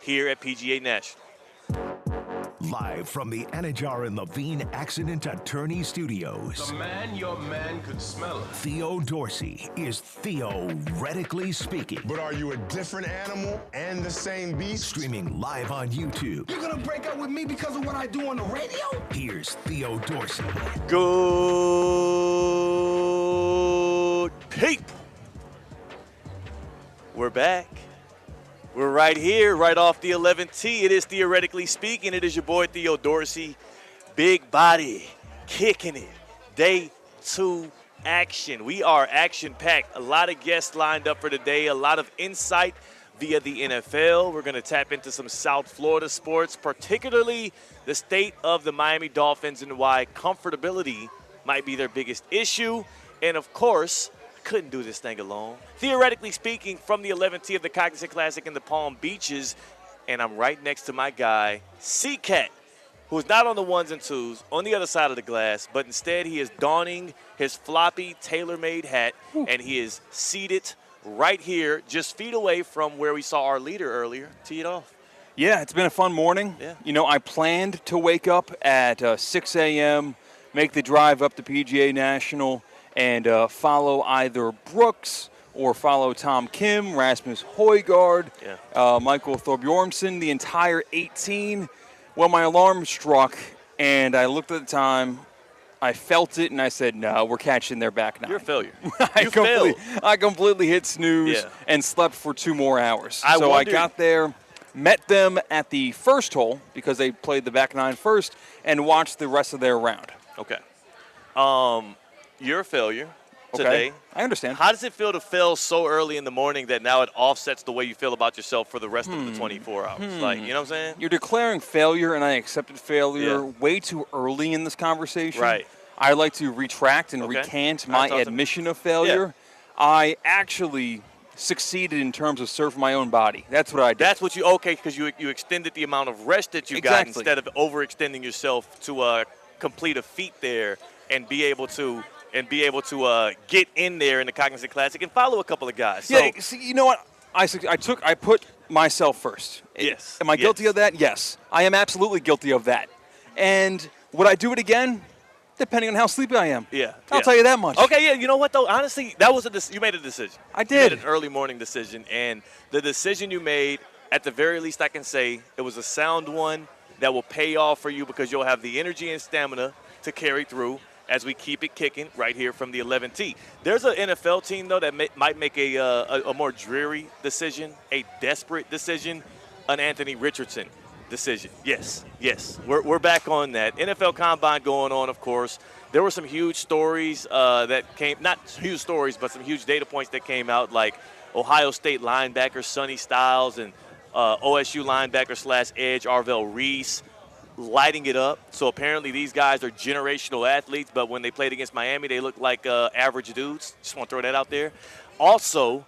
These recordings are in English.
here at PGA National. Live from the Anajar and Levine Accident Attorney Studios. The man, your man could smell it. Theo Dorsey is theoretically speaking. But are you a different animal and the same beast? Streaming live on YouTube. You're gonna break up with me because of what I do on the radio? Here's Theo Dorsey. Good people. We're back. We're right here, right off the 11th tee. It is Theoretically Speaking. It is your boy, Theo Dorsey. Big body, kicking it. Day 2 action. We are action-packed. A lot of guests lined up for today. A lot of insight via the NFL. We're going to tap into some South Florida sports, particularly the state of the Miami Dolphins and why comfortability might be their biggest issue. And, of course, couldn't do this thing alone. Theoretically speaking, from the 11th tee of the COGNIZANT Classic in the Palm Beaches, and I'm right next to my guy, C-Katt, who's not on the ones and twos, on the other side of the glass, but instead he is donning his floppy tailor-made hat, and he is seated right here, just feet away from where we saw our leader earlier tee it off. Yeah, it's been a fun morning. Yeah. You know, I planned to wake up at 6 a.m., make the drive up to PGA National, and follow either Brooks or follow Tom Kim, Rasmus Højgaard, Michael Thorbjornsen, the entire 18. Well, my alarm struck, and I looked at the time, I felt it, and I said, no, we're catching their back nine. You're a failure. I completely hit snooze and slept for 2 more hours. I got there, met them at the first hole because they played the back nine first, and watched the rest of their round. Okay. You're a failure today. I understand. How does it feel to fail so early in the morning that now it offsets the way you feel about yourself for the rest of the 24 hours? Like, you know what I'm saying? You're declaring failure, and I accepted failure way too early in this conversation. Right. I like to retract and recant my admission of failure. I actually succeeded in terms of serving my own body. That's what I did. That's what you, because you extended the amount of rest that you got instead of overextending yourself to complete a feat there and be able to get in there in the COGNIZANT Classic and follow a couple of guys. Yeah, see, you know what? I put myself first. Yes. Am I guilty of that? Yes. I am absolutely guilty of that. And would I do it again? Depending on how sleepy I am. Yeah. I'll tell you that much. Okay, yeah, you know what, though? Honestly, that was you made a decision. I did. You made an early morning decision, and the decision you made, at the very least I can say, it was a sound one that will pay off for you because you'll have the energy and stamina to carry through as we keep it kicking right here from the 11th tee. There's an NFL team, though, that might make a more dreary decision, a desperate decision, an Anthony Richardson decision. Yes. We're back on that. NFL Combine going on, of course. There were some huge stories that came, not huge stories, but some huge data points that came out, like Ohio State linebacker Sonny Styles and OSU linebacker / edge Arvell Reese lighting it up. So apparently these guys are generational athletes, but when they played against Miami, they looked like average dudes. Just want to throw that out there. Also,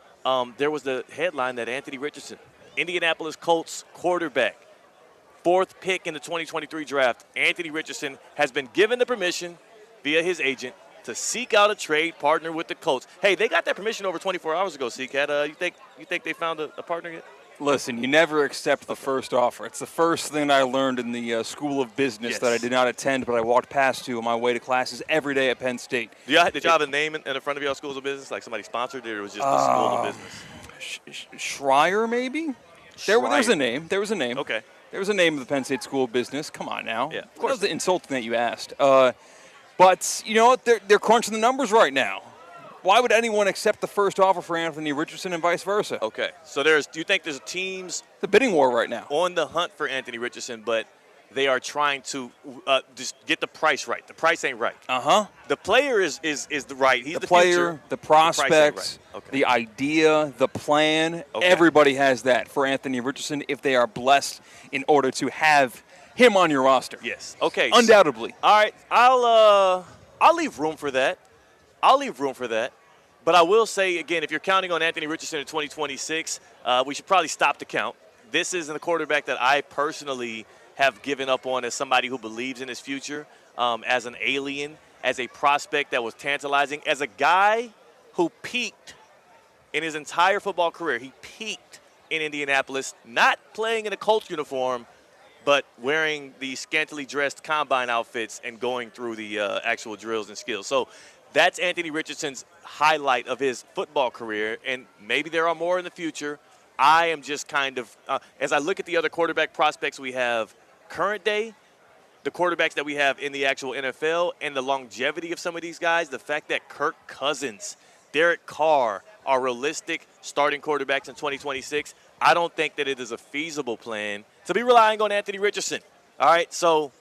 there was the headline that Anthony Richardson, Indianapolis Colts quarterback, 4th pick in the 2023 draft, Anthony Richardson has been given the permission via his agent to seek out a trade partner with the Colts. Hey, they got that permission over 24 hours ago, C-Katt. You think they found a partner yet? Listen, you never accept the first offer. It's the first thing I learned in the School of Business that I did not attend, but I walked past to on my way to classes every day at Penn State. Did y'all have a name in the front of y'all Schools of Business? Like somebody sponsored it, or it was just the School of Business? Schreier, maybe? There was a name. There was a name. Okay. There was a name of the Penn State School of Business. Come on now. Yeah, of course. That was the insulting that you asked. But you know what? They're crunching the numbers right now. Why would anyone accept the first offer for Anthony Richardson and vice versa? Okay. So do you think there's teams the bidding war right now on the hunt for Anthony Richardson, but they are trying to just get the price right. The price ain't right. The player is the right. He's the player, future. the prospects, the idea, the plan. Everybody has that for Anthony Richardson if they are blessed in order to have him on your roster. Yes. Okay. Undoubtedly. All right. I'll leave room for that. But I will say, again, if you're counting on Anthony Richardson in 2026, we should probably stop the count. This isn't the quarterback that I personally have given up on as somebody who believes in his future, as an alien, as a prospect that was tantalizing, as a guy who peaked in his entire football career. He peaked in Indianapolis, not playing in a Colts uniform, but wearing the scantily dressed combine outfits and going through the actual drills and skills. So that's Anthony Richardson's highlight of his football career, and maybe there are more in the future. I am just kind of, as I look at the other quarterback prospects we have current day, the quarterbacks that we have in the actual NFL, and the longevity of some of these guys, the fact that Kirk Cousins, Derek Carr are realistic starting quarterbacks in 2026, I don't think that it is a feasible plan to be relying on Anthony Richardson. All right, so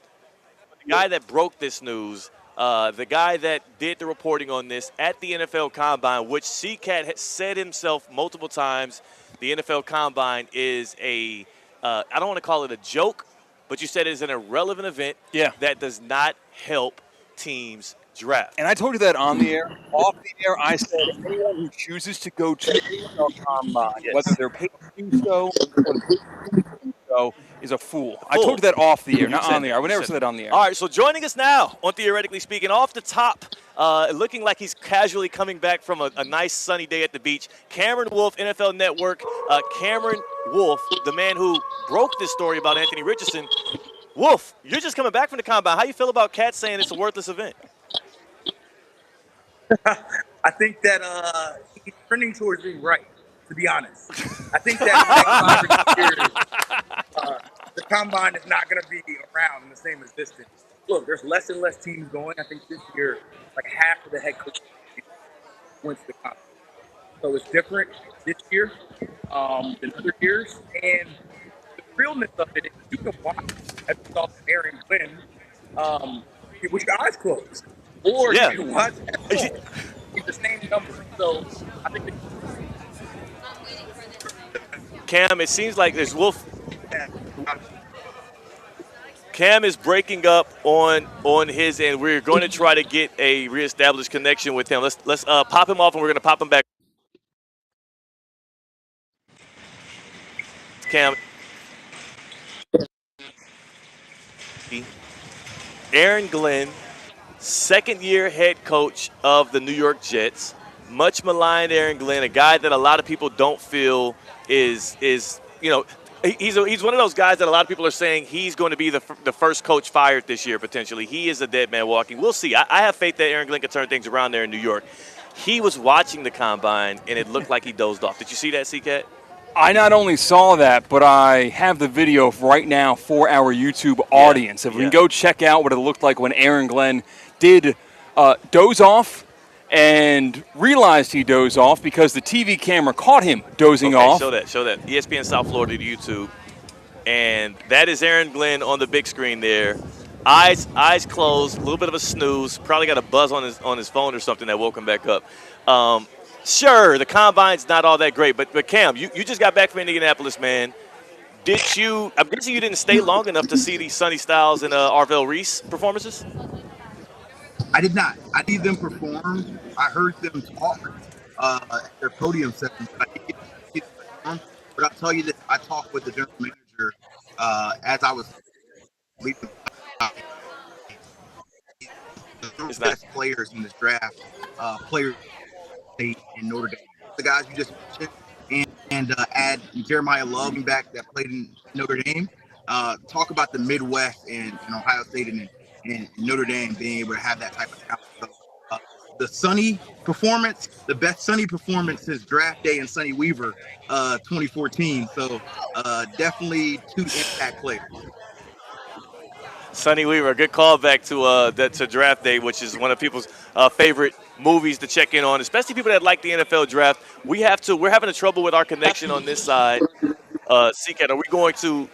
the guy that broke this news, the guy that did the reporting on this at the NFL Combine, which C-Katt has said himself multiple times, the NFL Combine is I don't want to call it a joke, but you said it is an irrelevant event that does not help teams draft. And I told you that on the air. Off the air, I said anyone who chooses to go to the NFL Combine, whether they're paid to do so or to do so, is a fool. I told you that off the air, not on the air. I would never say that on the air. All right, so joining us now on Theoretically Speaking, off the top, looking like he's casually coming back from a nice sunny day at the beach, Cameron Wolfe, NFL Network. Cameron Wolfe, the man who broke this story about Anthony Richardson. Wolf, you're just coming back from the Combine. How you feel about Kat saying it's a worthless event? I think that he's trending towards being right, to be honest. I think that in the next 5 years, the Combine is not going to be around in the same as this thing. Look, there's less and less teams going. I think this year, like half of the head coaches went to the Combine. So it's different this year than other years. And the realness of it is you can watch, as we saw from Aaron Glenn, with your eyes closed. Or you can watch at home. It's the same number. So I think Cam, it seems like there's Wolf. Cam is breaking up on his end. We're going to try to get a reestablished connection with him. Let's pop him off, and we're going to pop him back. Cam. Aaron Glenn, second-year head coach of the New York Jets. Much maligned Aaron Glenn, a guy that a lot of people don't feel is you know, he's one of those guys that a lot of people are saying he's going to be the first coach fired this year potentially. He is a dead man walking. We'll see. I have faith that Aaron Glenn can turn things around there in New York. He was watching the Combine, and it looked like he dozed off. Did you see that, C-Katt? I not only saw that, but I have the video right now for our YouTube audience. If we can go check out what it looked like when Aaron Glenn did doze off and realized he dozed off because the TV camera caught him dozing off. Show that. ESPN South Florida YouTube. And that is Aaron Glenn on the big screen there. Eyes closed, a little bit of a snooze. Probably got a buzz on his phone or something that woke him back up. Sure, the Combine's not all that great, but Cam, you just got back from Indianapolis, man. I'm guessing you didn't stay long enough to see these Sonny Styles and Arvell Reese performances? I did not. I did them perform. I heard them talk at their podium sessions. But I didn't get to see them perform. But I'll tell you that I talked with the general manager as I was leaving. The best players in this draft, players in Notre Dame. The guys you just mentioned, and add Jeremiah Love back that played in Notre Dame. Talk about the Midwest and Ohio State and Notre Dame being able to have that type of talent. So, the Sonny performance, the best Sonny performance since draft day in Sonny Weaver, 2014. So definitely two impact players. Sonny Weaver, a good callback to draft day, which is one of people's favorite movies to check in on, especially people that like the NFL draft. We're having a trouble with our connection on this side. C-Katt, are we going to?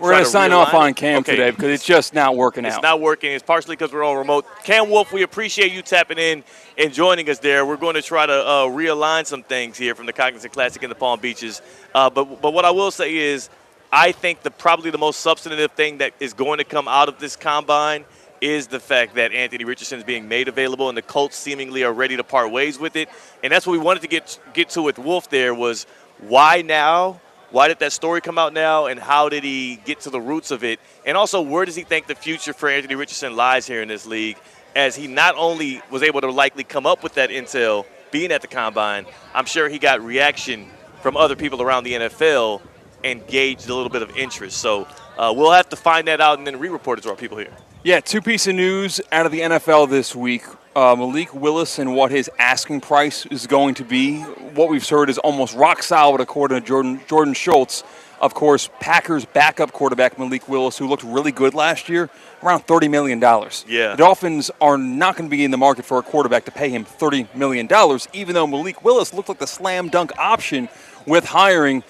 We're going to sign off on Cam today because it's just not working out. It's not working. It's partially because we're on remote. Cam Wolfe, we appreciate you tapping in and joining us there. We're going to try to realign some things here from the Cognizant Classic in the Palm Beaches. But what I will say is I think probably the most substantive thing that is going to come out of this Combine is the fact that Anthony Richardson is being made available and the Colts seemingly are ready to part ways with it. And that's what we wanted to get to with Wolfe there was why now? Why did that story come out now, and how did he get to the roots of it? And also, where does he think the future for Anthony Richardson lies here in this league, as he not only was able to likely come up with that intel being at the Combine, I'm sure he got reaction from other people around the NFL and gauged a little bit of interest. So we'll have to find that out and then re-report it to our people here. Yeah, two pieces of news out of the NFL this week. Malik Willis and what his asking price is going to be. What we've heard is almost rock solid, according to Jordan Schultz. Of course, Packers backup quarterback Malik Willis, who looked really good last year, around $30 million. Yeah. The Dolphins are not going to be in the market for a quarterback to pay him $30 million, even though Malik Willis looked like the slam dunk option with hiring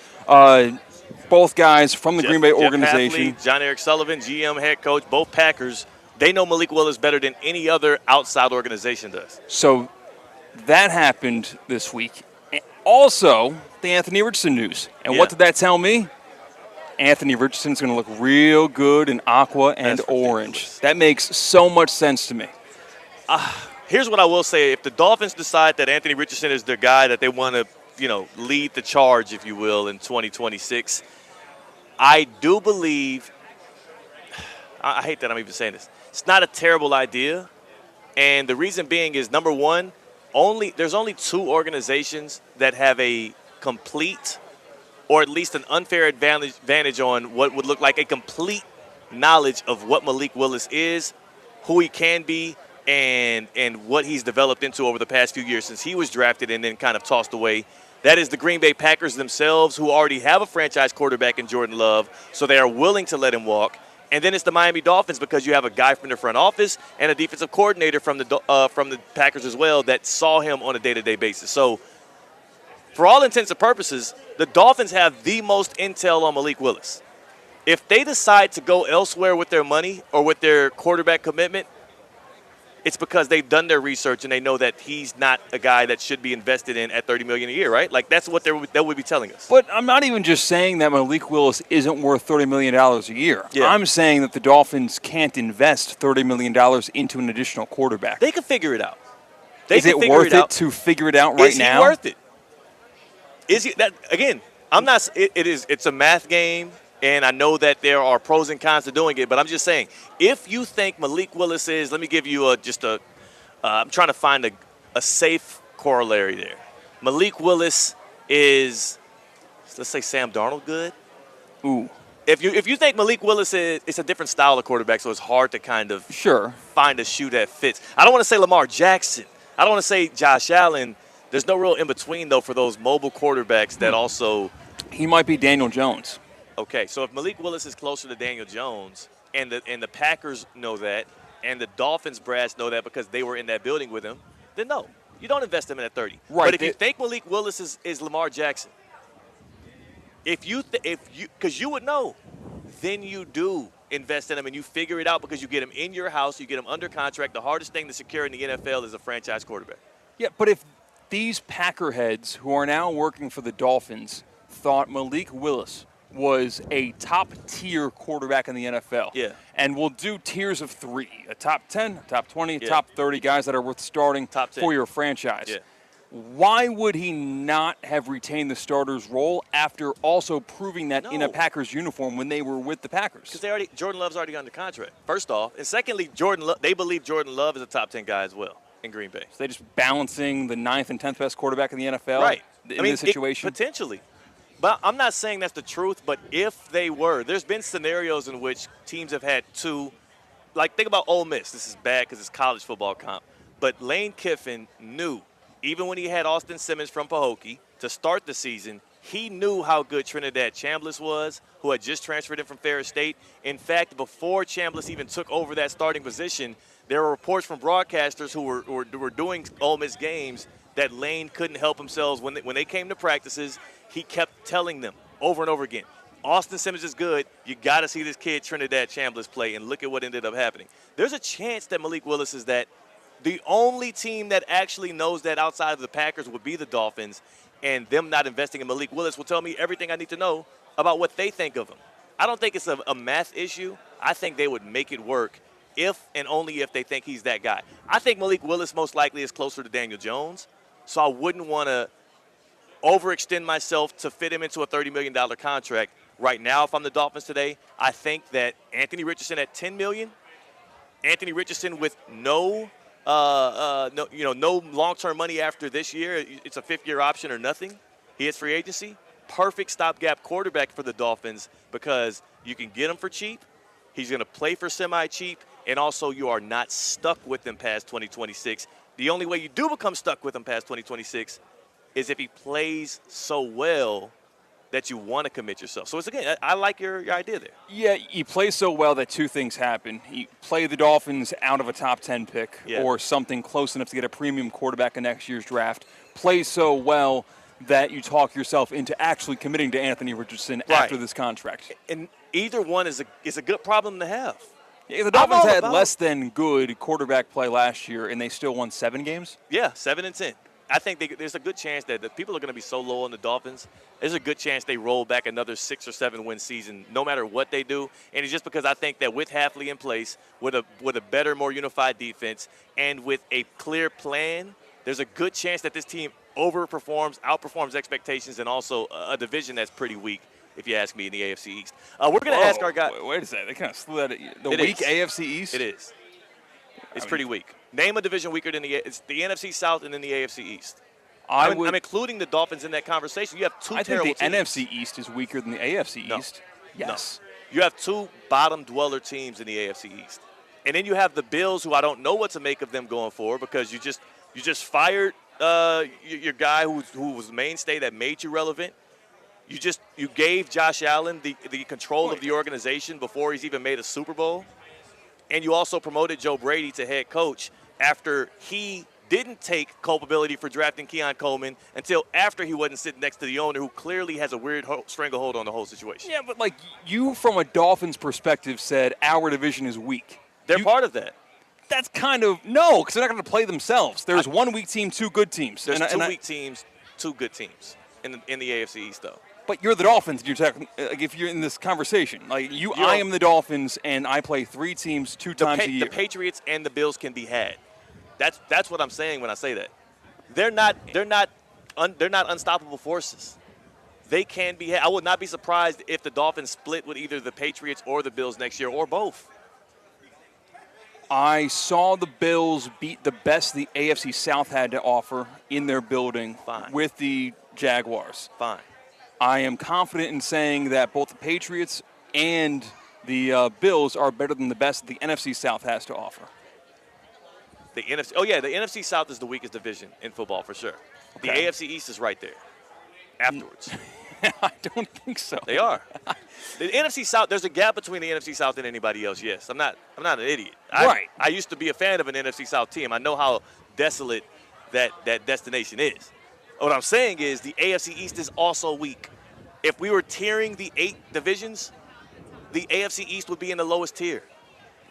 both guys from the Green Bay organization. Jeff Hafley, John Eric Sullivan, GM, head coach, both Packers. They know Malik Willis better than any other outside organization does. So that happened this week. Also, the Anthony Richardson news. And what did that tell me? Anthony Richardson's going to look real good in aqua and orange. That makes so much sense to me. Here's what I will say. If the Dolphins decide that Anthony Richardson is their guy that they want to, lead the charge, if you will, in 2026, I do believe – I hate that I'm even saying this. It's not a terrible idea. And the reason being is, number one, there's only two organizations that have a complete or at least an unfair advantage on what would look like a complete knowledge of what Malik Willis is, who he can be, and what he's developed into over the past few years since he was drafted and then kind of tossed away. That is the Green Bay Packers themselves, who already have a franchise quarterback in Jordan Love, so they are willing to let him walk. And then it's the Miami Dolphins, because you have a guy from the front office and a defensive coordinator from the Packers as well that saw him on a day-to-day basis. So for all intents and purposes, the Dolphins have the most intel on Malik Willis. If they decide to go elsewhere with their money or with their quarterback commitment, it's because they've done their research and they know that he's not a guy that should be invested in at $30 million a year, right? Like, that's what they would be telling us. But I'm not even just saying that Malik Willis isn't worth $30 million a year. Yeah. I'm saying that the Dolphins can't invest $30 million into an additional quarterback. They can figure it out. Is it worth it to figure it out right now? Is he worth it? Is he that again? I'm not. It's a math game, and I know that there are pros and cons to doing it. But I'm just saying, if you think Malik Willis is, let me give you I'm trying to find a safe corollary there. Malik Willis is, let's say, Sam Darnold good. Ooh. If you think Malik Willis is, it's a different style of quarterback, so it's hard to kind of find a shoe that fits. I don't want to say Lamar Jackson. I don't want to say Josh Allen. There's no real in-between, though, for those mobile quarterbacks that also – He might be Daniel Jones. Okay, so if Malik Willis is closer to Daniel Jones and the Packers know that and the Dolphins brass know that because they were in that building with him, then no, you don't invest him in at 30. Right. But if you think Malik Willis is Lamar Jackson, because you would know, then you do invest in him and you figure it out because you get him in your house, you get him under contract. The hardest thing to secure in the NFL is a franchise quarterback. Yeah, but if these Packer heads who are now working for the Dolphins thought Malik Willis was a top-tier quarterback in the NFL, and we'll do tiers of three, a top 10, a top 20, a top 30 guys that are worth starting for your franchise. Why would he not have retained the starter's role after also proving that in a Packers uniform when they were with the Packers? Because Jordan Love's already under contract, first off. And secondly, they believe Jordan Love is a top 10 guy as well in Green Bay. So they're just balancing the 9th and 10th best quarterback in the NFL right. in this situation? Potentially. But I'm not saying that's the truth, but if they were, there's been scenarios in which teams have had two. Like, think about Ole Miss. This is bad because it's college football comp. But Lane Kiffin knew, even when he had Austin Simmons from Pahokee to start the season, he knew how good Trinidad Chambliss was, who had just transferred in from Ferris State. In fact, before Chambliss even took over that starting position, there were reports from broadcasters who were doing Ole Miss games that Lane couldn't help himself. When they came to practices, he kept telling them over and over again, Austin Simmons is good. You got to see this kid Trinidad Chambliss play, and look at what ended up happening. There's a chance that Malik Willis is that. The only team that actually knows that outside of the Packers would be the Dolphins, and them not investing in Malik Willis will tell me everything I need to know about what they think of him. I don't think it's a math issue. I think they would make it work if and only if they think he's that guy. I think Malik Willis most likely is closer to Daniel Jones, so I wouldn't want to overextend myself to fit him into a $30 million contract. Right now, if I'm the Dolphins today, I think that Anthony Richardson at $10 million, Anthony Richardson with no long-term money after this year. It's a fifth-year option or nothing. He hits free agency. perfect stopgap quarterback for the Dolphins because you can get him for cheap. He's going to play for semi-cheap, and also you are not stuck with him past 2026. The only way you do become stuck with him past 2026 is if he plays so well that you want to commit yourself. So, again, I like your idea there. Yeah, he plays so well that two things happen. He play the Dolphins out of a top 10 pick or something close enough to get a premium quarterback in next year's draft. Plays so well that you talk yourself into actually committing to Anthony Richardson after this contract. And either one is a good problem to have. Yeah, the Dolphins had less than good quarterback play last year, and they still won 7 games? Yeah, 7 and 10. I think there's a good chance that the people are going to be so low on the Dolphins. There's a good chance they roll back another 6 or 7 win season, no matter what they do. And it's just because I think that with Hafley in place, with a better, more unified defense, and with a clear plan, there's a good chance that this team outperforms expectations, and also a division that's pretty weak, if you ask me, in the AFC East. We're going to ask our guy. Wait a second. They kind of slew that. The weak AFC East? It is. It's pretty weak. Name a division weaker than it's the NFC South and then the AFC East. I'm including the Dolphins in that conversation. You have two terrible teams. I think the NFC East is weaker than the AFC East. Yes. No. You have 2 bottom dweller teams in the AFC East. And then you have the Bills, who I don't know what to make of them going forward, because you just fired your guy who was the mainstay that made you relevant. You gave Josh Allen the control of the organization before he's even made a Super Bowl. And you also promoted Joe Brady to head coach after he didn't take culpability for drafting Keon Coleman until after he wasn't sitting next to the owner, who clearly has a weird stranglehold on the whole situation. Yeah, but you, from a Dolphins perspective, said our division is weak. They're part of that. That's kind of no, because they're not going to play themselves. There's 1 weak team, 2 good teams. There's 2 weak teams, 2 good teams in the AFC East, though. But you're the Dolphins. You're talking if you're in this conversation, I am the Dolphins, and I play 3 teams 2 times a year. The Patriots and the Bills can be had. That's what I'm saying when I say that. They're not unstoppable forces. They can be had. I would not be surprised if the Dolphins split with either the Patriots or the Bills next year, or both. I saw the Bills beat the best the AFC South had to offer in their building with the Jaguars. Fine. I am confident in saying that both the Patriots and the Bills are better than the best the NFC South has to offer. The NFC South is the weakest division in football for sure. Okay. The AFC East is right there afterwards. I don't think so. They are. The NFC South, there's a gap between the NFC South and anybody else, yes. I'm not an idiot. I used to be a fan of an NFC South team. I know how desolate that destination is. What I'm saying is the AFC East is also weak. If we were tiering the 8 divisions, the AFC East would be in the lowest tier.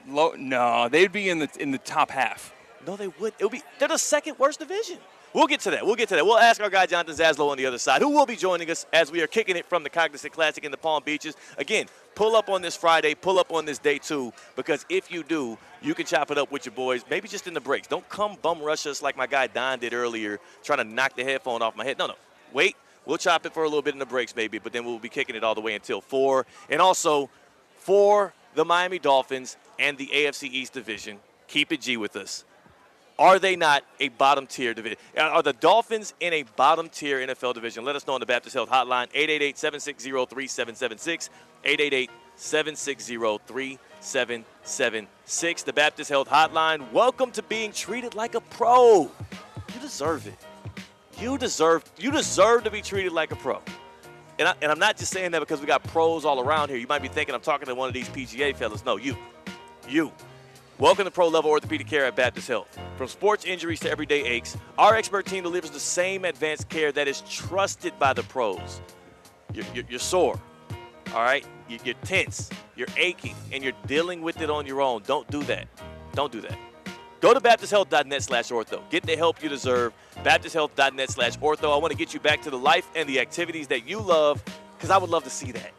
No, they'd be in the top half. No, they would. They're the second worst division. We'll get to that. We'll ask our guy Jonathan Zaslow on the other side, who will be joining us as we are kicking it from the Cognizant Classic in the Palm Beaches. Again, pull up on this Friday, pull up on this day 2, because if you do, you can chop it up with your boys, maybe just in the breaks. Don't come bum rush us like my guy Don did earlier, trying to knock the headphone off my head. No. Wait. We'll chop it for a little bit in the breaks maybe, but then we'll be kicking it all the way until 4. And also, for the Miami Dolphins and the AFC East division, keep it G with us. Are they not a bottom-tier division? Are the Dolphins in a bottom-tier NFL division? Let us know on the Baptist Health Hotline, 888-760-3776, 888-760-3776. The Baptist Health Hotline. Welcome to being treated like a pro. You deserve it. You deserve to be treated like a pro. And I'm not just saying that because we got pros all around here. You might be thinking I'm talking to one of these PGA fellas. No, you. Welcome to pro-level orthopedic care at Baptist Health. From sports injuries to everyday aches, our expert team delivers the same advanced care that is trusted by the pros. You're sore, all right? You're tense, you're aching, and you're dealing with it on your own. Don't do that. Don't do that. Go to BaptistHealth.net/ortho. Get the help you deserve. BaptistHealth.net/ortho. I want to get you back to the life and the activities that you love, because I would love to see that.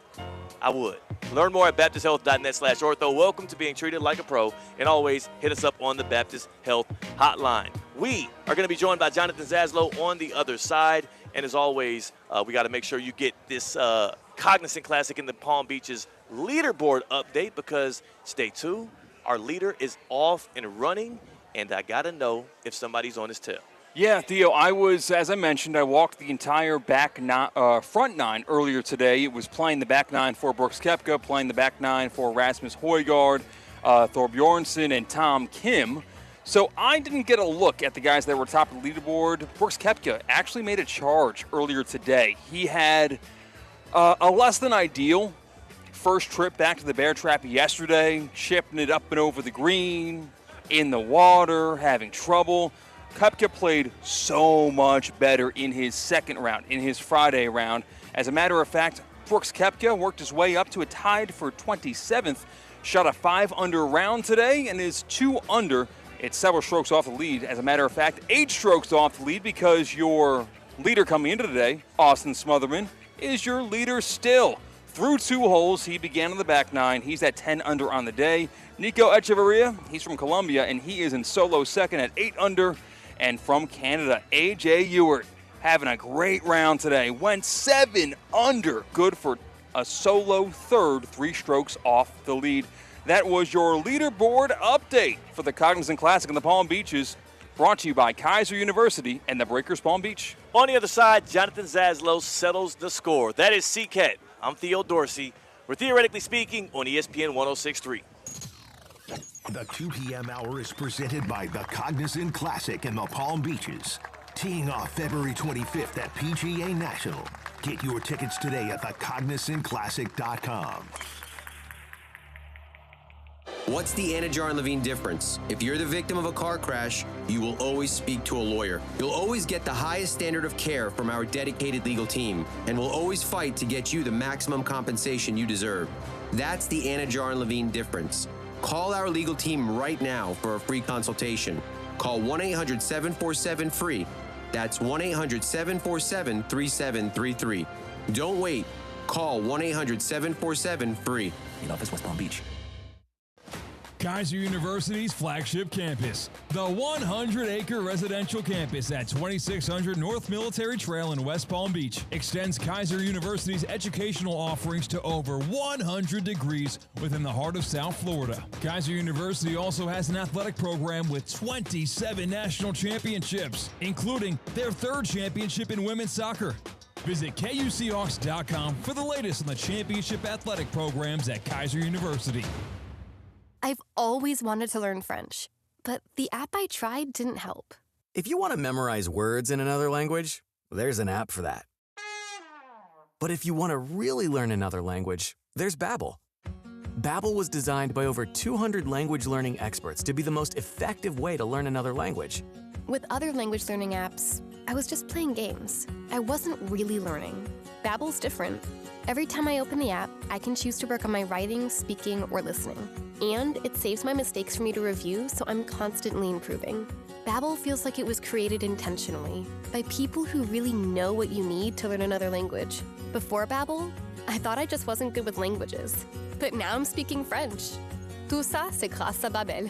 I would. Learn more at BaptistHealth.net/ortho. Welcome to being treated like a pro. And always hit us up on the Baptist Health Hotline. We are going to be joined by Jonathan Zaslow on the other side. And as always, we got to make sure you get this Cognizant Classic in the Palm Beaches leaderboard update, because it's day 2. Our leader is off and running, and I got to know if somebody's on his tail. Yeah, Theo, I was, as I mentioned, I walked the entire front nine earlier today. It was playing the back nine for Brooks Koepka, playing the back nine for Rasmus Højgaard, Thor Bjornsson, and Tom Kim. So I didn't get a look at the guys that were top of the leaderboard. Brooks Koepka actually made a charge earlier today. He had a less than ideal first trip back to the Bear Trap yesterday, chipping it up and over the green, in the water, having trouble. Koepka played so much better in his second round, in his Friday round. As a matter of fact, Brooks Koepka worked his way up to a tied for 27th, shot a 5-under round today, and is 2 under. It's several strokes off the lead. As a matter of fact, 8 strokes off the lead because your leader coming into today, Austin Smotherman, is your leader still. Through 2 holes, he began on the back nine. He's at 10 under on the day. Nico Echeverria, he's from Colombia, and he is in solo second at 8 under. And from Canada, A.J. Ewart having a great round today. Went 7 under. Good for a solo third, 3 strokes off the lead. That was your leaderboard update for the Cognizant Classic in the Palm Beaches, brought to you by Kaiser University and the Breakers Palm Beach. On the other side, Jonathan Zaslow settles the score. That is C-Katt. I'm Theo Dorsey. We're Theoretically Speaking on ESPN 106.3. The 2 p.m. hour is presented by the Cognizant Classic in the Palm Beaches. Teeing off February 25th at PGA National. Get your tickets today at thecognizantclassic.com. What's the Anna Jar and Levine difference? If you're the victim of a car crash, you will always speak to a lawyer. You'll always get the highest standard of care from our dedicated legal team, and we'll always fight to get you the maximum compensation you deserve. That's the Anna Jar and Levine difference. Call our legal team right now for a free consultation. Call 1-800-747-FREE. That's 1-800-747-3733. Don't wait. Call 1-800-747-FREE. In office, West Palm Beach. Kaiser University's flagship campus, the 100-acre residential campus at 2600 North Military Trail in West Palm Beach, extends Kaiser University's educational offerings to over 100 degrees within the heart of South Florida. Kaiser University also has an athletic program with 27 national championships, including their 3rd championship in women's soccer. Visit KUCHawks.com for the latest on the championship athletic programs at Kaiser University. I've always wanted to learn French, but the app I tried didn't help. If you want to memorize words in another language, there's an app for that. But if you want to really learn another language, there's Babbel. Babbel was designed by over 200 language learning experts to be the most effective way to learn another language. With other language learning apps, I was just playing games. I wasn't really learning. Babbel's different. Every time I open the app, I can choose to work on my writing, speaking, or listening. And it saves my mistakes for me to review, so I'm constantly improving. Babbel feels like it was created intentionally by people who really know what you need to learn another language. Before Babbel, I thought I just wasn't good with languages. But now I'm speaking French. Tout ça, c'est grâce à Babbel.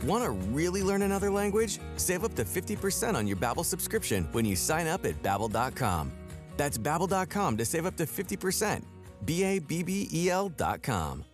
Want to really learn another language? Save up to 50% on your Babbel subscription when you sign up at Babbel.com. That's Babbel.com to save up to 50%. Babbel.com.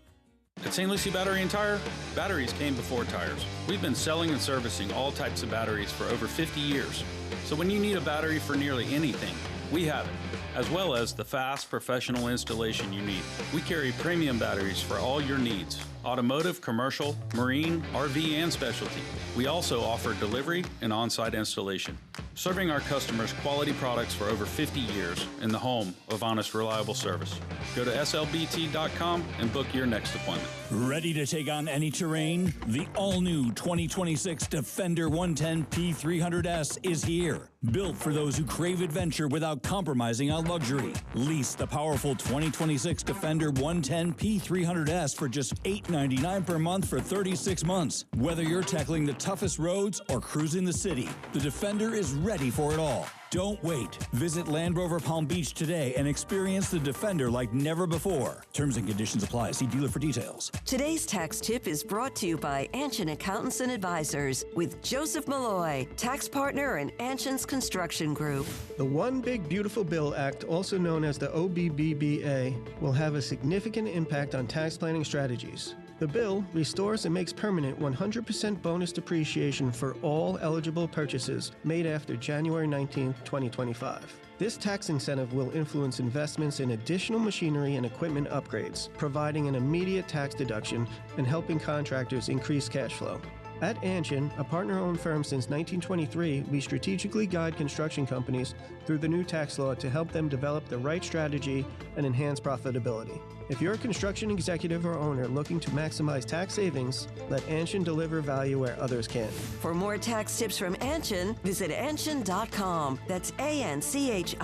At St. Lucie Battery and Tire, batteries came before tires. We've been selling and servicing all types of batteries for over 50 years. So when you need a battery for nearly anything, we have it, as well as the fast, professional installation you need. We carry premium batteries for all your needs: automotive, commercial, marine, RV, and specialty. We also offer delivery and on-site installation, serving our customers quality products for over 50 years in the home of honest, reliable service. Go to slbt.com and book your next appointment. Ready to take on any terrain? The all-new 2026 Defender 110 P300S is here. Built for those who crave adventure without compromising on luxury. Lease the powerful 2026 Defender 110 P300S for just $899 per month for 36 months. Whether you're tackling the toughest roads or cruising the city, the Defender is ready for it all. Don't wait. Visit Land Rover Palm Beach today and experience the Defender like never before. Terms and conditions apply. See dealer for details. Today's tax tip is brought to you by Anshin Accountants and Advisors with Joseph Malloy, tax partner in Anshin's Construction Group. The One Big Beautiful Bill Act, also known as the OBBBA, will have a significant impact on tax planning strategies. The bill restores and makes permanent 100% bonus depreciation for all eligible purchases made after January 19, 2025. This tax incentive will influence investments in additional machinery and equipment upgrades, providing an immediate tax deduction and helping contractors increase cash flow. At Anshin, a partner-owned firm since 1923, we strategically guide construction companies through the new tax law to help them develop the right strategy and enhance profitability. If you're a construction executive or owner looking to maximize tax savings, let Anshin deliver value where others can't. For more tax tips from Anshin, visit Anshin.com. That's ANCHIN.com.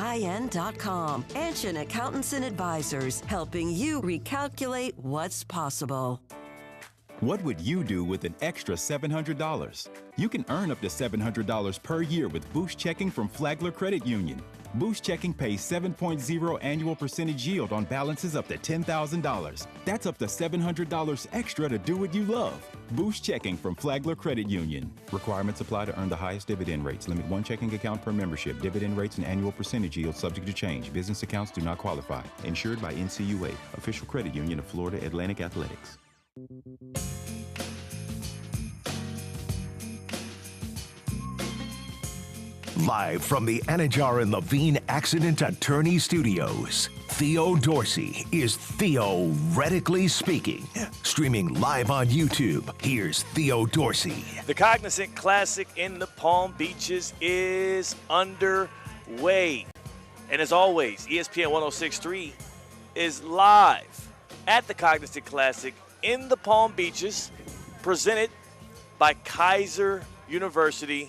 Anshin Accountants and Advisors, helping you recalculate what's possible. What would you do with an extra $700? You can earn up to $700 per year with Boost Checking from Flagler Credit Union. Boost Checking pays 7.0 annual percentage yield on balances up to $10,000. That's up to $700 extra to do what you love. Boost Checking from Flagler Credit Union. Requirements apply to earn the highest dividend rates. Limit one checking account per membership. Dividend rates and annual percentage yield subject to change. Business accounts do not qualify. Insured by NCUA, official credit union of Florida Atlantic Athletics. Live from the Anajar and Levine Accident Attorney Studios, Theo Dorsey is theoretically speaking. Streaming live on YouTube, here's Theo Dorsey. The Cognizant Classic in the Palm Beaches is underway. And as always, ESPN 106.3 is live at the Cognizant Classic in the Palm Beaches, presented by Keiser University.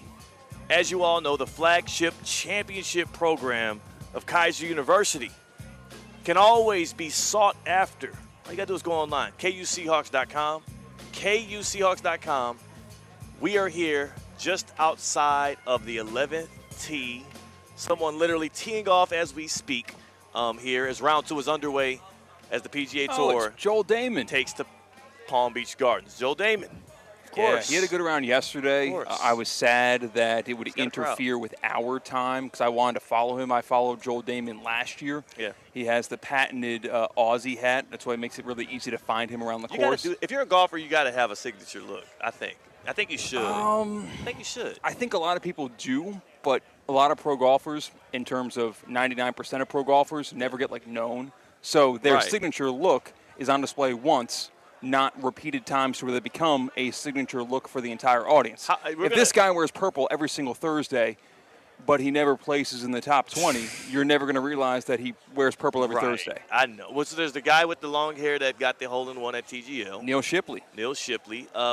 As you all know, the flagship championship program of Keiser University can always be sought after. All you got to do is go online, KUSeahawks.com, KUSeahawks.com. We are here just outside of the 11th tee. Someone literally teeing off as we speak here as round 2 is underway as the PGA Tour it's Joel Damon takes to Palm Beach Gardens. Joel Damon. Of course. Yeah, he had a good round yesterday. I was sad that it would interfere with our time because I wanted to follow him. I followed Joel Damon last year. Yeah. He has the patented Aussie hat. That's why it makes it really easy to find him around the course. If you're a golfer, you got to have a signature look, I think. I think you should. I think you should. I think a lot of people do, but a lot of pro golfers, in terms of 99% of pro golfers, never get known. So their signature look is on display once, not repeated times to where they become a signature look for the entire audience. If this guy wears purple every single Thursday, but he never places in the top 20, you're never going to realize that he wears purple every Thursday. I know. Well, so there's the guy with the long hair that got the hole-in-one at TGL. Neil Shipley.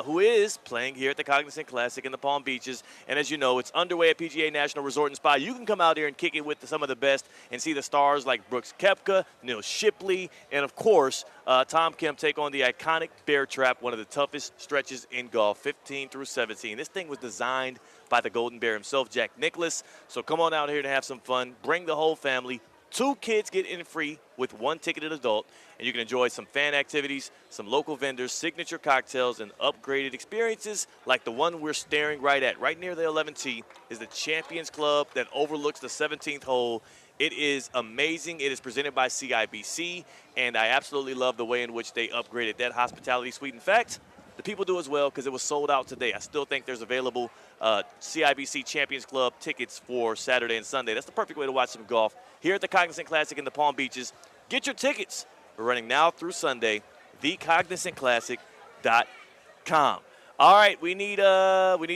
Who is playing here at the Cognizant Classic in the Palm Beaches. And as you know, it's underway at PGA National Resort and Spa. You can come out here and kick it with some of the best and see the stars like Brooks Koepka, Neil Shipley, and, of course, Tom Kim take on the iconic Bear Trap, one of the toughest stretches in golf, 15 through 17. This thing was designed by the Golden Bear himself, Jack Nicklaus. So come on out here to have some fun. Bring the whole family. 2 kids get in free with 1 ticketed adult, and you can enjoy some fan activities, some local vendors, signature cocktails, and upgraded experiences like the one we're staring right at. Right near the 11th tee is the Champions Club that overlooks the 17th hole. It is amazing. It is presented by CIBC, and I absolutely love the way in which they upgraded that hospitality suite. In fact, the people do as well because it was sold out today. I still think there's available CIBC Champions Club tickets for Saturday and Sunday. That's the perfect way to watch some golf here at the Cognizant Classic in the Palm Beaches. Get your tickets. We're running now through Sunday, thecognizantclassic.com. All right, we need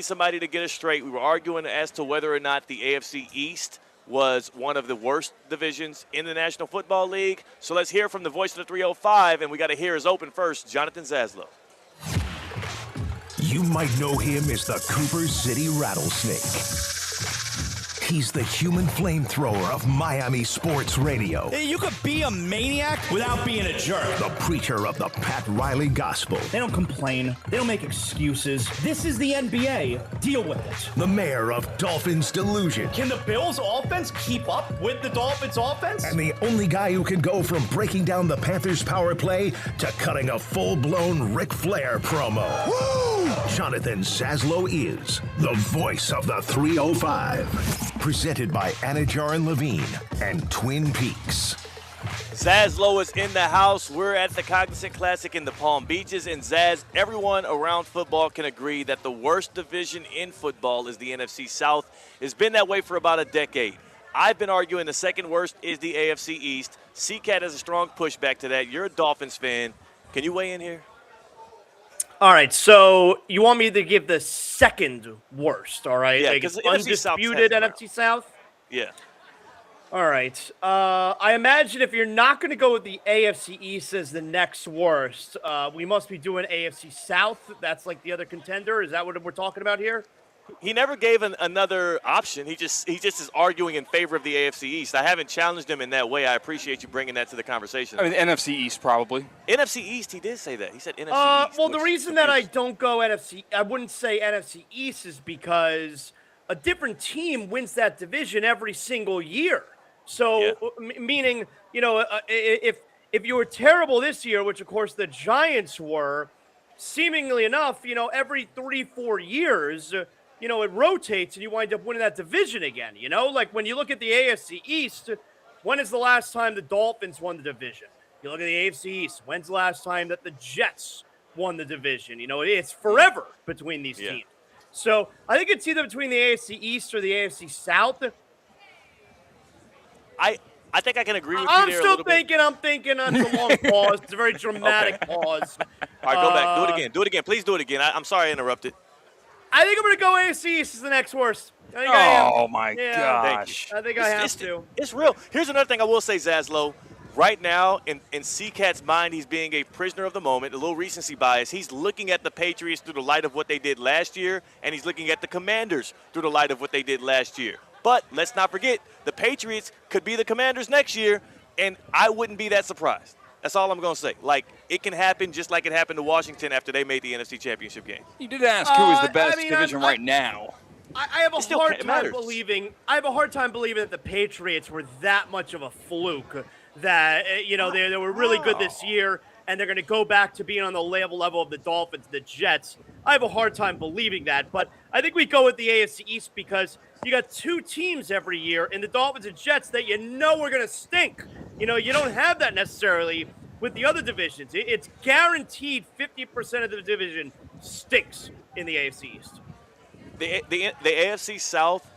somebody to get us straight. We were arguing as to whether or not the AFC East was one of the worst divisions in the National Football League. So let's hear from the voice of the 305, and we got to hear his open first, Jonathan Zaslow. You might know him as the Cooper City Rattlesnake. He's the human flamethrower of Miami sports radio. You could be a maniac without being a jerk. The preacher of the Pat Riley gospel. They don't complain. They don't make excuses. This is the NBA. Deal with it. The mayor of Dolphins delusion. Can the Bills offense keep up with the Dolphins offense? And the only guy who can go from breaking down the Panthers power play to cutting a full-blown Ric Flair promo. Woo! Jonathan Zaslow is the voice of the 305. Presented by Anajar and Levine and Twin Peaks. Zaslow is in the house. We're at the Cognizant Classic in the Palm Beaches. And Zaz, everyone around football can agree that the worst division in football is the NFC South. It's been that way for about a decade. I've been arguing the second worst is the AFC East. C-Katt has a strong pushback to that. You're a Dolphins fan. Can you weigh in here? All right, so you want me to give the second worst, all right? Yeah, like because undisputed NFC South? Yeah. All right. I imagine if you're not going to go with the AFC East as the next worst, we must be doing AFC South. That's like the other contender. Is that what we're talking about here? He never gave another option. He just is arguing in favor of the AFC East. I haven't challenged him in that way. I appreciate you bringing that to the conversation. I mean, the NFC East probably. NFC East, he did say that. He said NFC East. Well, the reason that I don't go I wouldn't say NFC East is because a different team wins that division every single year. So, meaning, if you were terrible this year, which of course the Giants were, seemingly enough, every 3-4 years, it rotates and you wind up winning that division again. Like when you look at the AFC East, when is the last time the Dolphins won the division? You look at the AFC East, when's the last time that the Jets won the division? It's forever between these teams. So I think it's either between the AFC East or the AFC South. I think I can agree with you I'm there still a little thinking. bit. I'm thinking. It's a long pause. It's a very dramatic pause. All right, go back. Do it again. Do it again. Please do it again. I'm sorry I interrupted. I think I'm going to go AFC East as the next worst. I think my gosh. I think I have to. It's real. Here's another thing I will say, Zaslow. Right now, in C-Katt's mind, he's being a prisoner of the moment, a little recency bias. He's looking at the Patriots through the light of what they did last year, and he's looking at the Commanders through the light of what they did last year. But let's not forget, the Patriots could be the Commanders next year, and I wouldn't be that surprised. That's all I'm going to say. Like, it can happen just like it happened to Washington after they made the NFC Championship game. You did ask who is the best division right now. I have a hard time believing. I have a hard time believing that the Patriots were that much of a fluke. That they were really good this year, and they're going to go back to being on the level of the Dolphins, the Jets. I have a hard time believing that, but I think we go with the AFC East because you got two teams every year in the Dolphins and Jets that are going to stink. You don't have that necessarily with the other divisions. It's guaranteed 50% of the division stinks in the AFC East. The AFC South,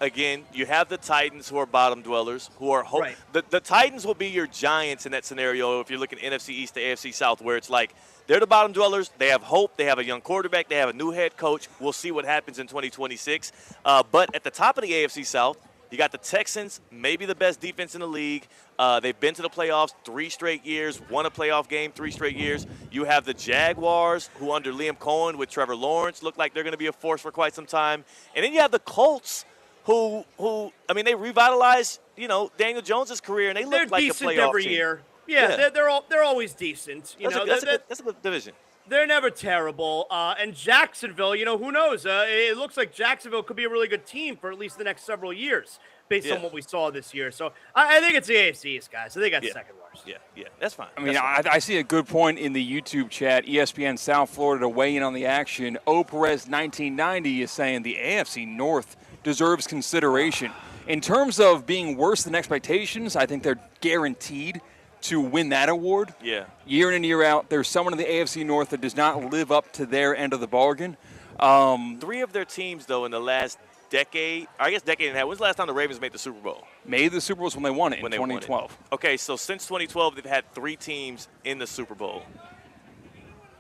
again, you have the Titans who are bottom dwellers, who are right. The Titans will be your Giants in that scenario if you're looking NFC East to AFC South, where it's like they're the bottom dwellers. They have hope. They have a young quarterback. They have a new head coach. We'll see what happens in 2026. But at the top of the AFC South, you got the Texans, maybe the best defense in the league. They've been to the playoffs 3 straight years, won a playoff game 3 straight years. You have the Jaguars, who under Liam Cohen with Trevor Lawrence look like they're going to be a force for quite some time. And then you have the Colts, who they revitalized, Daniel Jones' career, and they look like a playoff team. They're decent every year. Yeah. They're always decent. That's a good division. They're never terrible. And Jacksonville, who knows? It looks like Jacksonville could be a really good team for at least the next several years based on what we saw this year. So I think it's the AFC East, guys. I think that's second worst. Yeah, that's fine. I mean, I see a good point in the YouTube chat. ESPN South Florida to weigh in on the action. O Perez 1990 is saying the AFC North deserves consideration. In terms of being worse than expectations, I think they're guaranteed to win that award. Yeah. Year in and year out, there's someone in the AFC North that does not live up to their end of the bargain. 3 of their teams, though, in the last decade, I guess decade and a half. When's the last time the Ravens made the Super Bowl? Made the Super Bowl when they won it in 2012. Okay, so since 2012, they've had 3 teams in the Super Bowl.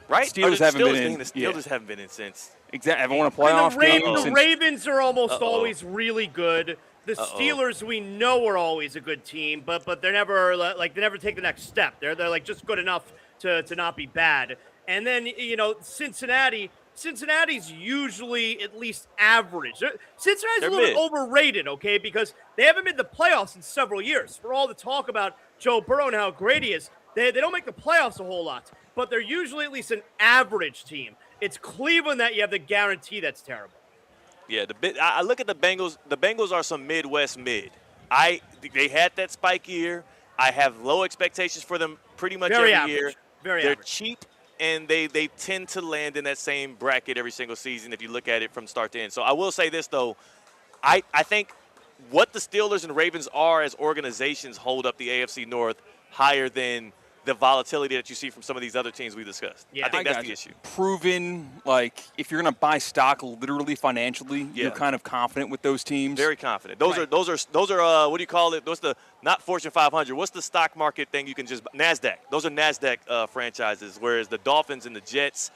Right? Steelers haven't been in. The Steelers haven't been in since. Exactly. Haven't won a playoff game. The Ravens are almost always really good. The Steelers, we know, are always a good team, but they're never they never take the next step. They're like just good enough to not be bad. And then Cincinnati, Cincinnati's usually at least average. Cincinnati's They're a little mid. bit overrated, okay, because they haven't made the playoffs in several years. For all the talk about Joe Burrow and how great he is, they don't make the playoffs a whole lot, but they're usually at least an average team. It's Cleveland that you have the guarantee that's terrible. Yeah, I look at the Bengals. The Bengals are some Midwest mid. They had that spike year. I have low expectations for them pretty much Very every average. year. Very They're average. cheap, and they tend to land in that same bracket every single season if you look at it from start to end. So I will say this, though. I think what the Steelers and Ravens are as organizations hold up the AFC North higher than the volatility that you see from some of these other teams we discussed. Yeah, I think that's the issue. Proven, like, if you're going to buy stock literally financially, you're kind of confident with those teams. Very confident. Those are what do you call it? What's the not Fortune 500? What's the stock market thing you can just NASDAQ? Those are NASDAQ franchises, whereas the Dolphins and the Jets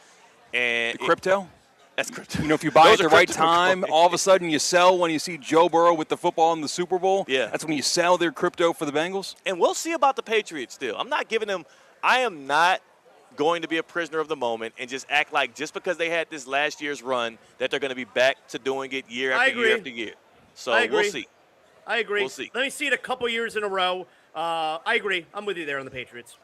and The crypto? That's crypto. You know, if you buy Those at are the right cryptocurrency. time, all of a sudden you sell when you see Joe Burrow with the football in the Super Bowl. Yeah. That's when you sell their crypto for the Bengals. And we'll see about the Patriots still. I'm not giving them – I am not going to be a prisoner of the moment and just act like just because they had this last year's run that they're going to be back to doing it year after year after year. So we'll see. I agree. We'll see. Let me see it a couple years in a row. I agree. I'm with you there on the Patriots.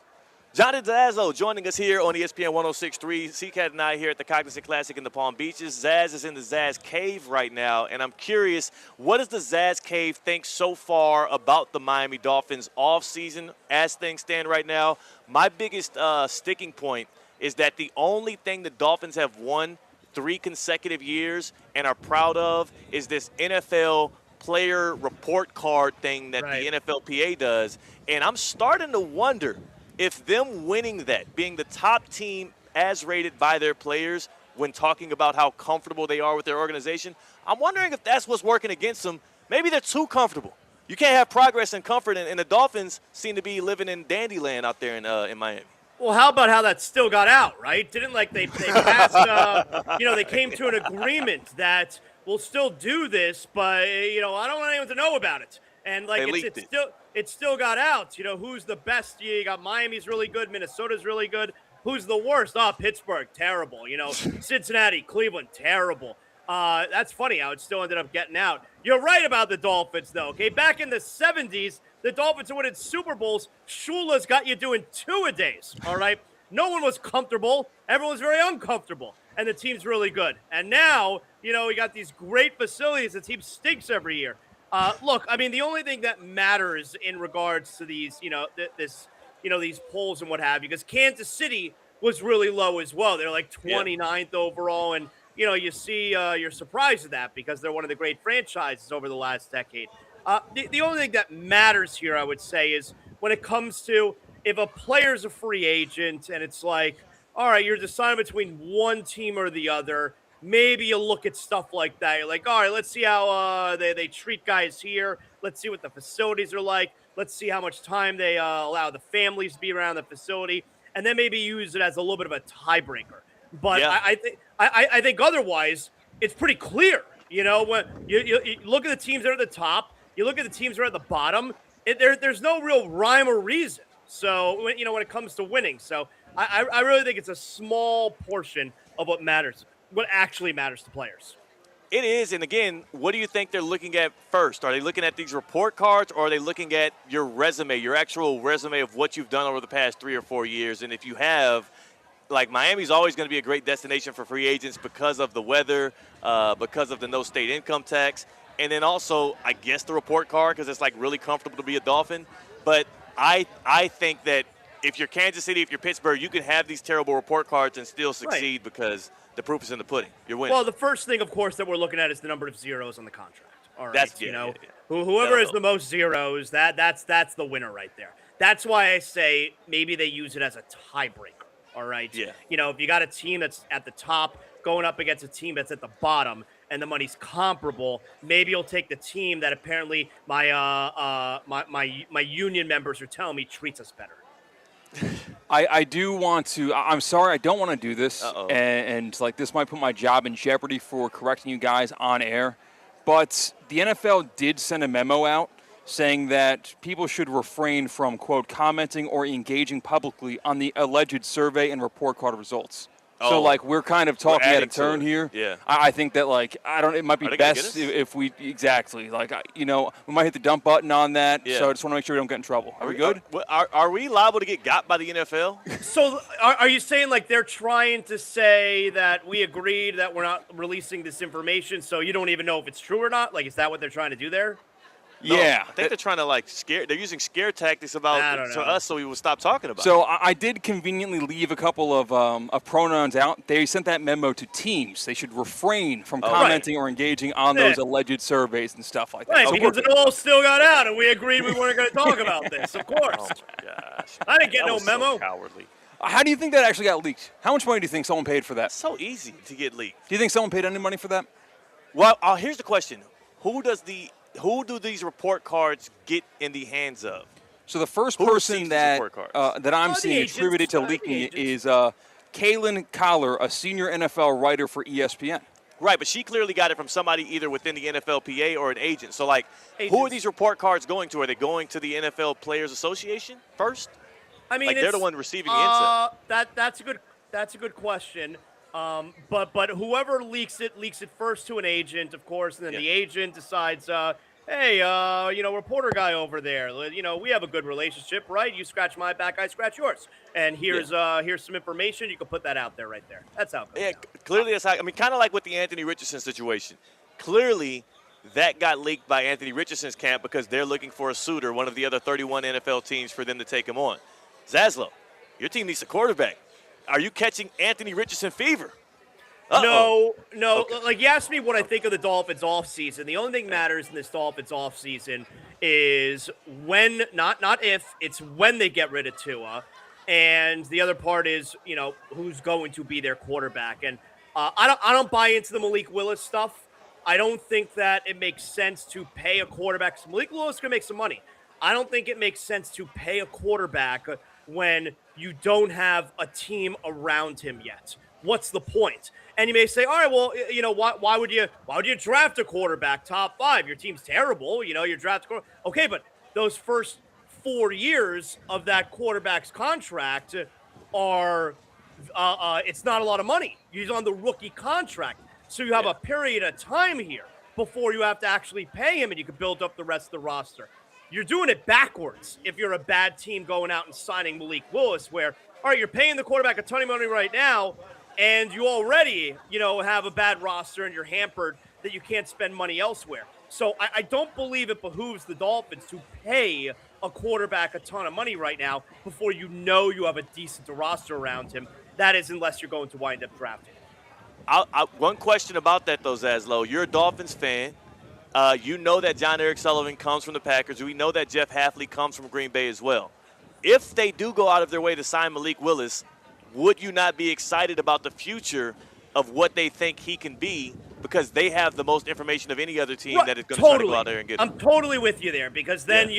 Jonathan Zazzo joining us here on ESPN 106.3. C-Katt and I here at the Cognizant Classic in the Palm Beaches. Zaz is in the Zaz Cave right now, and I'm curious, what does the Zaz Cave think so far about the Miami Dolphins offseason as things stand right now? My biggest sticking point is that the only thing the Dolphins have won 3 consecutive years and are proud of is this NFL player report card thing that the NFLPA does, and I'm starting to wonder if them winning that, being the top team as rated by their players when talking about how comfortable they are with their organization, I'm wondering if that's what's working against them. Maybe they're too comfortable. You can't have progress and comfort, and the Dolphins seem to be living in Dandyland out there in Miami. Well, how about how that still got out, right? Didn't they passed, they came to an agreement that we'll still do this, but, I don't want anyone to know about it. And, it still got out. Who's the best? You got Miami's really good. Minnesota's really good. Who's the worst? Pittsburgh, terrible. Cincinnati, Cleveland, terrible. That's funny how it still ended up getting out. You're right about the Dolphins, though, okay? Back in the 70s, the Dolphins were winning Super Bowls. Shula's got you doing 2-a-days, all right? No one was comfortable. Everyone was very uncomfortable, and the team's really good. And now, we got these great facilities. The team stinks every year. Look, I mean, the only thing that matters in regards to these, these polls and what have you, because Kansas City was really low as well. They're like 29th overall, and you see, you're surprised at that because they're one of the great franchises over the last decade. The only thing that matters here, I would say, is when it comes to if a player's a free agent and it's like, all right, you're deciding between one team or the other. Maybe you look at stuff like that. You're like, all right, let's see how they treat guys here. Let's see what the facilities are like. Let's see how much time they allow the families to be around the facility, and then maybe use it as a little bit of a tiebreaker. But I think otherwise, it's pretty clear. When you look at the teams that are at the top, you look at the teams that are at the bottom. There's no real rhyme or reason. So when it comes to winning, so I really think it's a small portion of what matters. What actually matters to players. It is, and again, what do you think they're looking at first? Are they looking at these report cards, or are they looking at your resume, your actual resume of what you've done over the past 3 or 4 years? And if you have, like, Miami's always going to be a great destination for free agents because of the weather, because of the no state income tax, and then also, I guess, the report card because it's, like, really comfortable to be a Dolphin. But I think that if you're Kansas City, if you're Pittsburgh, you can have these terrible report cards and still succeed because – the proof is in the pudding. You're winning. Well, the first thing, of course, that we're looking at is the number of zeros on the contract. All right, that's, whoever has the most zeros, that's the winner right there. That's why I say maybe they use it as a tiebreaker. All right. Yeah. If you got a team that's at the top going up against a team that's at the bottom, and the money's comparable, maybe you'll take the team that apparently my union members are telling me treats us better. I do want to. I'm sorry, I don't want to do this, and like this might put my job in jeopardy for correcting you guys on air. But the NFL did send a memo out saying that people should refrain from, quote, commenting or engaging publicly on the alleged survey and report card results. So, like, we're kind of talking at a turn here. Yeah. I think that, like, it might be best if we, we might hit the dump button on that. Yeah. So I just want to make sure we don't get in trouble. Are we good? Are we liable to get got by the NFL? So are you saying, like, they're trying to say that we agreed that we're not releasing this information, so you don't even know if it's true or not? Like, is that what they're trying to do there? No, Yeah. I think they're trying to, like, scare. They're using scare tactics about to us so we will stop talking about it. So I did conveniently leave a couple of pronouns out. They sent that memo to teams. They should refrain from commenting or engaging on those alleged surveys and stuff like that. Right, So because it all still got out, and we agreed we weren't going to talk about this, of course. Oh, my gosh. I didn't get That no was memo. So cowardly. How do you think that actually got leaked? How much money do you think someone paid for that? So easy to get leaked. Do you think someone paid any money for that? Well, here's the question. Who do these report cards get in the hands of? So the first person that I'm seeing attributed to leaking it is Kaylin Collar, a senior NFL writer for ESPN. Right, but she clearly got it from somebody either within the NFLPA or an agent. So, like, who are these report cards going to? Are they going to the NFL Players Association first? I mean, like, they're the one receiving the intel. That's a good question. But whoever leaks it first to an agent, of course, and then the agent decides, hey, reporter guy over there, we have a good relationship, right? You scratch my back, I scratch yours, and here's some information. You can put that out there, right there. That's how it goes. Yeah, clearly that's how. I mean, kind of like with the Anthony Richardson situation. Clearly, that got leaked by Anthony Richardson's camp because they're looking for a suitor, one of the other 31 NFL teams, for them to take him on. Zaslow, your team needs a quarterback. Are you catching Anthony Richardson fever? No. Okay. Like, you asked me what I think of the Dolphins offseason. The only thing that matters in this Dolphins offseason is when, not if, it's when they get rid of Tua. And the other part is, who's going to be their quarterback. And I don't buy into the Malik Willis stuff. I don't think that it makes sense to pay a quarterback. So Malik Willis is going to make some money. I don't think it makes sense to pay a quarterback when you don't have a team around him yet. What's the point? And you may say, all right, well, why would you draft a quarterback top 5? Your team's terrible. You're drafting. Okay, but those first 4 years of that quarterback's contract are it's not a lot of money. He's on the rookie contract. So you have a period of time here before you have to actually pay him, and you can build up the rest of the roster. You're doing it backwards if you're a bad team going out and signing Malik Willis, where, all right, you're paying the quarterback a ton of money right now, and you already, have a bad roster and you're hampered that you can't spend money elsewhere. So I don't believe it behooves the Dolphins to pay a quarterback a ton of money right now before you have a decent roster around him. That is, unless you're going to wind up drafting. One question about that, though, Zaslow. You're a Dolphins fan. You know that John Eric Sullivan comes from the Packers. We know that Jeff Hafley comes from Green Bay as well. If they do go out of their way to sign Malik Willis, would you not be excited about the future of what they think he can be, because they have the most information of any other team that is going to try to go out there and get him? I'm totally with you there, because then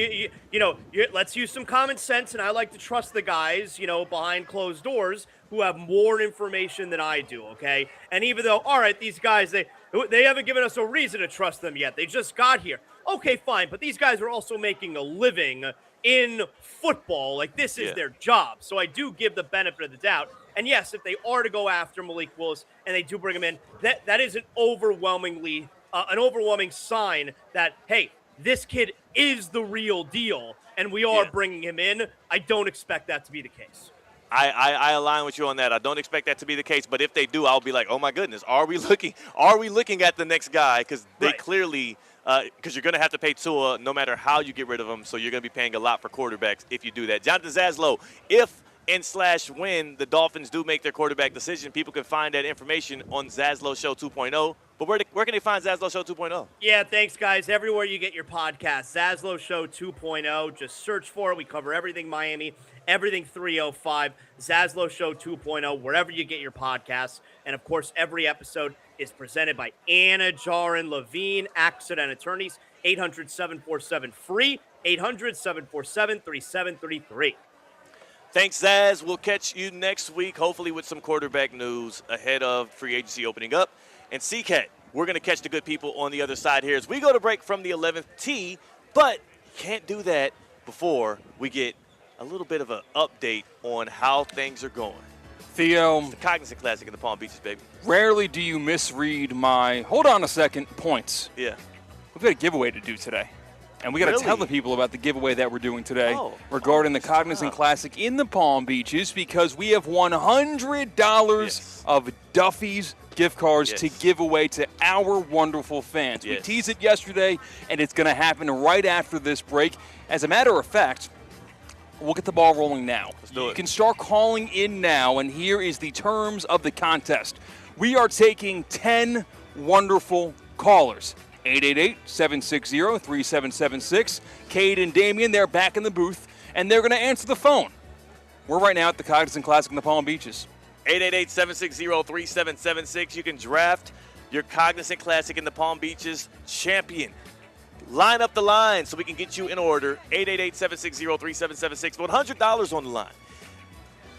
let's use some common sense, and I like to trust the guys, behind closed doors who have more information than I do, okay? And even though, all right, these guys, they haven't given us a reason to trust them yet. They just got here. Okay, fine, but these guys are also making a living in football. Like, this is their job. So I do give the benefit of the doubt. And yes, if they are to go after Malik Willis and they do bring him in, that is an overwhelming sign that, hey, this kid is the real deal, and we are bringing him in. I don't expect that to be the case. I align with you on that. I don't expect that to be the case, but if they do, I'll be like, oh my goodness, are we looking at the next guy? Because they clearly, because you're going to have to pay Tua no matter how you get rid of him, so you're going to be paying a lot for quarterbacks if you do that. Jonathan Zaslow, if when the Dolphins do make their quarterback decision, people can find that information on Zaslow Show 2.0. But where can they find Zaslow Show 2.0? Yeah, thanks, guys. Everywhere you get your podcast, Zaslow Show 2.0. Just search for it. We cover everything Miami, everything 305, Zaslow Show 2.0, wherever you get your podcasts. And, of course, every episode is presented by Anna Jarin Levine, Accident Attorneys, 800-747-FREE, 800-747-3733. Thanks, Zaz. We'll catch you next week, hopefully with some quarterback news ahead of free agency opening up. And C-Katt, we're going to catch the good people on the other side here as we go to break from the 11th tee, but can't do that before we get a little bit of an update on how things are going. Theo. It's the Cognizant Classic in the Palm Beaches, baby. Rarely do you misread my, hold on a second, points. Yeah. We've got a giveaway to do today. And we got to Really? tell the people about the giveaway that we're doing today regarding the Cognizant Classic in the Palm Beaches, because we have $100 of Duffy's gift cards to give away to our wonderful fans. We teased it yesterday, and it's going to happen right after this break. As a matter of fact, we'll get the ball rolling now. Let's do it. You can start calling in now, and here is the terms of the contest. We are taking 10 wonderful callers. 888-760-3776. Cade and Damian, they're back in the booth, and they're going to answer the phone. We're right now at the Cognizant Classic in the Palm Beaches. 888-760-3776. You can draft your Cognizant Classic in the Palm Beaches champion. Line up the line so we can get you in order. 888-760-3776. $100 on the line.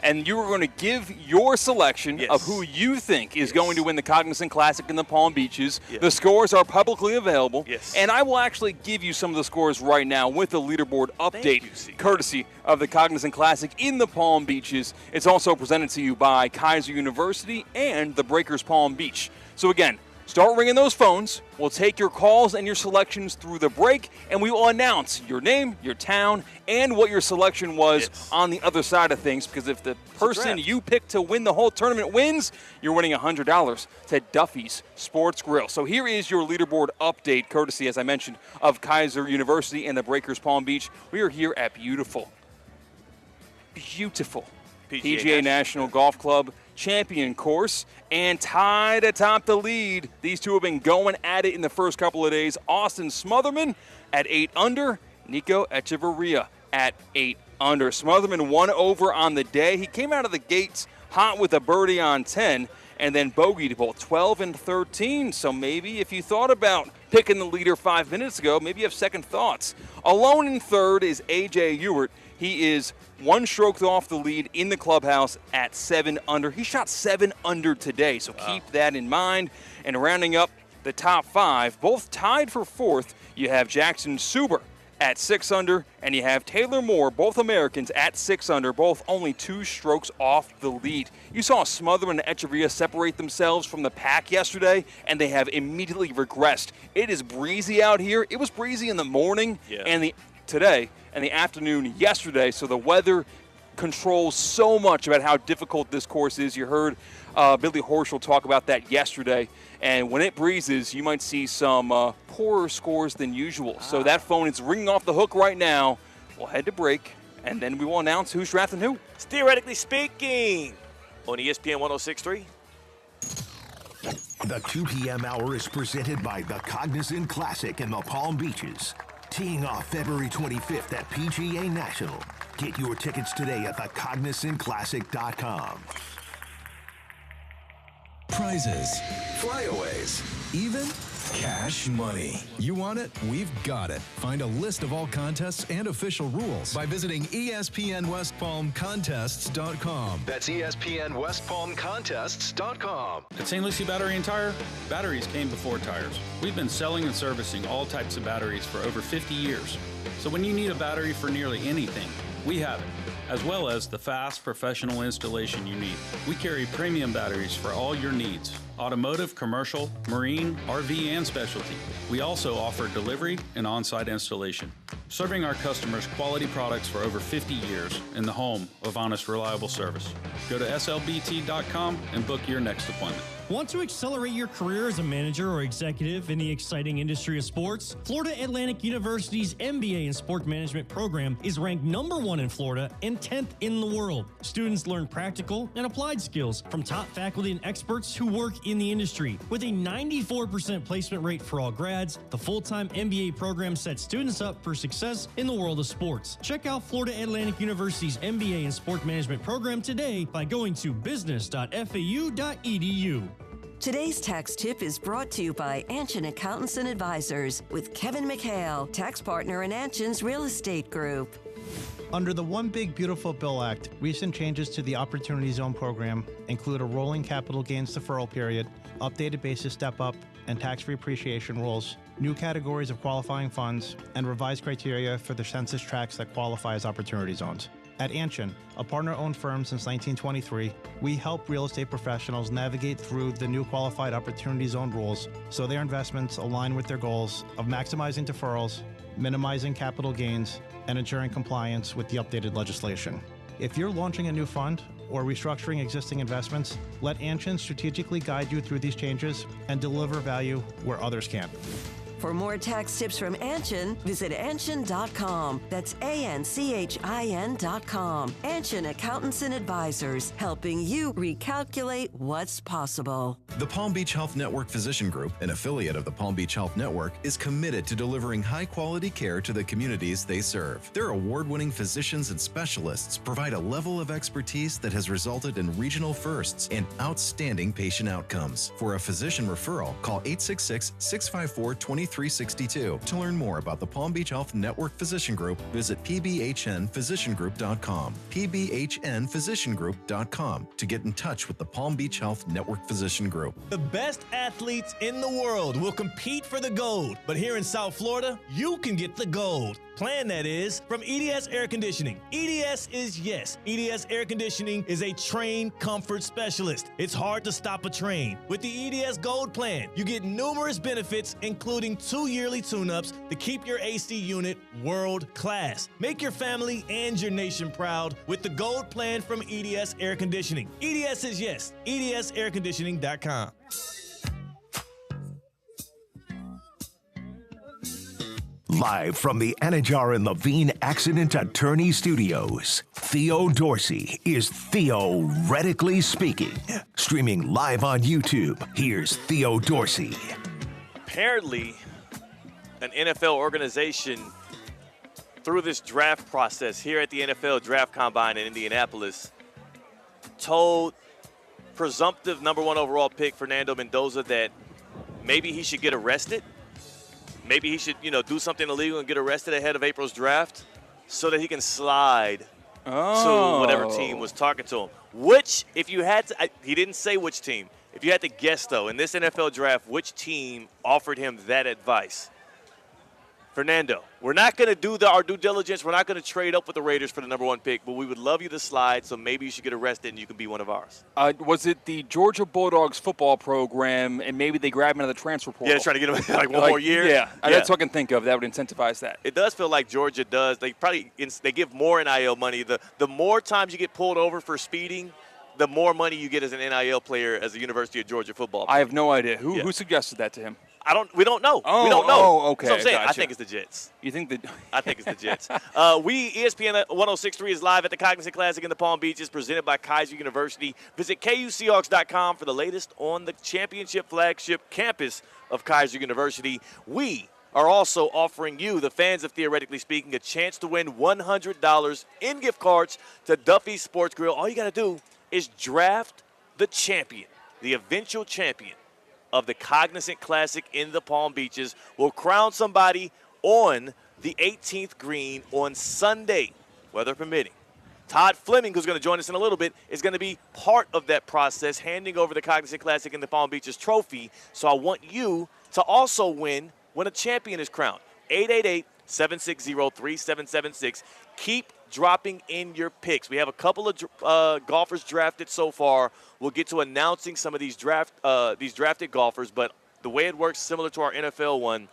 And you are going to give your selection of who you think is going to win the Cognizant Classic in the Palm Beaches. The scores are publicly available. And I will actually give you some of the scores right now with the leaderboard update, courtesy of the Cognizant Classic in the Palm Beaches. It's also presented to you by Kaiser University and the Breakers Palm Beach. So again, start ringing those phones. We'll take your calls and your selections through the break, and we will announce your name, your town, and what your selection was on the other side of things, because if the person you picked to win the whole tournament wins, you're winning $100 to Duffy's Sports Grill. So here is your leaderboard update, courtesy, as I mentioned, of Kaiser University and the Breakers Palm Beach. We are here at beautiful PGA National Golf Club champion course, and tied atop the lead. These two have been going at it in the first couple of days. Austin Smotherman at 8 under, Nico Echeverria at 8 under. Smotherman 1 over on the day. He came out of the gates hot with a birdie on 10 and then bogeyed both 12 and 13. So maybe if you thought about picking the leader 5 minutes ago, maybe you have second thoughts. Alone in third is A.J. Ewert. He is 1 stroke off the lead in the clubhouse at 7 under. He shot 7 under today, so keep that in mind. And rounding up the top 5, both tied for 4th, you have Jackson Suber at 6 under, and you have Taylor Moore, both Americans, at 6 under, both only 2 strokes off the lead. You saw Smotherman and Echeverria separate themselves from the pack yesterday, and they have immediately regressed. It is breezy out here. It was breezy in the morning and today and the afternoon yesterday, so the weather controls so much about how difficult this course is. You heard Billy Horschel talk about that yesterday, and when it breezes, you might see some poorer scores than usual. So that phone is ringing off the hook right now. We'll head to break, and then we will announce who's drafting who. It's Theoretically Speaking on ESPN 106.3. The 2 p.m. hour is presented by the Cognizant Classic in the Palm Beaches. Teeing off February 25th at PGA National. Get your tickets today at thecognizantclassic.com. Prizes, flyaways, even cash money. You want it? We've got it. Find a list of all contests and official rules by visiting ESPNWestPalmContests.com. That's ESPNWestPalmContests.com. At St. Lucie Battery and Tire, batteries came before tires. We've been selling and servicing all types of batteries for over 50 years. So when you need a battery for nearly anything, we have it, as well as the fast professional installation you need. We carry premium batteries for all your needs: automotive, commercial, marine, RV, and specialty. We also offer delivery and on-site installation, serving our customers quality products for over 50 years in the home of honest, reliable service. Go to slbt.com and book your next appointment. Want to accelerate your career as a manager or executive in the exciting industry of sports? Florida Atlantic University's MBA in Sport Management program is ranked #1 in Florida and 10th in the world. Students learn practical and applied skills from top faculty and experts who work in the industry. With a 94% placement rate for all grads, the full-time MBA program sets students up for success in the world of sports. Check out Florida Atlantic University's MBA in Sport Management program today by going to business.fau.edu. Today's tax tip is brought to you by Anshin Accountants and Advisors with Kevin McHale, tax partner in Anshin's Real Estate Group. Under the One Big Beautiful Bill Act, recent changes to the Opportunity Zone program include a rolling capital gains deferral period, updated basis step-up, and tax-free appreciation rules, new categories of qualifying funds, and revised criteria for the census tracts that qualify as Opportunity Zones. At Anshin, a partner-owned firm since 1923, we help real estate professionals navigate through the new Qualified Opportunity Zone rules so their investments align with their goals of maximizing deferrals, minimizing capital gains, and ensuring compliance with the updated legislation. If you're launching a new fund or restructuring existing investments, let Anshin strategically guide you through these changes and deliver value where others can't. For more tax tips from Anshin, visit Anshin.com. That's ANCHIN.com. Anshin Accountants and Advisors, helping you recalculate what's possible. The Palm Beach Health Network Physician Group, an affiliate of the Palm Beach Health Network, is committed to delivering high-quality care to the communities they serve. Their award-winning physicians and specialists provide a level of expertise that has resulted in regional firsts and outstanding patient outcomes. For a physician referral, call 866-654-2362. To learn more about the Palm Beach Health Network Physician Group, visit pbhnphysiciangroup.com. pbhnphysiciangroup.com to get in touch with the Palm Beach Health Network Physician Group. The best athletes in the world will compete for the gold, but here in South Florida, you can get the gold. Plan, that is, from EDS Air Conditioning. EDS is yes. EDS Air Conditioning is a train comfort specialist. It's hard to stop a train. With the EDS Gold Plan, you get numerous benefits, including 2 yearly tune-ups to keep your AC unit world class. Make your family and your nation proud with the Gold Plan from EDS Air Conditioning. EDS is yes. EDSAirconditioning.com. Live from the Anajar and Levine Accident Attorney Studios, Theo Dorsey is Theoretically Speaking. Streaming live on YouTube, here's Theo Dorsey. Apparently, an NFL organization, through this draft process here at the NFL Draft Combine in Indianapolis, told presumptive number 1 overall pick Fernando Mendoza that maybe he should get arrested. Maybe he should, do something illegal and get arrested ahead of April's draft so that he can slide to whatever team was talking to him. Which, if you had to, he didn't say which team. If you had to guess, though, in this NFL draft, which team offered him that advice? Fernando, we're not going to do our due diligence. We're not going to trade up with the Raiders for the number 1 pick, but we would love you to slide, so maybe you should get arrested and you can be one of ours. Was it the Georgia Bulldogs football program, and maybe they grab him out of the transfer portal? Yeah, trying to get him like one more year? Yeah, that's what I can think of. That would incentivize that. It does feel like Georgia does. They give more NIL money. The more times you get pulled over for speeding, the more money you get as an NIL player as a University of Georgia football player. I have no idea. Who suggested that to him? We don't know. Oh, we don't know. Oh, okay. That's what I'm saying. Gotcha. I think it's the Jets. You think that? I think it's the Jets. ESPN 106.3 is live at the Cognizant Classic in the Palm Beaches, presented by Kaiser University. Visit KUSeahawks.com for the latest on the championship flagship campus of Kaiser University. We are also offering you, the fans of Theoretically Speaking, a chance to win $100 in gift cards to Duffy's Sports Grill. All you got to do is draft the champion, the eventual champion of the Cognizant Classic in the Palm Beaches. We'll crown somebody on the 18th green on Sunday, weather permitting. Todd Fleming, who's going to join us in a little bit, is going to be part of that process, handing over the Cognizant Classic in the Palm Beaches trophy. So I want you to also win when a champion is crowned. 888-760-3776. Keep dropping in your picks. We have a couple of golfers drafted so far. We'll get to announcing some of these drafted golfers, but the way it works, similar to our NFL one,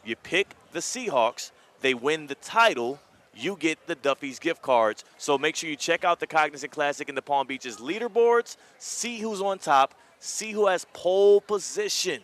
you pick the Seahawks, they win the title, you get the Duffy's gift cards. So make sure you check out the Cognizant Classic in the Palm Beaches leaderboards, see who's on top, see who has pole position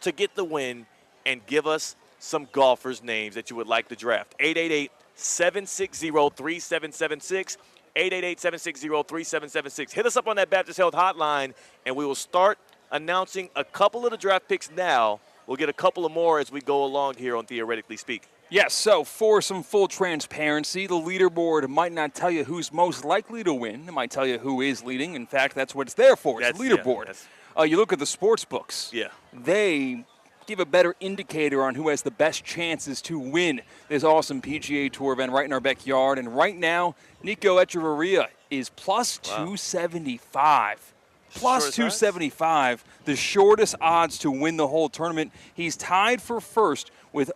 to get the win, and give us some golfers' names that you would like to draft. 888-760-3776. 888-760-3776. Hit us up on that Baptist Health hotline, and we will start announcing a couple of the draft picks now. We'll get a couple of more as we go along here on Theoretically Speaking. Yes, so for some full transparency, the leaderboard might not tell you who's most likely to win. It might tell you who is leading. In fact, that's what it's there for. It's a leaderboard. You look at the sports books. Yeah. They give a better indicator on who has the best chances to win this awesome PGA Tour event right in our backyard. And right now, Nico Echeverria is plus 275. Plus 275, the shortest odds to win the whole tournament. He's tied for first with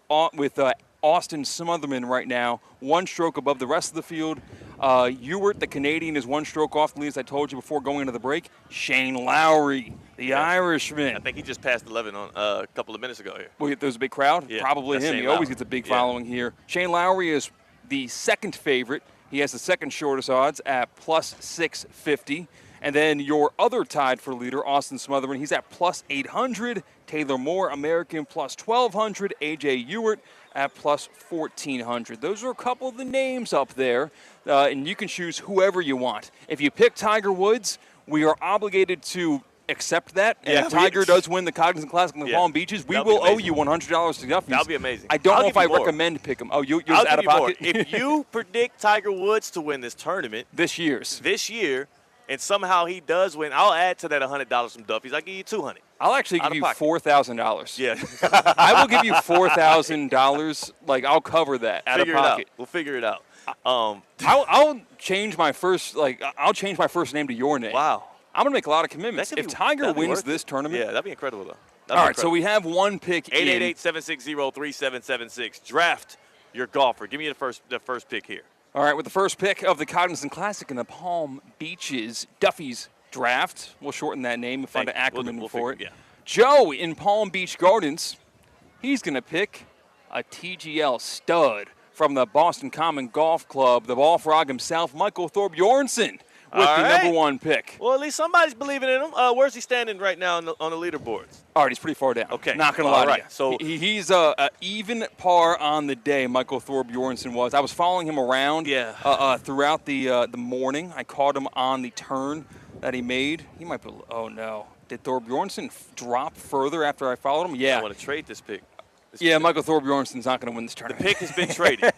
Austin Smotherman right now, one stroke above the rest of the field. Ewert, the Canadian, is 1 stroke off the lead, as I told you before going into the break. Shane Lowry, the Irishman. I think he just passed 11 on a couple of minutes ago here. Well, there's a big crowd? Yeah, Probably that's him. Shane He always Lowry. gets a big Yeah. following here. Shane Lowry is the second favorite. He has the second shortest odds at plus 650. And then your other tied for leader, Austin Smotherman, he's at plus 800. Taylor Moore, American, plus 1,200. A.J. Ewert at plus 1,400. Those are a couple of the names up there, and you can choose whoever you want. If you pick Tiger Woods, we are obligated to accept that. And Yeah. if Tiger does win the Cognizant Classic in the Palm Beaches, we will owe you $100 to Duffy's. That'll be amazing. I don't I'll know give if I you more. recommend pick him. Oh, yours I'll out give of you more. pocket? If you predict Tiger Woods to win this tournament this year, and somehow he does win, I'll add to that $100 from Duffy's. I'll give you $200. I'll actually give you $4,000. Yeah. I will give you $4,000. Like, I'll cover that out Figure of it pocket. out. We'll figure it out. I'll change my first name to your name. Wow. I'm gonna make a lot of commitments. If Tiger wins this tournament, yeah, that'd be incredible though. All right, so we have one pick. 888-760-3776. Draft your golfer. Give me the first pick here. All right, with the first pick of the Cognizant Classic in the Palm Beaches, Duffy's Draft. We'll shorten that name and find an acronym for it. Yeah. Joe in Palm Beach Gardens, he's going to pick a TGL stud from the Boston Common Golf Club, the ball frog himself, Michael Thorbjornsen, with All the right. number 1 pick. Well, at least somebody's believing in him. Where's he standing right now on the leaderboards? All right, he's pretty far down. Okay. Not going to lie All to right. you. So he's a even par on the day, Michael Thorbjornsen was. I was following him around throughout the morning. I caught him on the turn that he made. He might be, oh, no. Did Thorbjornsen drop further after I followed him? Yeah. I want to trade this pick. Michael Thorbjornsen's not going to win this tournament. The pick has been traded.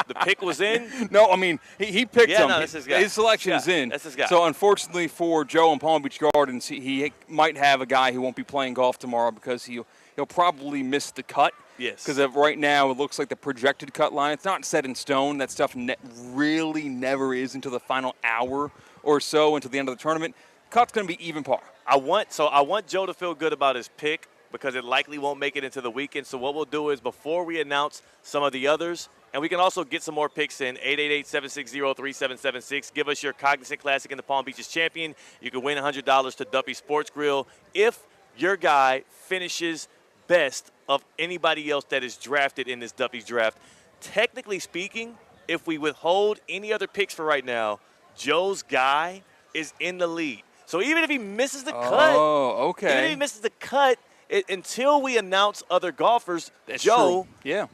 The pick was in. No, I mean, he picked him. No, that's his guy. His selection is in. That's his guy. So, unfortunately for Joe in Palm Beach Gardens, he might have a guy who won't be playing golf tomorrow because he'll probably miss the cut. Yes. Because right now it looks like the projected cut line. It's not set in stone. That stuff really never is until the final hour or so until the end of the tournament. Cut's going to be even par. I want Joe to feel good about his pick because it likely won't make it into the weekend. So what we'll do is before we announce some of the others, and we can also get some more picks in, 888-760-3776. Give us your Cognizant Classic in the Palm Beaches champion. You can win $100 to Duffy Sports Grill if your guy finishes best of anybody else that is drafted in this Duffy's draft. Technically speaking, if we withhold any other picks for right now, Joe's guy is in the lead. So even if he misses the cut, even if he misses the cut, until we announce other golfers, Joe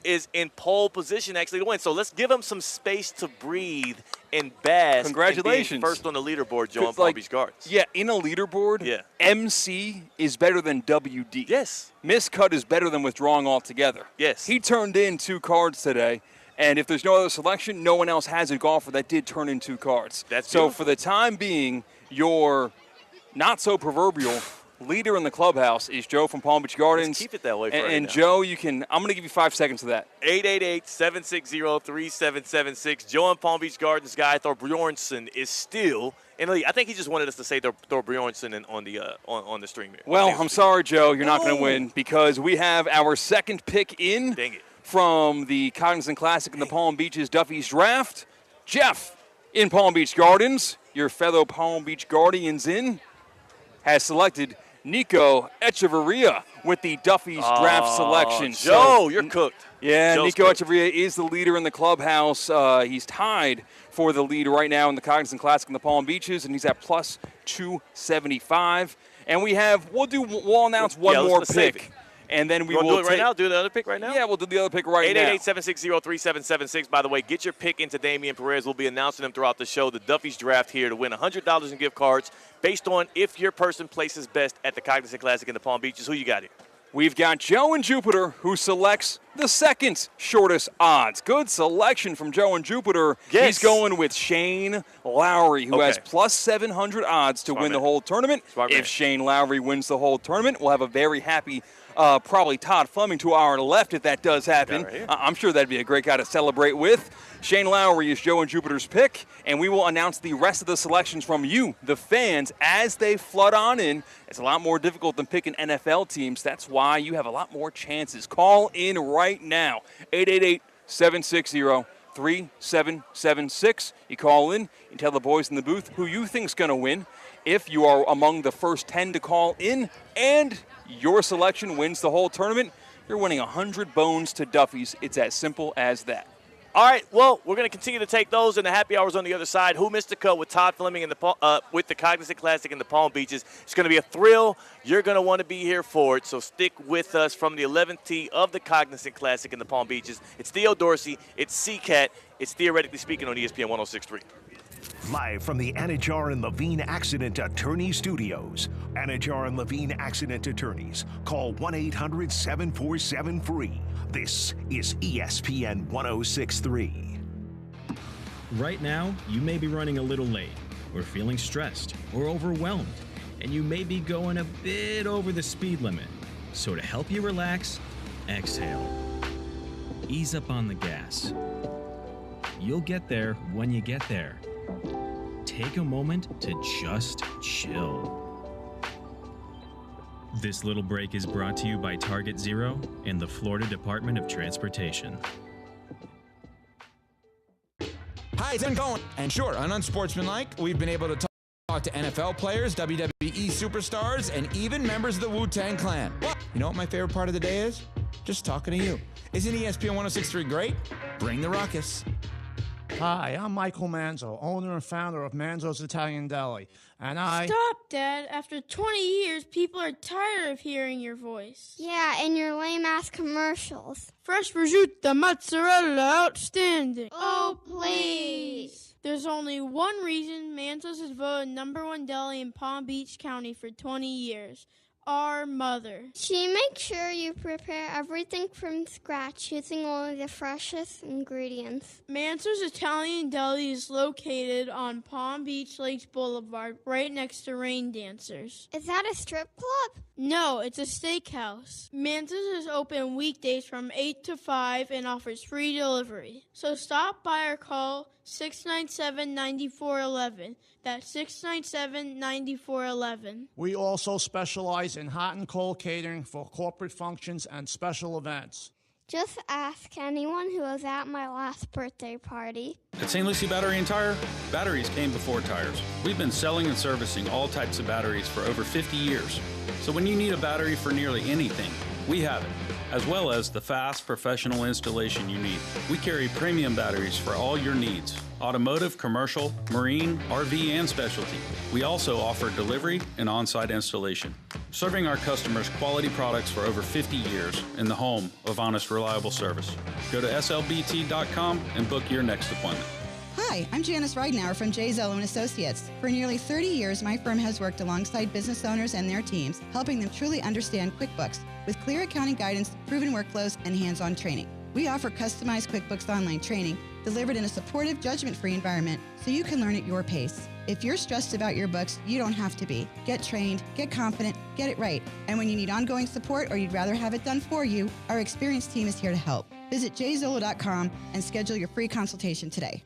is in pole position actually to win. So let's give him some space to breathe and bask. Congratulations. And being first on the leaderboard, Joe, in Palm Beach Gardens. Yeah, in a leaderboard, MC is better than WD. Yes. Miscut is better than withdrawing altogether. Yes. He turned in 2 cards today, and if there's no other selection, no one else has a golfer that did turn in 2 cards. So beautiful. for the time being, your not-so-proverbial leader in the clubhouse is Joe from Palm Beach Gardens. Let's keep it that way for right And now. Joe, I'm going to give you 5 seconds of that. 888-760-3776. Joe in Palm Beach Gardens guy, Thorbjornsen, is still in the lead. I think he just wanted us to say Thorbjornsen on the stream here. Well, I'm sorry, Joe. You're not going to win because we have our second pick in from the Cognizant Classic in the Palm Beaches Duffy's Draft. Jeff in Palm Beach Gardens, your fellow Palm Beach Guardians has selected Nico Echeverria with the Duffy's Draft selection. Joe, you're cooked. Yeah, Joe's Nico cooked. Echeverria is the leader in the clubhouse. He's tied for the lead right now in the Cognizant Classic in the Palm Beaches, and he's at plus 275. And we'll announce one more pick. And then we will do it right now? Do the other pick right now? Yeah, we'll do the other pick right now. 888-760-3776. By the way, get your pick into Damian Perez. We'll be announcing them throughout the show. The Duffy's Draft here to win $100 in gift cards based on if your person places best at the Cognizant Classic in the Palm Beaches. Who you got here? We've got Joe in Jupiter, who selects the second shortest odds. Good selection from Joe in Jupiter. Yes. He's going with Shane Lowry, who has plus 700 odds to win the whole tournament. If Shane Lowry wins the whole tournament, we'll have a very happy probably Todd Fleming to our left if that does happen. I'm sure that'd be a great guy to celebrate with. Shane Lowry is Joe and Jupiter's pick, and we will announce the rest of the selections from you, the fans, as they flood on in. It's a lot more difficult than picking NFL teams. That's why you have a lot more chances. Call in right now, 888-760-3776. 3776. You call in, you tell the boys in the booth who you think's going to win. If you are among the first 10 to call in and your selection wins the whole tournament, you're winning 100 bones to Duffy's. It's as simple as that. All right, well, we're going to continue to take those in the happy hours on the other side. Who Missed the Cut with Todd Fleming and with the Cognizant Classic in the Palm Beaches. It's going to be a thrill. You're going to want to be here for it, so stick with us from the 11th tee of the Cognizant Classic in the Palm Beaches. It's Theo Dorsey. It's C-Katt. It's Theoretically Speaking on ESPN 106.3. Live from the Anajar and Levine Accident Attorney Studios. Anajar and Levine Accident Attorneys. Call 1-800-747-FREE. This is ESPN 106.3. Right now, you may be running a little late, or feeling stressed, or overwhelmed, and you may be going a bit over the speed limit. So to help you relax, exhale. Ease up on the gas. You'll get there when you get there. Take a moment to just chill. This little break is brought to you by Target Zero and the Florida Department of Transportation. Hi, it's Cohen. And sure, unsportsmanlike, we've been able to talk to NFL players, WWE superstars, and even members of the Wu-Tang Clan. But you know what my favorite part of the day is? Just talking to you. Isn't ESPN 106.3 great? Bring the ruckus. Hi, I'm Michael Manzo, owner and founder of Manzo's Italian Deli, and I... Stop, Dad. After 20 years, people are tired of hearing your voice. Yeah, and your lame-ass commercials. Fresh prosciutto, mozzarella, outstanding. Oh, please. There's only one reason Manzo's has voted #1 deli in Palm Beach County for 20 years. Our mother. She makes sure you prepare everything from scratch using only the freshest ingredients. Manzo's Italian Deli is located on Palm Beach Lakes Boulevard, right next to Rain Dancers. Is that a strip club? No, it's a steakhouse. Manzo's is open weekdays from 8 to 5 and offers free delivery. So stop by or call 697-9411. That's 697-9411. We also specialize in hot and cold catering for corporate functions and special events. Just ask anyone who was at my last birthday party. At St. Lucie Battery and Tire, batteries came before tires. We've been selling and servicing all types of batteries for over 50 years. So when you need a battery for nearly anything, we have it, as well as the fast professional installation you need. We carry premium batteries for all your needs: automotive, commercial, marine, RV, and specialty. We also offer delivery and on-site installation, serving our customers quality products for over 50 years in the home of honest, reliable service. Go to slbt.com and book your next appointment. Hi, I'm Janice Ridenour from J. Zello & Associates. For nearly 30 years, my firm has worked alongside business owners and their teams, helping them truly understand QuickBooks with clear accounting guidance, proven workflows, and hands-on training. We offer customized QuickBooks Online training delivered in a supportive, judgment-free environment so you can learn at your pace. If you're stressed about your books, you don't have to be. Get trained, get confident, get it right. And when you need ongoing support or you'd rather have it done for you, our experienced team is here to help. Visit jzolo.com and schedule your free consultation today.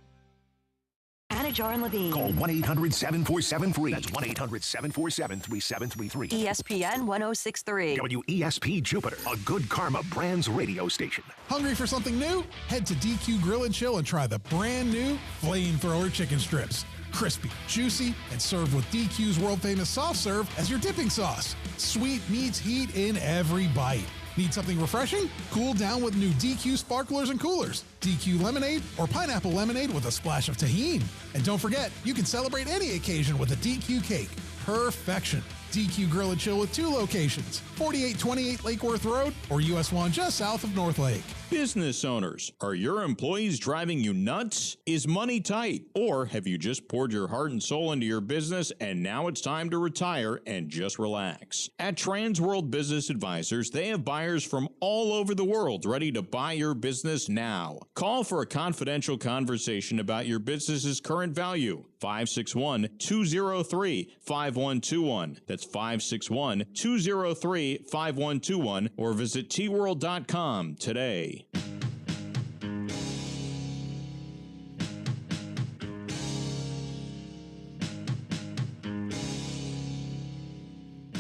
Anajar and Levine. Call 1-800-747-FREE. That's 1-800-747-3733. ESPN 106.3. WESP Jupiter, a Good Karma Brands radio station. Hungry for something new? Head to DQ Grill and Chill and try the brand new Flamethrower chicken strips. Crispy, juicy, and served with DQ's world-famous soft serve as your dipping sauce. Sweet meets heat in every bite. Need something refreshing? Cool down with new DQ sparklers and coolers. DQ lemonade or pineapple lemonade with a splash of tahini. And don't forget, you can celebrate any occasion with a DQ cake. Perfection. DQ Grill and Chill with 2 locations, 4828 Lake Worth Road or US 1 just south of North Lake. Business owners, are your employees driving you nuts? Is money tight? Or have you just poured your heart and soul into your business and now it's time to retire and just relax? At Transworld Business Advisors, they have buyers from all over the world ready to buy your business now. Call for a confidential conversation about your business's current value. 561-203-5121. That's 561-203-5121 or visit tworld.com today.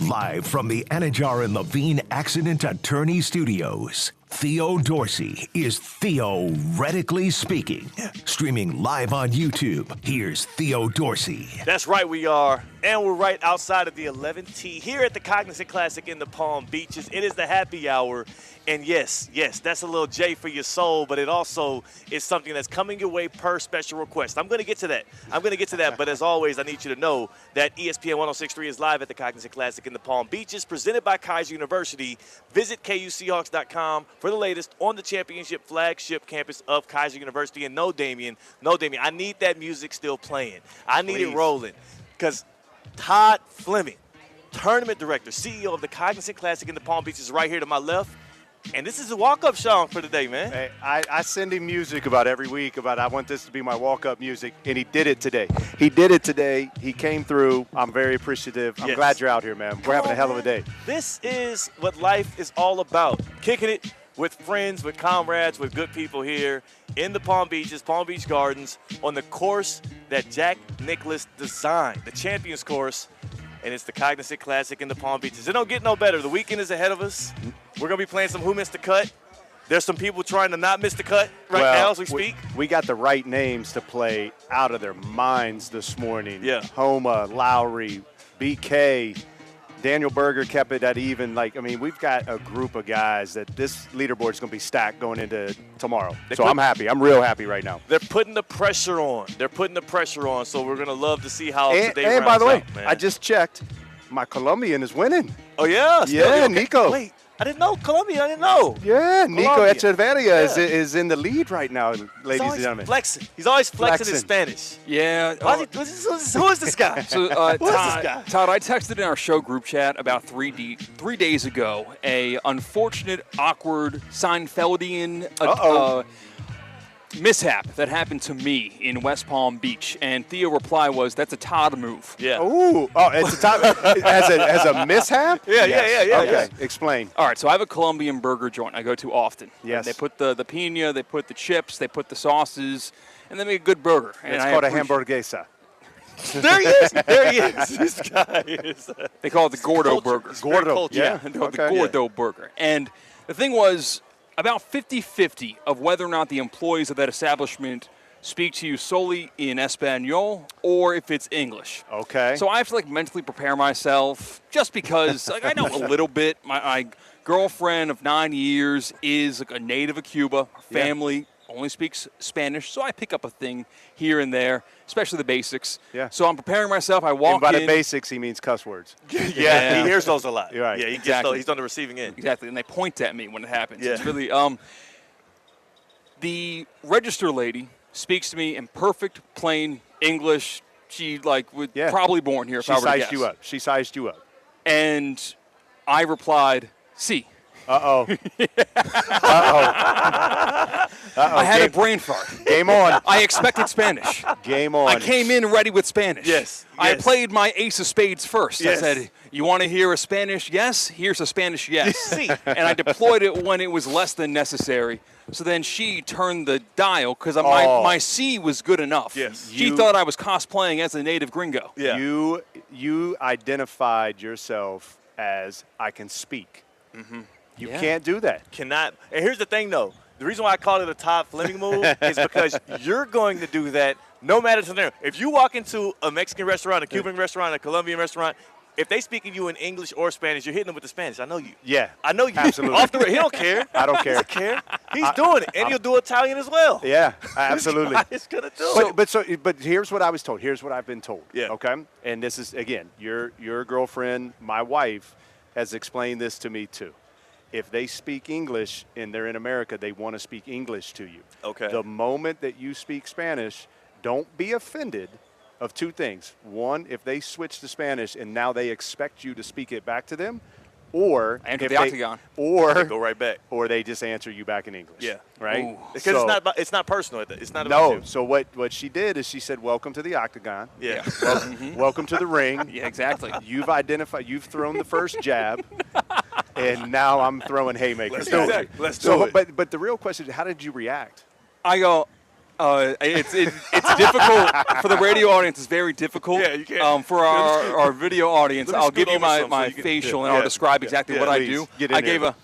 Live from the Anajar and Levine Accident Attorney Studios, Theo Dorsey is theoretically speaking. Streaming live on YouTube, here's Theo Dorsey. That's right, we are. And we're right outside of the 11T here at the Cognizant Classic in the Palm Beaches. It is the happy hour. And yes, that's a little J for your soul, but it also is something that's coming your way per special request. I'm going to get to that. But as always, I need you to know that ESPN 106.3 is live at the Cognizant Classic in the Palm Beaches, presented by Kaiser University. Visit KUSeahawks.com for the latest on the championship flagship campus of Kaiser University. And no, Damien, I need that music still playing. I need it rolling. Because Todd Fleming, tournament director, CEO of the Cognizant Classic in the Palm Beaches, is right here to my left. And this is a walk-up song for today, man. Hey, I send him music about every week about I want this to be my walk-up music, and he did it today. He came through. I'm very appreciative. I'm glad you're out here, man. We're having a hell of a day. This is what life is all about. Kicking it with friends, with comrades, with good people here in the Palm Beaches, Palm Beach Gardens, on the course that Jack Nicklaus designed, the Champions Course. And it's the Cognizant Classic in the Palm Beaches. It don't get no better. The weekend is ahead of us. We're going to be playing some Who Missed the Cut. There's some people trying to not miss the cut now as we speak. We got the right names to play out of their minds this morning. Yeah. Homa, Lowry, BK, Daniel Berger kept it at even. We've got a group of guys that this leaderboard is going to be stacked going into tomorrow. I'm happy. I'm real happy right now. They're putting the pressure on. So we're going to love to see how today rounds And by the way, out, man. I just checked. My Colombian is winning. Oh, yeah? Yeah, Nico. Wait, I didn't know. Colombia, I didn't know. Yeah, Nico Colombia. Echeverria is in the lead right now, ladies and gentlemen. Flexing. He's always flexing in Spanish. Yeah. Who is this guy? So, Todd, I texted in our show group chat about 3 days ago a unfortunate, awkward, Seinfeldian mishap that happened to me in West Palm Beach, and Theo reply was, "That's a Todd move." Yeah. It's a Todd as a mishap. Yeah. Okay, Yes. explain. All right, so I have a Colombian burger joint I go to often. Yes. They put the pina, they put the chips, they put the sauces, and they make a good burger. And it's called a hamburguesa. There he is. This guy is. They call it the Gordo burger. Gordo, yeah. The Gordo burger. And the thing was, about 50-50 of whether or not the employees of that establishment speak to you solely in Espanol or if it's English. Okay. So I have to mentally prepare myself just because I know a little bit. My girlfriend of 9 years is a native of Cuba. Her family only speaks Spanish, so I pick up a thing here and there, especially the basics. Yeah. So I'm preparing myself. I walk and by in. the basics, he means cuss words. Yeah, he hears those a lot. You're right. Yeah, Exactly. He's on the receiving end. Exactly, and they point at me when it happens. Yeah. It's really the register lady speaks to me in perfect plain English. She was probably born here. If I were to guess. She sized you up. And I replied, "Sí." Uh-oh. I had a brain fart. Game on. I expected Spanish. Game on. I came in ready with Spanish. Yes. I played my ace of spades first. Yes. I said, "You want to hear a Spanish yes? Here's a Spanish yes." Sí. And I deployed it when it was less than necessary. So then she turned the dial because my C was good enough. Yes. She thought I was cosplaying as a native gringo. Yeah. You identified yourself as I can speak. Mm-hmm. You can't do that. Cannot. And here's the thing, though. The reason why I call it a Todd Fleming move is because you're going to do that no matter the scenario. If you walk into a Mexican restaurant, a Cuban restaurant, a Colombian restaurant, if they speaking to you in English or Spanish, you're hitting them with the Spanish. I know you. Yeah. I know you. Absolutely. Off the he don't care. I don't care. He doesn't care. He's doing it, and he'll do Italian as well. Yeah, absolutely. He's gonna do it. But here's what I was told. Here's what I've been told. Yeah. Okay. And this is again, your girlfriend, my wife, has explained this to me too. If they speak English and they're in America, they want to speak English to you. Okay. The moment that you speak Spanish, don't be offended of two things. One, if they switch to Spanish and now they expect you to speak it back to them, or Enter if the octagon. Or they go right back. Or they just answer you back in English. Yeah. Right? Ooh. Because it's not personal. It's not about no. you. So what she did is she said, "Welcome to the octagon." Yeah. Welcome to the ring. Yeah, exactly. You've thrown the first jab, and now I'm throwing haymakers. Let's do it. But the real question is, how did you react? I go, it's difficult for the radio audience. It's very difficult. Yeah, you can't. For our video audience, Let me I'll give scoot you over some my so you can- facial, yeah, and I'll yeah, describe yeah, exactly yeah, what I please, do. get in I there. gave a.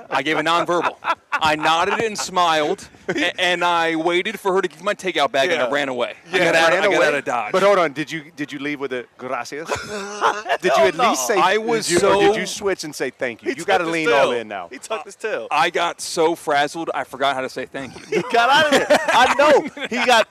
I gave a nonverbal. I nodded and smiled, and I waited for her to give my takeout bag, and I ran away. I got out of Dodge. But hold on, did you leave with a gracias? Did you at least say? Or did you switch and say thank you? You got to lean all in now. He tucked his tail. I got so frazzled, I forgot how to say thank you. He got out of there. I know.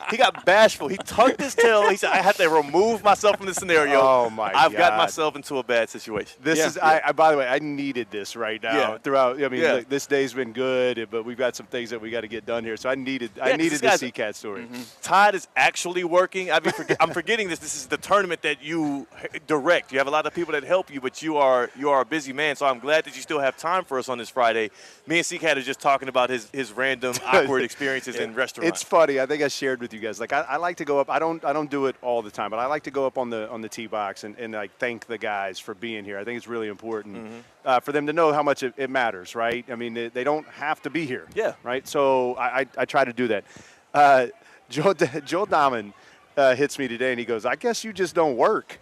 He got bashful. He tucked his tail. He said, "I had to remove myself from the scenario. Oh my I've God. got myself into a bad situation." This is. I by the way, I needed this right now. Yeah. Throughout. I mean, look, this day's been good, but we've got some things that we got to get done here. So I needed the C-Katt story. Todd is actually working. I mean, I'm forgetting this. This is the tournament that you direct. You have a lot of people that help you, but you are a busy man. So I'm glad that you still have time for us on this Friday. Me and C-Katt are just talking about his random awkward experiences in restaurants. It's funny. I think I shared with you guys. Like I like to go up. I don't do it all the time, but I like to go up on the tee box and like thank the guys for being here. I think it's really important for them to know how much it matters, right? I mean, they don't have to be here. Yeah. Right. So I try to do that. Joel Dahman hits me today, and he goes, "I guess you just don't work."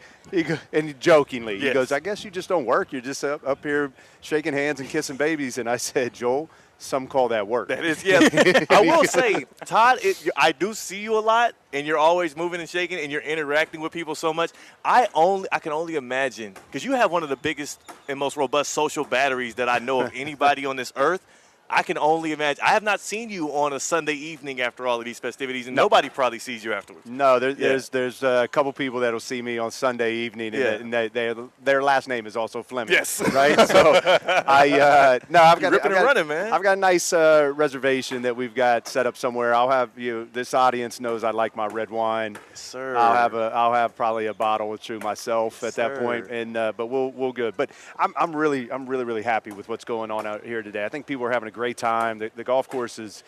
And jokingly, he goes, "I guess you just don't work. You're just up here shaking hands and kissing babies." And I said, "Joel, some call that work." That is, yeah. I will say, Todd, I do see you a lot, and you're always moving and shaking, and you're interacting with people so much. I can only imagine, because you have one of the biggest and most robust social batteries that I know of anybody on this earth. I can only imagine. I have not seen you on a Sunday evening after all of these festivities, and nobody probably sees you afterwards. No, there's a couple people that will see me on Sunday evening, and their last name is also Fleming. Yes. Right? So I've got ripping and running, man. I've got a nice reservation that we've got set up somewhere. I'll have this audience knows I like my red wine. Yes, sir. I'll have probably a bottle or two myself at that point, and but we'll good. But I'm really happy with what's going on out here today. I think people are having a great time. The golf course is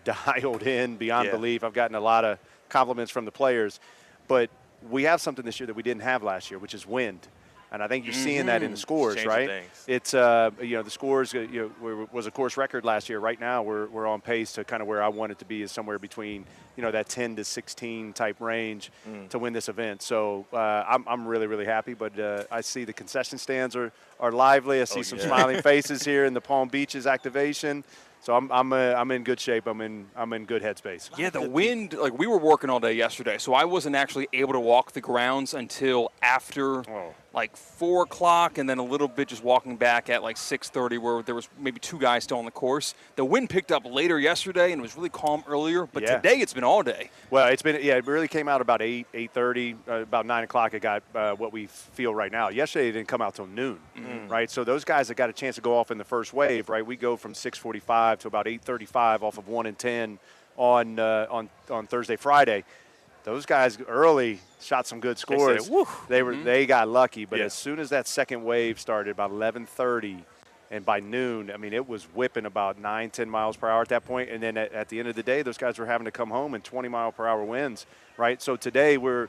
dialed in beyond belief. I've gotten a lot of compliments from the players, but we have something this year that we didn't have last year, which is wind. And I think you're seeing that in the scores, Changing right? things. It's the scores was a course record last year. Right now we're on pace to kind of where I want it to be, is somewhere between that 10 to 16 type range to win this event. So I'm really happy. But I see the concession stands are lively. I see some smiling faces here in the Palm Beaches activation. So I'm in good shape. I'm in good headspace. Yeah, the wind, like we were working all day yesterday, so I wasn't actually able to walk the grounds until after like 4 o'clock, and then a little bit just walking back at like 6:30, where there was maybe 2 guys still on the course. The wind picked up later yesterday, and it was really calm earlier, but today it's been all day. Well, it really came out about 8:30, about 9 o'clock. It got what we feel right now. Yesterday it didn't come out till noon, right? So those guys that got a chance to go off in the first wave, right? We go from 6:45 to about 8:35 off of 1 and 10 on Thursday, Friday. Those guys early shot some good scores. They got lucky, but as soon as that second wave started, about 11:30, and by noon, I mean, it was whipping about 9-10 miles per hour at that point. And then at the end of the day, those guys were having to come home in 20-mile-per-hour winds, right? So today we're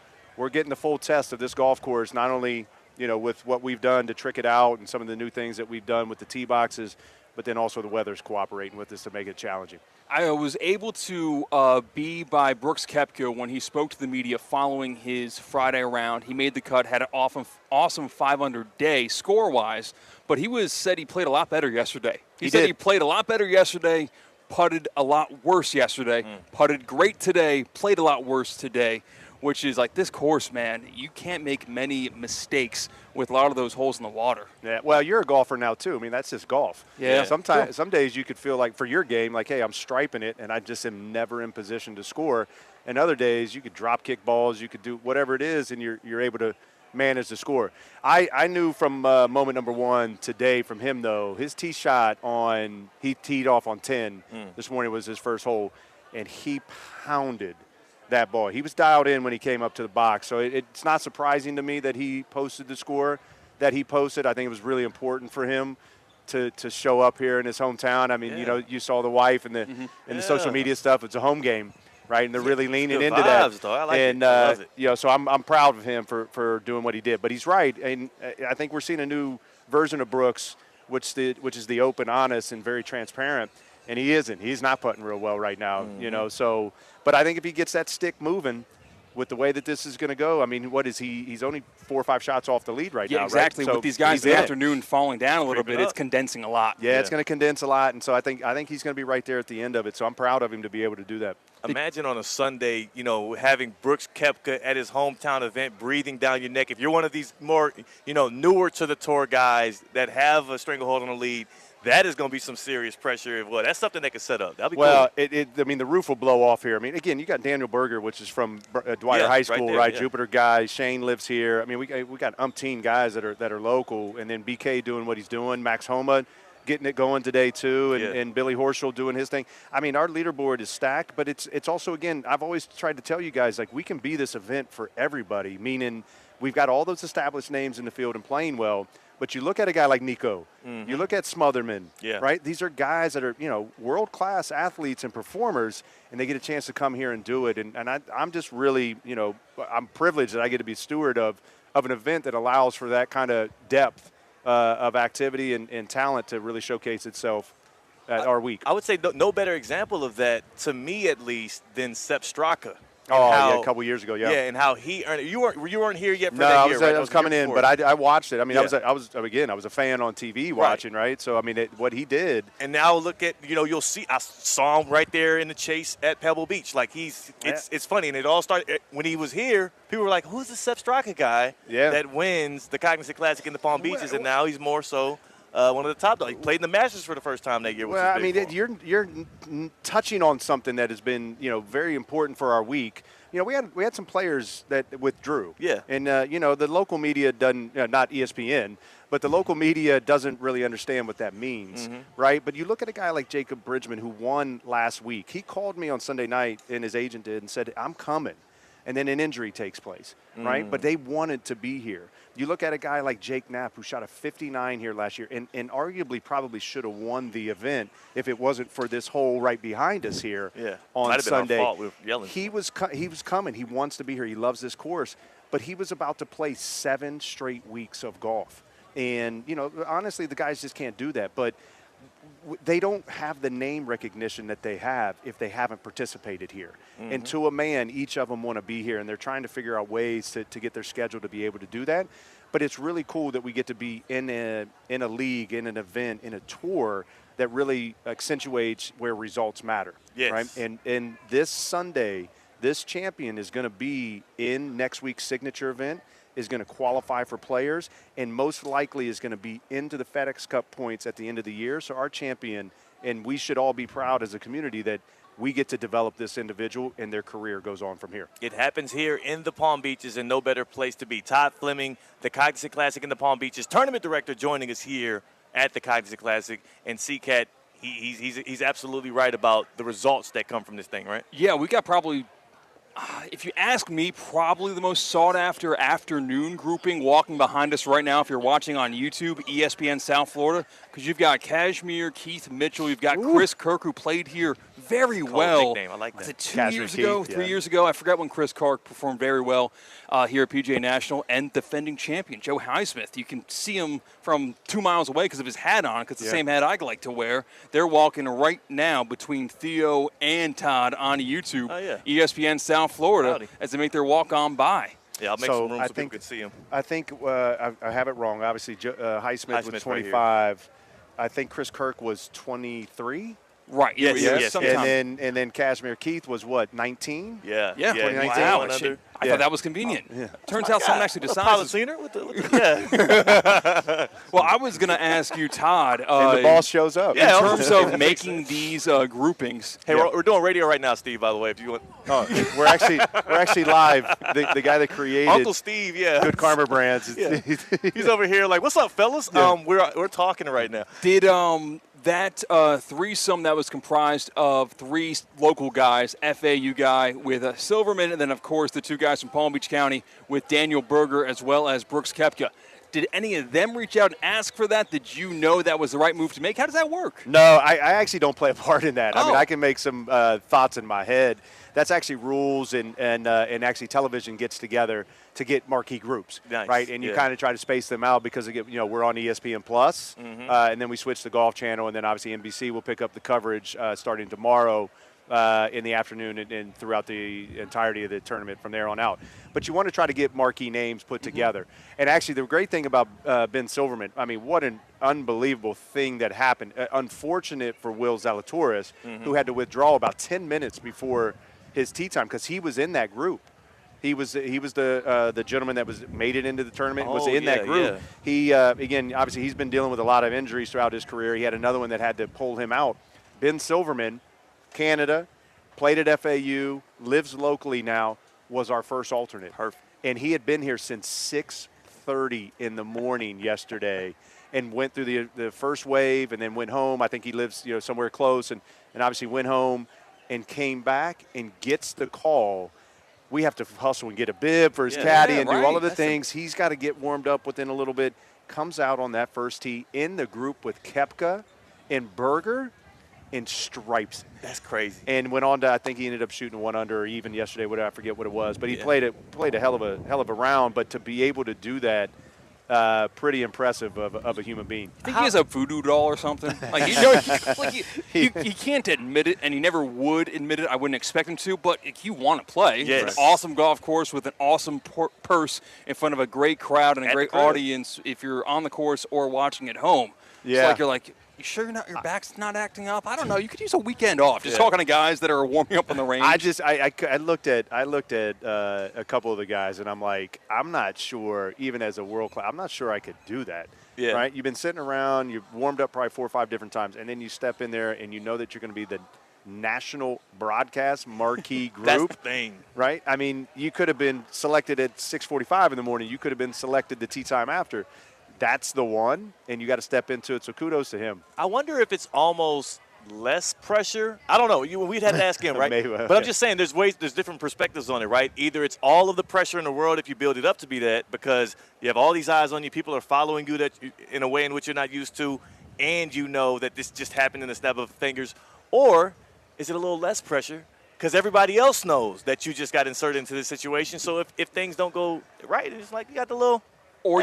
getting the full test of this golf course, not only with what we've done to trick it out and some of the new things that we've done with the tee boxes, but then also the weather's cooperating with us to make it challenging. I was able to be by Brooks Koepka when he spoke to the media following his Friday round. He made the cut, had an awesome 5-under day score-wise, but said he played a lot better yesterday. He said he played a lot better yesterday, putted a lot worse yesterday, putted great today, played a lot worse today, which is like this course, man, you can't make many mistakes with a lot of those holes in the water. Yeah, well, you're a golfer now, too. I mean, that's just golf. Yeah. Sometimes, some days you could feel like for your game, like, hey, I'm striping it, and I just am never in position to score. And other days you could drop kick balls, you could do whatever it is, and you're able to manage the score. I knew from moment number 1 today from him, though, his tee shot he teed off on 10. This morning was his first hole, and he pounded that ball. He was dialed in when he came up to the box, so it's not surprising to me that he posted the score that he posted. I think it was really important for him to show up here in his hometown. I mean, you saw the wife and the social media stuff. It's a home game, right? And they're really leaning into vibes, that. though. I like and it. I love it. So I'm proud of him for doing what he did. But he's right, and I think we're seeing a new version of Brooks, which is the open, honest, and very transparent. And he isn't. He's not putting real well right now, So, but I think if he gets that stick moving, with the way that this is going to go, I mean, what is he? He's only 4 or 5 shots off the lead right now, Yeah, exactly. right? So with these guys in the afternoon falling down a little bit, up. it's condensing a lot. Yeah, it's going to condense a lot, and so I think he's going to be right there at the end of it. So I'm proud of him to be able to do that. Imagine on a Sunday, having Brooks Koepka at his hometown event breathing down your neck. If you're one of these more, newer to the tour guys that have a stranglehold on the lead, that is going to be some serious pressure. Well, that's something they could set up. That'll be well, cool. I mean, the roof will blow off here. I mean, again, you got Daniel Berger, which is from Dwyer High School, right? Jupiter guy. Shane lives here. I mean, we got umpteen guys that are local, and then BK doing what he's doing. Max Homa getting it going today too, and Billy Horschel doing his thing. I mean, our leaderboard is stacked, but it's also, again, I've always tried to tell you guys, like, we can be this event for everybody, meaning we've got all those established names in the field and playing well. But you look at a guy like Nico, you look at Smotherman, right? These are guys that are, world-class athletes and performers, and they get a chance to come here and do it. And I'm just really, I'm privileged that I get to be steward of an event that allows for that kind of depth of activity and talent to really showcase itself at our week. I would say no better example of that, to me at least, than Sepp Straka. A couple years ago, Yeah, and how he earned it. You weren't here yet for no, that year, right? I was coming in, but I watched it. I mean, Yeah. I was a fan on TV watching, right? So, I mean, what he did. And now look at, you'll see, I saw him right there in the chase at Pebble Beach. Like, it's funny. And it all started, when he was here, people were like, who's the Sepp Straka guy that wins the Cognizant Classic in the Palm Beaches? And now he's more so one of the top dogs. He played in the Masters for the first time that year. Which Well, is big for him. you're touching on something that has been, very important for our week. We had some players that withdrew. Yeah. And, the local media doesn't, not ESPN, but the local media doesn't really understand what that means, right? But you look at a guy like Jacob Bridgman who won last week. He called me on Sunday night, and his agent did, and said, I'm coming. And then an injury takes place, right? But they wanted to be here. You look at a guy like Jake Knapp, who shot a 59 here last year, and arguably probably should have won the event if it wasn't for this hole right behind us here on Might have Sunday. been our fault. We were yelling. He was coming. He wants to be here. He loves this course. But he was about to play 7 straight weeks of golf. And, honestly, the guys just can't do that. But they don't have the name recognition that they have if they haven't participated here. And to a man, each of them want to be here, and they're trying to figure out ways to get their schedule to be able to do that. But it's really cool that we get to be in a league, in an event, in a tour that really accentuates where results matter. Yes. Right? And this Sunday, this champion is going to be in next week's signature event, is going to qualify for players, and most likely is going to be into the FedEx Cup points at the end of the year. So our champion, and we should all be proud as a community that we get to develop this individual and their career goes on from here. It happens here in the Palm Beaches, and no better place to be. Todd Fleming, the Cognizant Classic in the Palm Beaches, tournament director, joining us here at the Cognizant Classic. And C-Katt, he's absolutely right about the results that come from this thing, right? Yeah, we got probably, if you ask me, probably the most sought-after afternoon grouping walking behind us right now if you're watching on YouTube, ESPN South Florida, because you've got Cashmere, Keith Mitchell, you've got Chris Kirk, who played here very well. Nickname. I like that. Was it 2 years ago, 3 years ago? I forgot when Chris Kirk performed very well here at PGA National. And defending champion, Joe Highsmith. You can see him from 2 miles away because of his hat on, because it's the same hat I like to wear. They're walking right now between Theo and Todd on YouTube, ESPN South Florida, as they make their walk on by. Yeah, I'll make some room so people can see him. I think I have it wrong. Obviously, Highsmith was 25. Right, I think Chris Kirk was 23. Right. Yes. And then Cashmere Keith was what, 19? Yeah. 2019. Wow. I thought that was convenient. Turns out someone actually decides. Well, I was going to ask you, Todd. And the boss shows up. In terms of making these groupings. Hey, we're doing radio right now, Steve. By the way, if you want. We're actually live. The guy that created Uncle Steve, Good Karma Brands. He's over here like, what's up, fellas? We're talking right now. Did that threesome that was comprised of 3 local guys, FAU guy with Silverman, and then, of course, the 2 guys from Palm Beach County with Daniel Berger as well as Brooks Koepka. Did any of them reach out and ask for that? Did you know that was the right move to make? How does that work? No, I actually don't play a part in that. I mean, I can make some thoughts in my head. That's actually rules, and actually television gets together to get marquee groups, right? And you kind of try to space them out because we're on ESPN Plus, and then we switch to Golf Channel, and then obviously NBC will pick up the coverage starting tomorrow in the afternoon and throughout the entirety of the tournament from there on out. But you want to try to get marquee names put together. And actually, the great thing about Ben Silverman, I mean, what an unbelievable thing that happened. Unfortunate for Will Zalatoris, who had to withdraw about 10 minutes before his tee time because he was in that group. He was the gentleman that made it into the tournament, was in that group. He, again, obviously he's been dealing with a lot of injuries throughout his career. He had another one that had to pull him out. Ben Silverman, Canada, played at FAU, lives locally now, was our first alternate. Perfect. And he had been here since 6:30 in the morning yesterday and went through the first wave and then went home. I think he lives somewhere close and obviously went home and came back and gets the call. We have to hustle and get a bib for his caddy and do all of the things. He's got to get warmed up within a little bit. Comes out on that first tee in the group with Koepka and Berger and stripes. That's crazy. And went on to, I think he ended up shooting 1 under or even yesterday, whatever, I forget what it was. But he played a hell of a round. But to be able to do that, pretty impressive of a human being. I think he has a voodoo doll or something. Like, he can't admit it, and he never would admit it. I wouldn't expect him to, but you want to play. Yes. It's an awesome golf course with an awesome purse in front of a great crowd and a great audience if you're on the course or watching at home. Yeah. It's like you sure your back's not acting up? I don't know. You could use a weekend off. Just talking to guys that are warming up on the range. I looked at a couple of the guys, and I'm like, I'm not sure, even as a world class, I'm not sure I could do that. Yeah. Right? You've been sitting around, you've warmed up probably 4 or 5 different times, and then you step in there and you know that you're going to be the national broadcast marquee group. That's the thing. Right? I mean, you could have been selected at 6:45 in the morning. You could have been selected the tee time after. That's the one, and you got to step into it. So kudos to him. I wonder if it's almost less pressure. I don't know. We'd have to ask him, right? Maybe, but I'm just saying there's different perspectives on it, right? Either it's all of the pressure in the world if you build it up to be that because you have all these eyes on you, people are following you in a way in which you're not used to, and you know that this just happened in a snap of fingers. Or is it a little less pressure because everybody else knows that you just got inserted into this situation? So if things don't go right, it's like you got the little – Or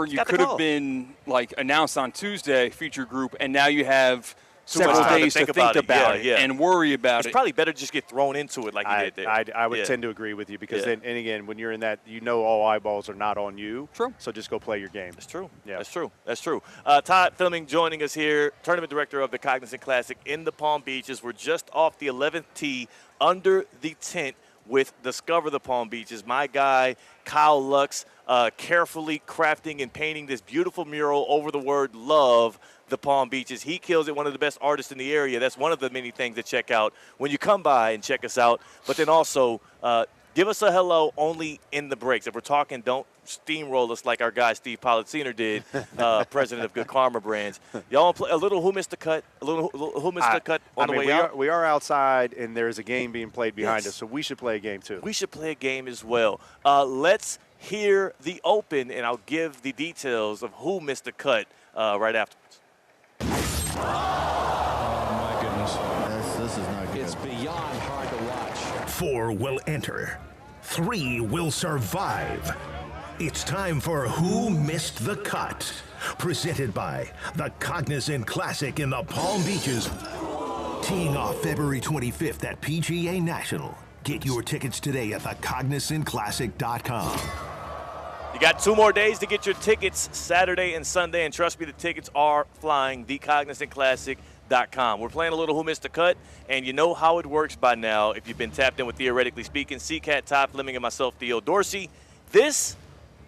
you could have been like announced on Tuesday, feature group, and now you have several days to think about it and worry about it. It's probably better to just get thrown into it like you did there. I would tend to agree with you because then, and again, when you're in that, all eyeballs are not on you. True. So just go play your game. That's true. Yeah. That's true. Todd Fleming joining us here, tournament director of the Cognizant Classic in the Palm Beaches. We're just off the 11th tee under the tent with Discover the Palm Beaches. My guy, Kyle Lux, carefully crafting and painting this beautiful mural over the word love the Palm Beaches. He kills it, one of the best artists in the area. That's one of the many things to check out when you come by and check us out. But then also, give us a hello only in the breaks. If we're talking, don't steamroll us like our guy Steve Politziner did, president of Good Karma Brands. Y'all want to play a little Who Missed the Cut? A little Who Missed the Cut on the way out? We are outside, and there's a game being played behind us, so we should play a game too. We should play a game as well. Let's hear the open, and I'll give the details of who missed the cut right afterwards. Oh, my goodness. This is not good. It's beyond hard to watch. 4 will enter. 3 will survive. It's time for Who Missed the Cut? Presented by the Cognizant Classic in the Palm Beaches. Teeing off February 25th at PGA National. Get your tickets today at thecognizantclassic.com. You got 2 more days to get your tickets, Saturday and Sunday, and trust me, the tickets are flying, thecognizantclassic.com. We're playing a little Who Missed the Cut, and you know how it works by now if you've been tapped in with Theoretically Speaking. C-Katt, Todd Fleming, and myself, Theo Dorsey. This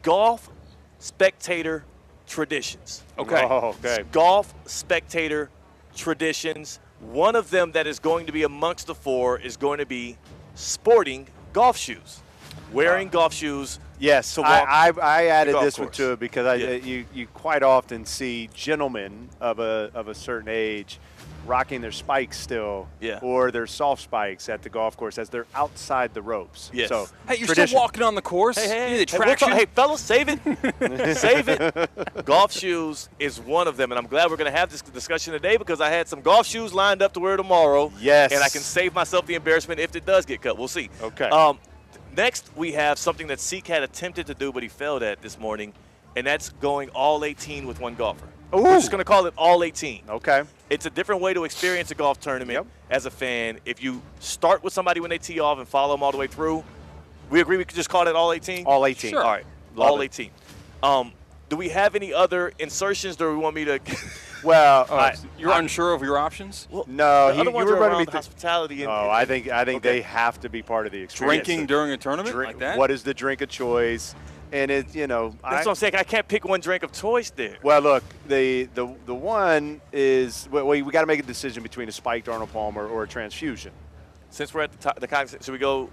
golf spectator traditions. Okay. Oh, okay. Golf spectator traditions. One of them that is going to be amongst the 4 is going to be sporting golf shoes. Wearing golf shoes. Yes, to walk I added the this golf one to it because you quite often see gentlemen of a certain age rocking their spikes still, or their soft spikes at the golf course as they're outside the ropes. Yes. So hey, you're still walking on the course. Hey, fellas, save it. Save it. Golf shoes is one of them, and I'm glad we're going to have this discussion today because I had some golf shoes lined up to wear tomorrow. Yes. And I can save myself the embarrassment if it does get cut. We'll see. Okay. Next, we have something that C-Katt attempted to do, but he failed at this morning, and that's going all 18 with one golfer. We're just going to call it all 18. Okay. It's a different way to experience a golf tournament as a fan. If you start with somebody when they tee off and follow them all the way through, we agree we could just call it all 18? All 18. Sure. All right. Love all it. 18. Do we have any other insertions, or do we want me to? Well, you're unsure of your options? Well, no, the other ones you were are running around me hospitality. And, I think they have to be part of the experience. Drinking during a tournament like that? What is the drink of choice? And it, that's what I'm saying. I can't pick one drink of choice there. Well, look, the one is we got to make a decision between a spiked Arnold Palmer or a transfusion. Since we're at the top, the cognizant, should we go?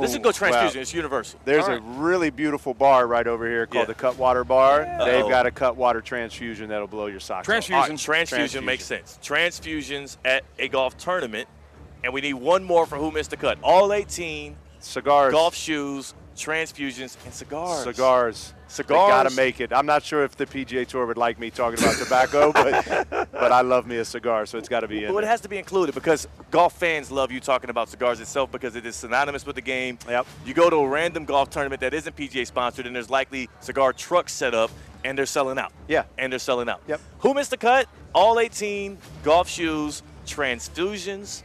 This is go transfusion. It's universal. There's a really beautiful bar right over here called the Cutwater Bar. Yeah. They've got a Cutwater transfusion that'll blow your socks off. Transfusion makes sense. Transfusions at a golf tournament, and we need one more for who missed the cut. All 18 cigars, golf shoes, transfusions, and cigars. Cigars. They got to make it. I'm not sure if the PGA Tour would like me talking about tobacco, but I love me a cigar, so it's got to be in Well, it there. has to be included because golf fans love you talking about cigars itself because it is synonymous with the game. Yep. You go to a random golf tournament that isn't PGA sponsored, and there's likely cigar trucks set up, and they're selling out. Yeah. And they're selling out. Yep. Who missed the cut? All 18 golf shoes, transfusions,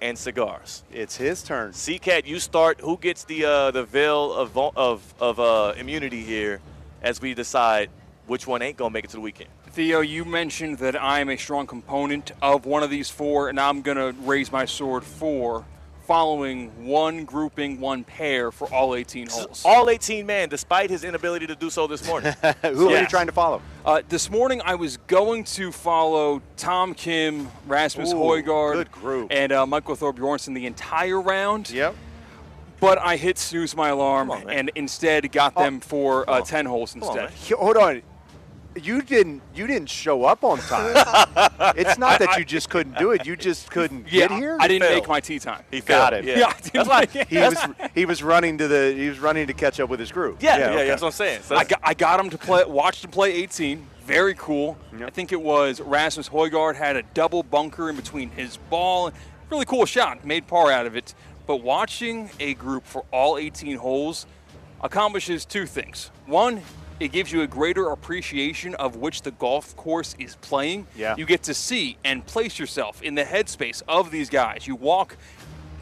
and cigars. It's his turn. C-Katt, you start. Who gets the veil of immunity here as we decide which one ain't going to make it to the weekend? Theo, you mentioned that I'm a strong component of one of these four, and I'm going to raise my sword for following one grouping, one pair for all 18 holes. All 18 man, despite his inability to do so this morning. Who are you trying to follow? This morning I was going to follow Tom Kim, Rasmus Ooh, Højgaard, good group. and Michael Thorbjornsen the entire round. Yep. But I hit snooze my alarm and instead got them for 10 holes instead. Hold on. You didn't show up on time. It's not that you just couldn't do it. You just couldn't get here. I didn't make my tee time. He got it. Yeah, That's why he was running to catch up with his group. Yeah, okay. that's what I'm saying. So I got him to play. Watched him play 18. Very cool. I think it was Rasmus Højgaard had a double bunker in between his ball. Really cool shot. Made par out of it. But watching a group for all 18 holes accomplishes two things. One, it gives you a greater appreciation of which the golf course is playing. Yeah. You get to see and place yourself in the headspace of these guys. You walk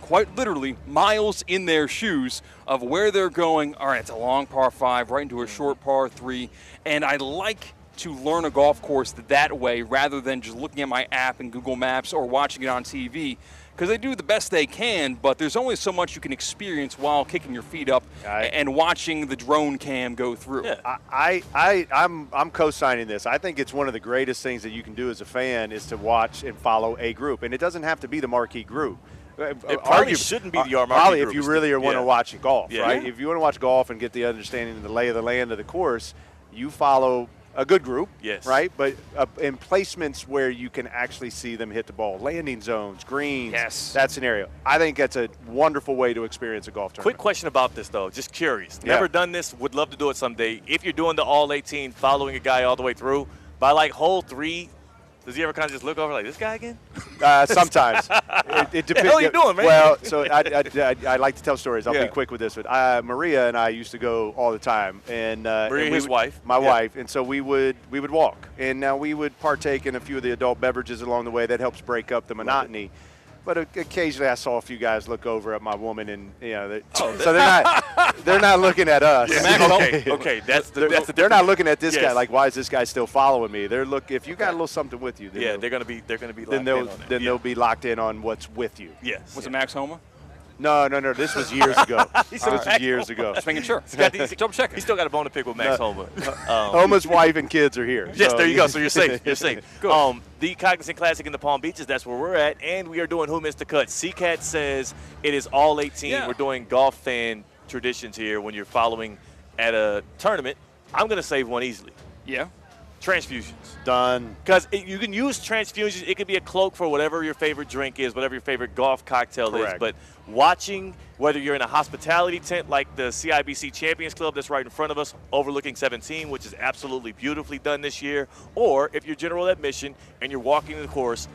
quite literally miles in their shoes of where they're going. All right, it's a long par 5 right into a short par 3. And I like to learn a golf course that way rather than just looking at my app and Google Maps or watching it on TV. Because they do the best they can, but there's only so much you can experience while kicking your feet up and watching the drone cam go through. Yeah. I'm co-signing this. I think it's one of the greatest things that you can do as a fan is to watch and follow a group, and it doesn't have to be the marquee group. It probably shouldn't be the marquee probably group. if you really want to watch golf, Yeah. right? If you want to watch golf and get the understanding of the lay of the land of the course, you follow a good group, yes, right? But in placements where you can actually see them hit the ball, landing zones, greens, that scenario. I think that's a wonderful way to experience a golf tournament. Quick question about this, though. Just curious. Yeah. Never done this. Would love to do it someday. If you're doing the all 18, following a guy all the way through, by like hole 3, does he ever kind of just look over like, this guy again? Sometimes. It depends. What the hell are you doing, man? Well, so I like to tell stories. I'll Yeah. be quick with this one. Maria and I used to go all the time. And Maria, his wife. My Yeah. wife. And so we would walk. And now we would partake in a few of the adult beverages along the way. That helps break up the monotony. But occasionally I saw a few guys look over at my woman, and so they're not looking at us. Yeah. Okay. That's the they're not looking at this Yes. guy like, why is this guy still following me? They're if you got a little something with you, then they're gonna be locked then in on that. they'll be locked in on what's with you. Yes. Was it Max Homa? No. This was years ago. He This said was Max years Homa. ago. Just making sure. Double checking. He's still got a bone to pick with Max Homa. Homa's wife and kids are here. Yes, so there you go. So you're safe. You're safe. Good. The Cognizant Classic in the Palm Beaches, that's where we're at, and we are doing Who Missed the Cut. C-Katt says it is all 18. Yeah. We're doing golf fan traditions here when you're following at a tournament. I'm going to save one easily. Yeah. Transfusions. Done. Because you can use transfusions. It could be a cloak for whatever your favorite drink is, whatever your favorite golf cocktail is. Correct. But watching, whether you're in a hospitality tent like the CIBC Champions Club that's right in front of us, overlooking 17, which is absolutely beautifully done this year, or if you're general admission and you're walking the course,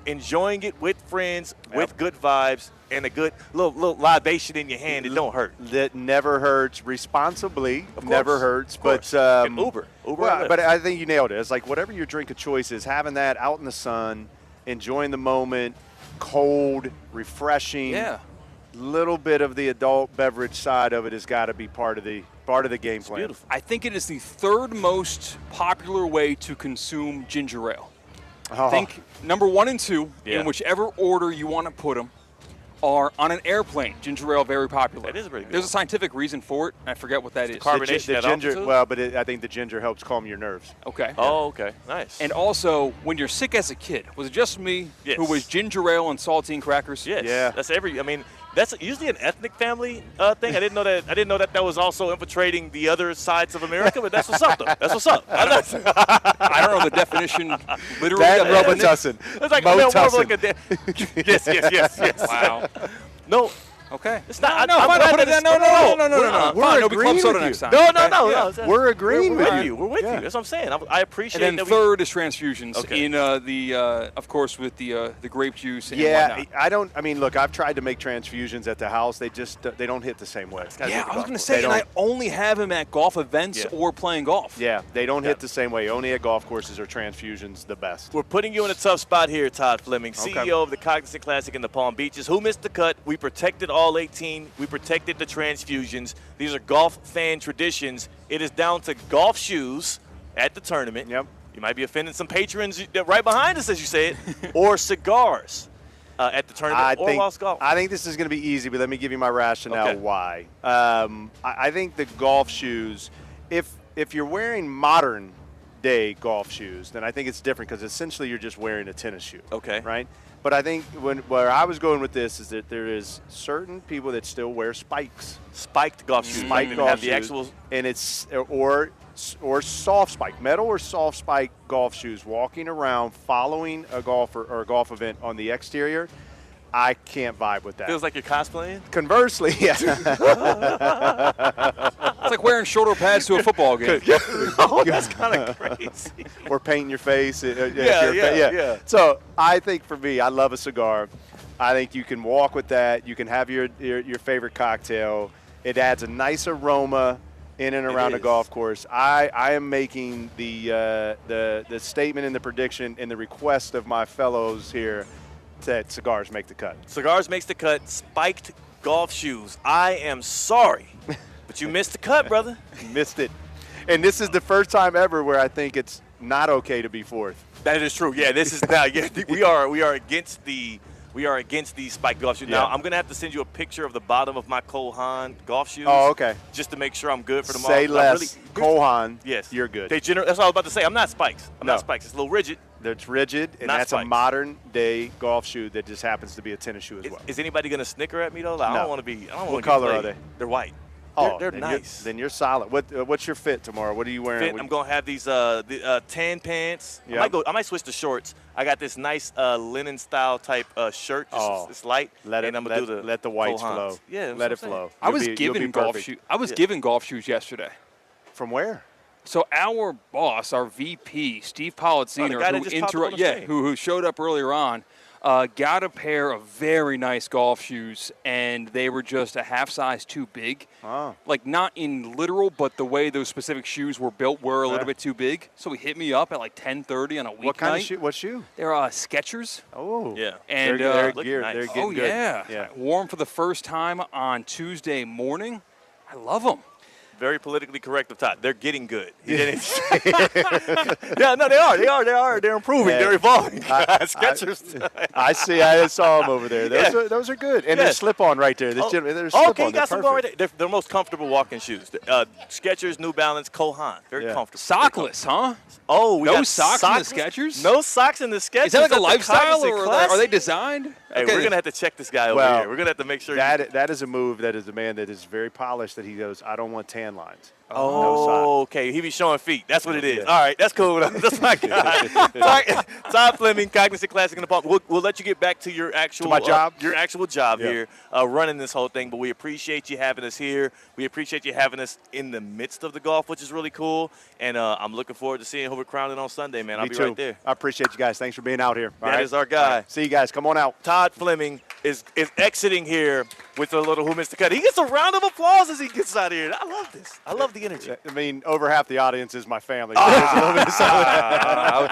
enjoying it with friends, with good vibes, and a good little libation in your hand. It don't hurt. That never hurts. Responsibly, Of never course, hurts. of course. But And Uber or well, Lyft. but I think you nailed it. It's like whatever your drink of choice is, having that out in the sun, enjoying the moment, cold, refreshing. Yeah. Little bit of the adult beverage side of it has got to be part of the game plan. Beautiful. I think it is the third most popular way to consume ginger ale. Oh. I think number 1 and 2, Yeah. in whichever order you want to put them, are on an airplane. Ginger ale, very popular. That is pretty good. There's a scientific reason for it. I forget what that is. carbonation The at ginger, altitude? well, but I think the ginger helps calm your nerves. Okay. Oh, okay. Nice. And also, when you're sick as a kid, was it just me Yes. who was ginger ale and saltine crackers? Yes. Yeah. That's that's usually an ethnic family thing. I didn't know that was also infiltrating the other sides of America, but that's what's up, though. That's what's up. I don't know the definition literally. That of Robitussin. It's like Mo more of Tussin. like a yes. Wow. No. Okay. It's not. No, fine. Put it down. No. We're Fine, it'll be club agreeing soda with next you. time. No. Yeah. We're agreeing We're with with you. We're with Yeah. you. That's what I'm saying. I appreciate And then that. third is transfusions Okay. in of course, with the grape juice and Yeah, whatnot. look, I've tried to make transfusions at the house. They don't hit the same way. Yeah, I was going to say, and I only have him at golf events or playing golf. Yeah, they don't hit the same way. Only at golf courses are transfusions the best. We're putting you in a tough spot here, Todd Fleming, Okay. CEO of the Cognizant Classic in the Palm Beaches. Who missed the cut? We protected all 18. We protected the transfusions. These are golf fan traditions. It is down to golf shoes at the tournament. Yep. You might be offending some patrons right behind us, as you said, or cigars at the tournament or whilst golf. I think this is going to be easy, but let me give you my rationale Okay. why. I think the golf shoes, if you're wearing modern day golf shoes, then I think it's different because essentially you're just wearing a tennis shoe. Okay. Right? But I think where I was going with this is that there is certain people that still wear spikes. Spiked golf shoes. Spiked Don't golf have the shoes. actual. And it's or soft spike, metal or soft spike golf shoes, walking around following a golfer or a golf event on the exterior. I can't vibe with that. Feels like you're cosplaying? Conversely, yeah. It's like wearing shoulder pads to a football game. Oh, that's kind of crazy. Or painting your face. Yeah. So I think for me, I love a cigar. I think you can walk with that. You can have your favorite cocktail. It adds a nice aroma in and around a golf course. I am making the statement and the prediction and the request of my fellows here that cigars make the cut. Cigars makes the cut. Spiked golf shoes. I am sorry, but you missed the cut, brother. Missed it. And this is the first time ever where I think it's not okay to be fourth. That is true. Yeah, this is now. Yeah, we are against the spiked golf shoes. Now Yeah. I'm gonna have to send you a picture of the bottom of my Cole Haan golf shoes. Oh, okay. Just to make sure I'm good for tomorrow. Say less. Cole Haan, yes, you're good. That's what I was about to say. I'm not spikes. I'm not spikes. It's a little rigid. That's rigid, and Not that's a spikes. modern day golf shoe that just happens to be a tennis shoe as well. Is anybody gonna snicker at me though? Like, I No. don't want to be. I don't What want to color be are played. they? They're white. Oh, they're then nice. Then you're solid. What's your fit tomorrow? What are you wearing? Fit, I'm gonna have these tan pants. Yep. I might switch to shorts. I got this nice linen style type shirt. It's light. Let and I'm gonna do let the whites Cole Haans. flow. Yeah, that's let what it I'm flow. I was You'll given be golf perfect. shoes. I was given golf shoes yesterday. From where? So our boss, our VP, Steve Politziner, guy that just popped up on the screen. who showed up earlier on, got a pair of very nice golf shoes, and they were just a half size too big. Oh. Like not in literal, but the way those specific shoes were built were a little bit too big. So he hit me up at like 10:30 on a weeknight. What kind of shoe? What shoe? They're Skechers. Oh. Yeah. And they're looking geared. nice. They're getting oh good. yeah, wore them for the first time on Tuesday morning. I love them. Very politically correct of Todd. They're getting good. He didn't. Yeah, no, they are. They're improving. Yeah. They're evolving. Skechers. I see. I saw them over there. Those are good. And they're slip-on right there. They're slip-on. Okay, you got They're some going right perfect. there. They're the most comfortable walking shoes. Skechers, New Balance, Cole Haan. Very comfortable. Sockless, huh? Oh, we no got socks in the Skechers? No socks in the Skechers. Is that like a That's lifestyle, Cognizant or Classic. are they designed? Hey, Okay. we're gonna have to check this guy over Well, here. We're gonna have to make sure that is a move that is a man that is very polished. That he goes, I don't want tan lines. Oh, okay. He be showing feet. That's what it is. All right, that's cool. That's my guy. Todd Fleming, Cognizant Classic in the Palm. We'll let you get back to your actual job. Your actual job here, running this whole thing. But we appreciate you having us here. We appreciate you having us in the midst of the golf, which is really cool. And I'm looking forward to seeing who we're crowning on Sunday, man. I'll be right there. I appreciate you guys. Thanks for being out here. That is our guy. Right. See you guys. Come on out. Todd Fleming is exiting here with a little who missed the cut. He gets a round of applause as he gets out of here. I love this. I love the energy. I mean, over half the audience is my family.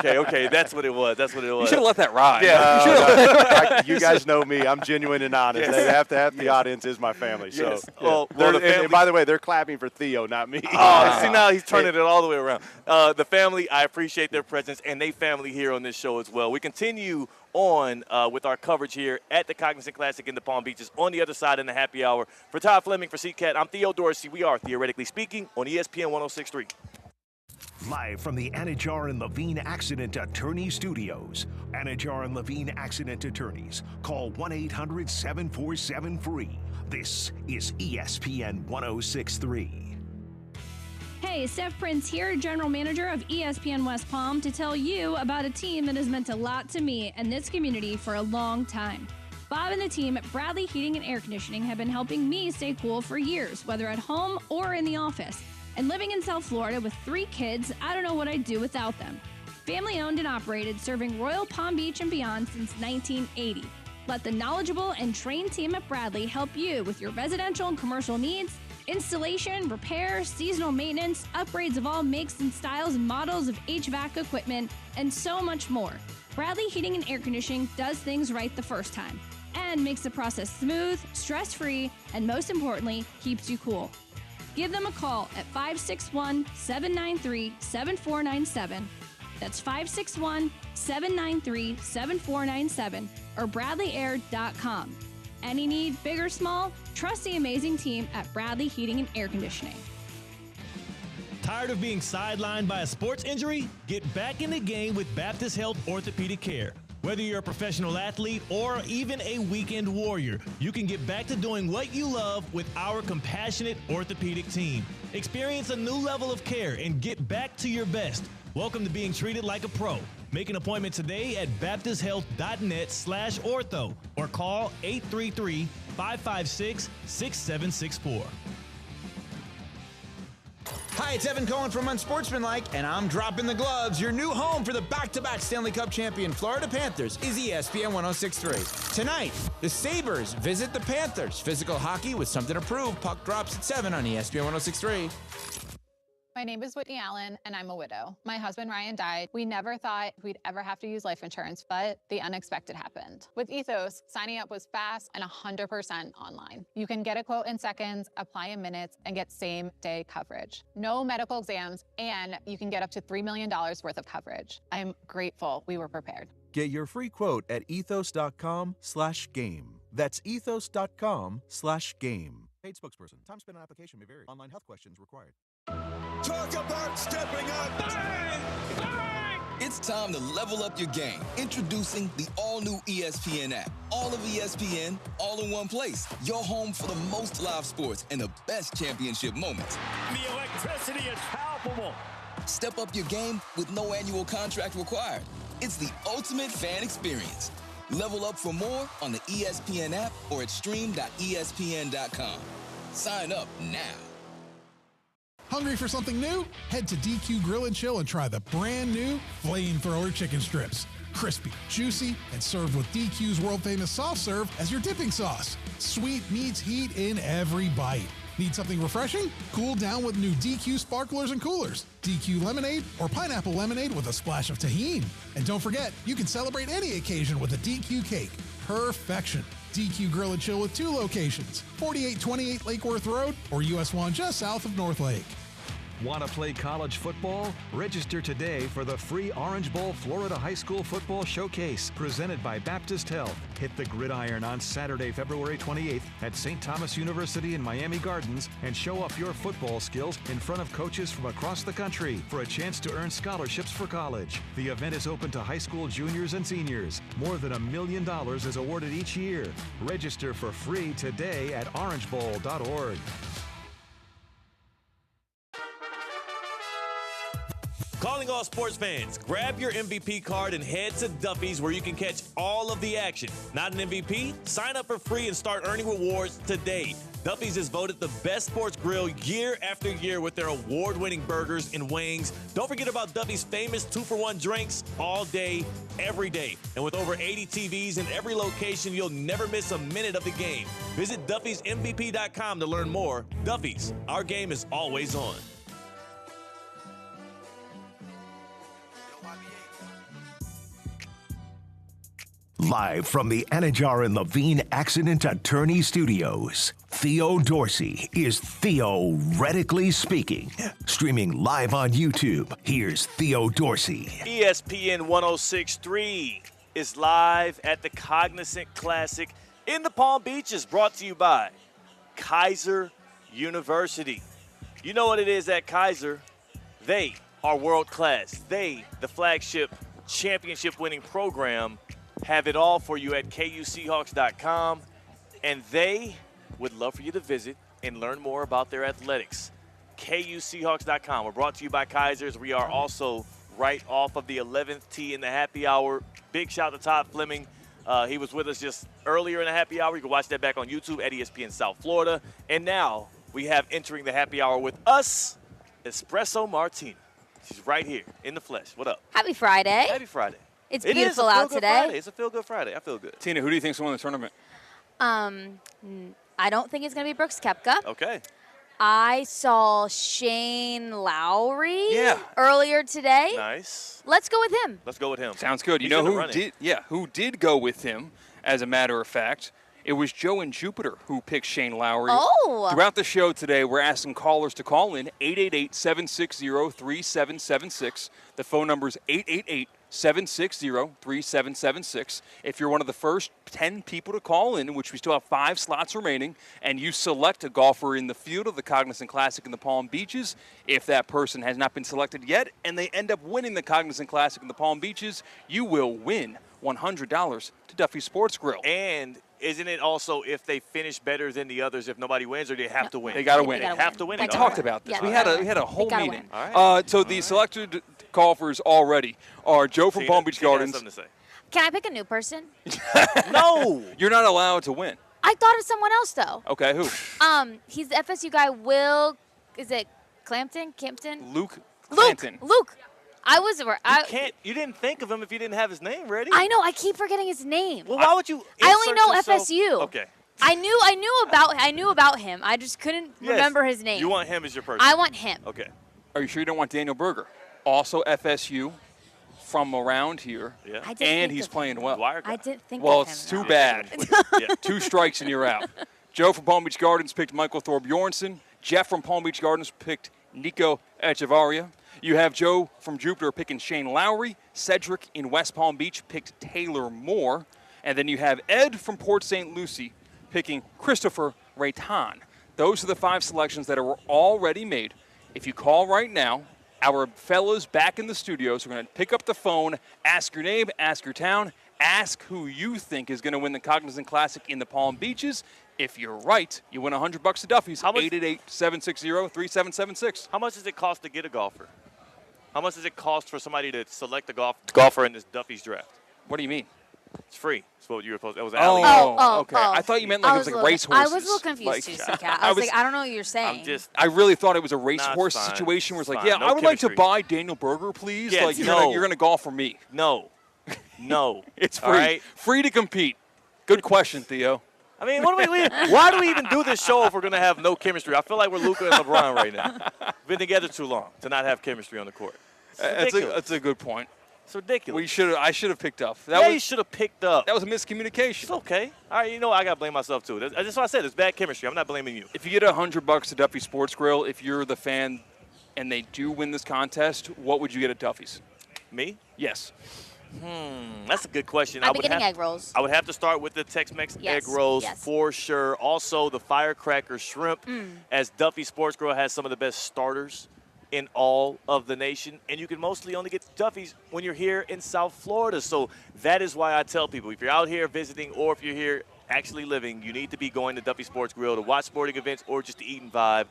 Okay. That's what it was. You should have let that ride. Yeah. You guys know me. I'm genuine and honest. They have to have the audience is my family. So, Yes. yeah. And by the way, they're clapping for Theo, not me. See, now he's turning it all the way around. The family, I appreciate their presence, and they family here on this show as well. We continue on with our coverage here at the Cognizant Classic in the Palm Beaches. On the other side in the happy hour. For Todd Fleming, for C-Katt, I'm Theo Dorsey. We are Theoretically Speaking on ESPN 106.3. Live from the Anajar and Levine Accident Attorney Studios. Anajar and Levine Accident Attorneys. Call 1-800-747-FREE. This is ESPN 106.3. Hey, Steph Prince here, General Manager of ESPN West Palm, to tell you about a team that has meant a lot to me and this community for a long time. Bob and the team at Bradley Heating and Air Conditioning have been helping me stay cool for years, whether at home or in the office. And living in South Florida with 3 kids, I don't know what I'd do without them. Family owned and operated, serving Royal Palm Beach and beyond since 1980. Let the knowledgeable and trained team at Bradley help you with your residential and commercial needs, installation, repair, seasonal maintenance, upgrades of all makes and styles and models of HVAC equipment, and so much more. Bradley Heating and Air Conditioning does things right the first time and makes the process smooth, stress-free, and most importantly, keeps you cool. Give them a call at 561-793-7497. That's 561-793-7497 or bradleyair.com. Any need, big or small, trust the amazing team at Bradley Heating and Air Conditioning. Tired of being sidelined by a sports injury? Get back in the game with Baptist Health Orthopedic Care. Whether you're a professional athlete or even a weekend warrior, you can get back to doing what you love with our compassionate orthopedic team. Experience a new level of care and get back to your best. Welcome to being treated like a pro. Make an appointment today at baptisthealth.net/ortho or call 833-556-6764. Hi, it's Evan Cohen from Unsportsmanlike, and I'm dropping the gloves. Your new home for the back-to-back Stanley Cup champion Florida Panthers is ESPN 106.3. Tonight, the Sabres visit the Panthers. Physical hockey with something to prove. Puck drops at 7 on ESPN 106.3. My name is Whitney Allen, and I'm a widow. My husband, Ryan, died. We never thought we'd ever have to use life insurance, but the unexpected happened. With Ethos, signing up was fast and 100% online. You can get a quote in seconds, apply in minutes, and get same-day coverage. No medical exams, and you can get up to $3 million worth of coverage. I'm grateful we were prepared. Get your free quote at ethos.com/game. That's ethos.com/game. Paid spokesperson. Time spent on application may vary. Online health questions required. Talk about stepping up. Bang! Bang! It's time to level up your game. Introducing the all-new ESPN app. All of ESPN, all in one place. Your home for the most live sports and the best championship moments. The electricity is palpable. Step up your game with no annual contract required. It's the ultimate fan experience. Level up for more on the ESPN app or at stream.espn.com. Sign up now. Hungry for something new? Head to DQ Grill and Chill and try the brand new Flamethrower chicken strips. Crispy, juicy, and served with DQ's world-famous soft serve as your dipping sauce. Sweet meets heat in every bite. Need something refreshing? Cool down with new DQ sparklers and coolers. DQ lemonade or pineapple lemonade with a splash of tahini. And don't forget, you can celebrate any occasion with a DQ cake. Perfection. DQ Grill and Chill with 2 locations, 4828 Lake Worth Road or US 1 just south of North Lake. Want to play college football? Register today for the free Orange Bowl Florida High School Football Showcase presented by Baptist Health. Hit the gridiron on Saturday, February 28th at St. Thomas University in Miami Gardens and show off your football skills in front of coaches from across the country for a chance to earn scholarships for college. The event is open to high school juniors and seniors. More than $1 million is awarded each year. Register for free today at orangebowl.org. Calling all sports fans, grab your MVP card and head to Duffy's where you can catch all of the action. Not an MVP? Sign up for free and start earning rewards today. Duffy's is voted the best sports grill year after year with their award-winning burgers and wings. Don't forget about Duffy's famous 2-for-1 drinks all day, every day. And with over 80 TVs in every location, you'll never miss a minute of the game. Visit Duffy'sMVP.com to learn more. Duffy's, our game is always on. Live from the Anajar and Levine Accident Attorney Studios, Theo Dorsey is theoretically speaking. Streaming live on YouTube, here's Theo Dorsey. ESPN 106.3 is live at the Cognizant Classic in the Palm Beaches, brought to you by Kaiser University. You know what it is at Kaiser? They are world class. They, the flagship championship-winning program, have it all for you at KUSeahawks.com, and they would love for you to visit and learn more about their athletics. KUSeahawks.com. We're brought to you by Kaiser's. We are also right off of the 11th tee in the happy hour. Big shout to Todd Fleming. He was with us just earlier in the happy hour. You can watch that back on YouTube at ESPN South Florida. And now we have entering the happy hour with us, Espresso Mar-Tina. She's right here in the flesh. What up? Happy Friday. Happy Friday. It's beautiful out today. Friday. It's a feel-good Friday. I feel good. Tina, who do you think's going to win the tournament? I don't think it's going to be Brooks Koepka. Okay. I saw Shane Lowry earlier today. Nice. Let's go with him. Let's go with him. Sounds good. You know who did? Yeah, who did go with him? As a matter of fact, it was Joe in Jupiter who picked Shane Lowry. Oh. Throughout the show today, we're asking callers to call in 888-760-3776. The phone number is 888-760-3776. If you're one of the first 10 people to call in which we still have 5 slots remaining, and you select a golfer in the field of the Cognizant Classic in the Palm Beaches, if that person has not been selected yet and they end up winning the Cognizant Classic in the Palm Beaches, you will win $100 to Duffy Sports Grill. And isn't it also if they finish better than the others if nobody wins, or they have to win? They got to win. They have to win. We talked about this. Yeah, we had a whole gotta meeting. win. All right. So the selected golfers already are Joe from Palm Beach Gardens. Something to say. Can I pick a new person? No. You're not allowed to win. I thought of someone else, though. Okay, who? He's the FSU guy, is it Clampton? Luke Clanton. Luke. You didn't think of him if you didn't have his name ready. I know. I keep forgetting his name. Well, why would you? I only know yourself? FSU. Okay. I knew about him. I just couldn't remember his name. You want him as your person. I want him. Okay. Are you sure you don't want Daniel Berger? Also FSU, from around here. Yeah. And he's playing well. I didn't think Well, of him. it's too bad. 2 strikes and you're out. Joe from Palm Beach Gardens picked Michael Thorbjornsson. Jeff from Palm Beach Gardens picked Nico Echevarria. You have Joe from Jupiter picking Shane Lowry. Cedric in West Palm Beach picked Taylor Moore. And then you have Ed from Port St. Lucie picking Christopher Rayton. Those are the 5 selections that are already made. If you call right now, our fellows back in the studios are going to pick up the phone, ask your name, ask your town, ask who you think is going to win the Cognizant Classic in the Palm Beaches. If you're right, you win $100 to Duffy's. 888-760-3776. How much does it cost to get a golfer? How much does it cost for somebody to select a golfer in this Duffy's draft? What do you mean? It's free. That's what you were supposed to. That was Okay. I thought you meant like it was like racehorses. I was a little confused too, C-Katt. I was like, I don't know what you're saying. I really thought it was a racehorse situation where it's like, I would like to buy Daniel Berger, please. Yes, like, you're going to golf for me. No. It's free. All right? Free to compete. Good question, Theo. I mean, why do we even do this show if we're going to have no chemistry? I feel like we're Luka and LeBron right now. Been together too long to not have chemistry on the court. That's a good point. It's ridiculous. I should have picked up. You should have picked up. That was a miscommunication. It's okay. All right, I got to blame myself, too. That's what I said. It's bad chemistry. I'm not blaming you. If you get $100 to Duffy Sports Grill, if you're the fan and they do win this contest, what would you get at Duffy's? Me? Yes. That's a good question. I'd be getting egg rolls. I would have to start with the Tex-Mex egg rolls for sure. Also, the firecracker shrimp, as Duffy Sports Grill has some of the best starters in all of the nation. And you can mostly only get Duffy's when you're here in South Florida. So that is why I tell people, if you're out here visiting or if you're here actually living, you need to be going to Duffy Sports Grill to watch sporting events or just to eat and vibe.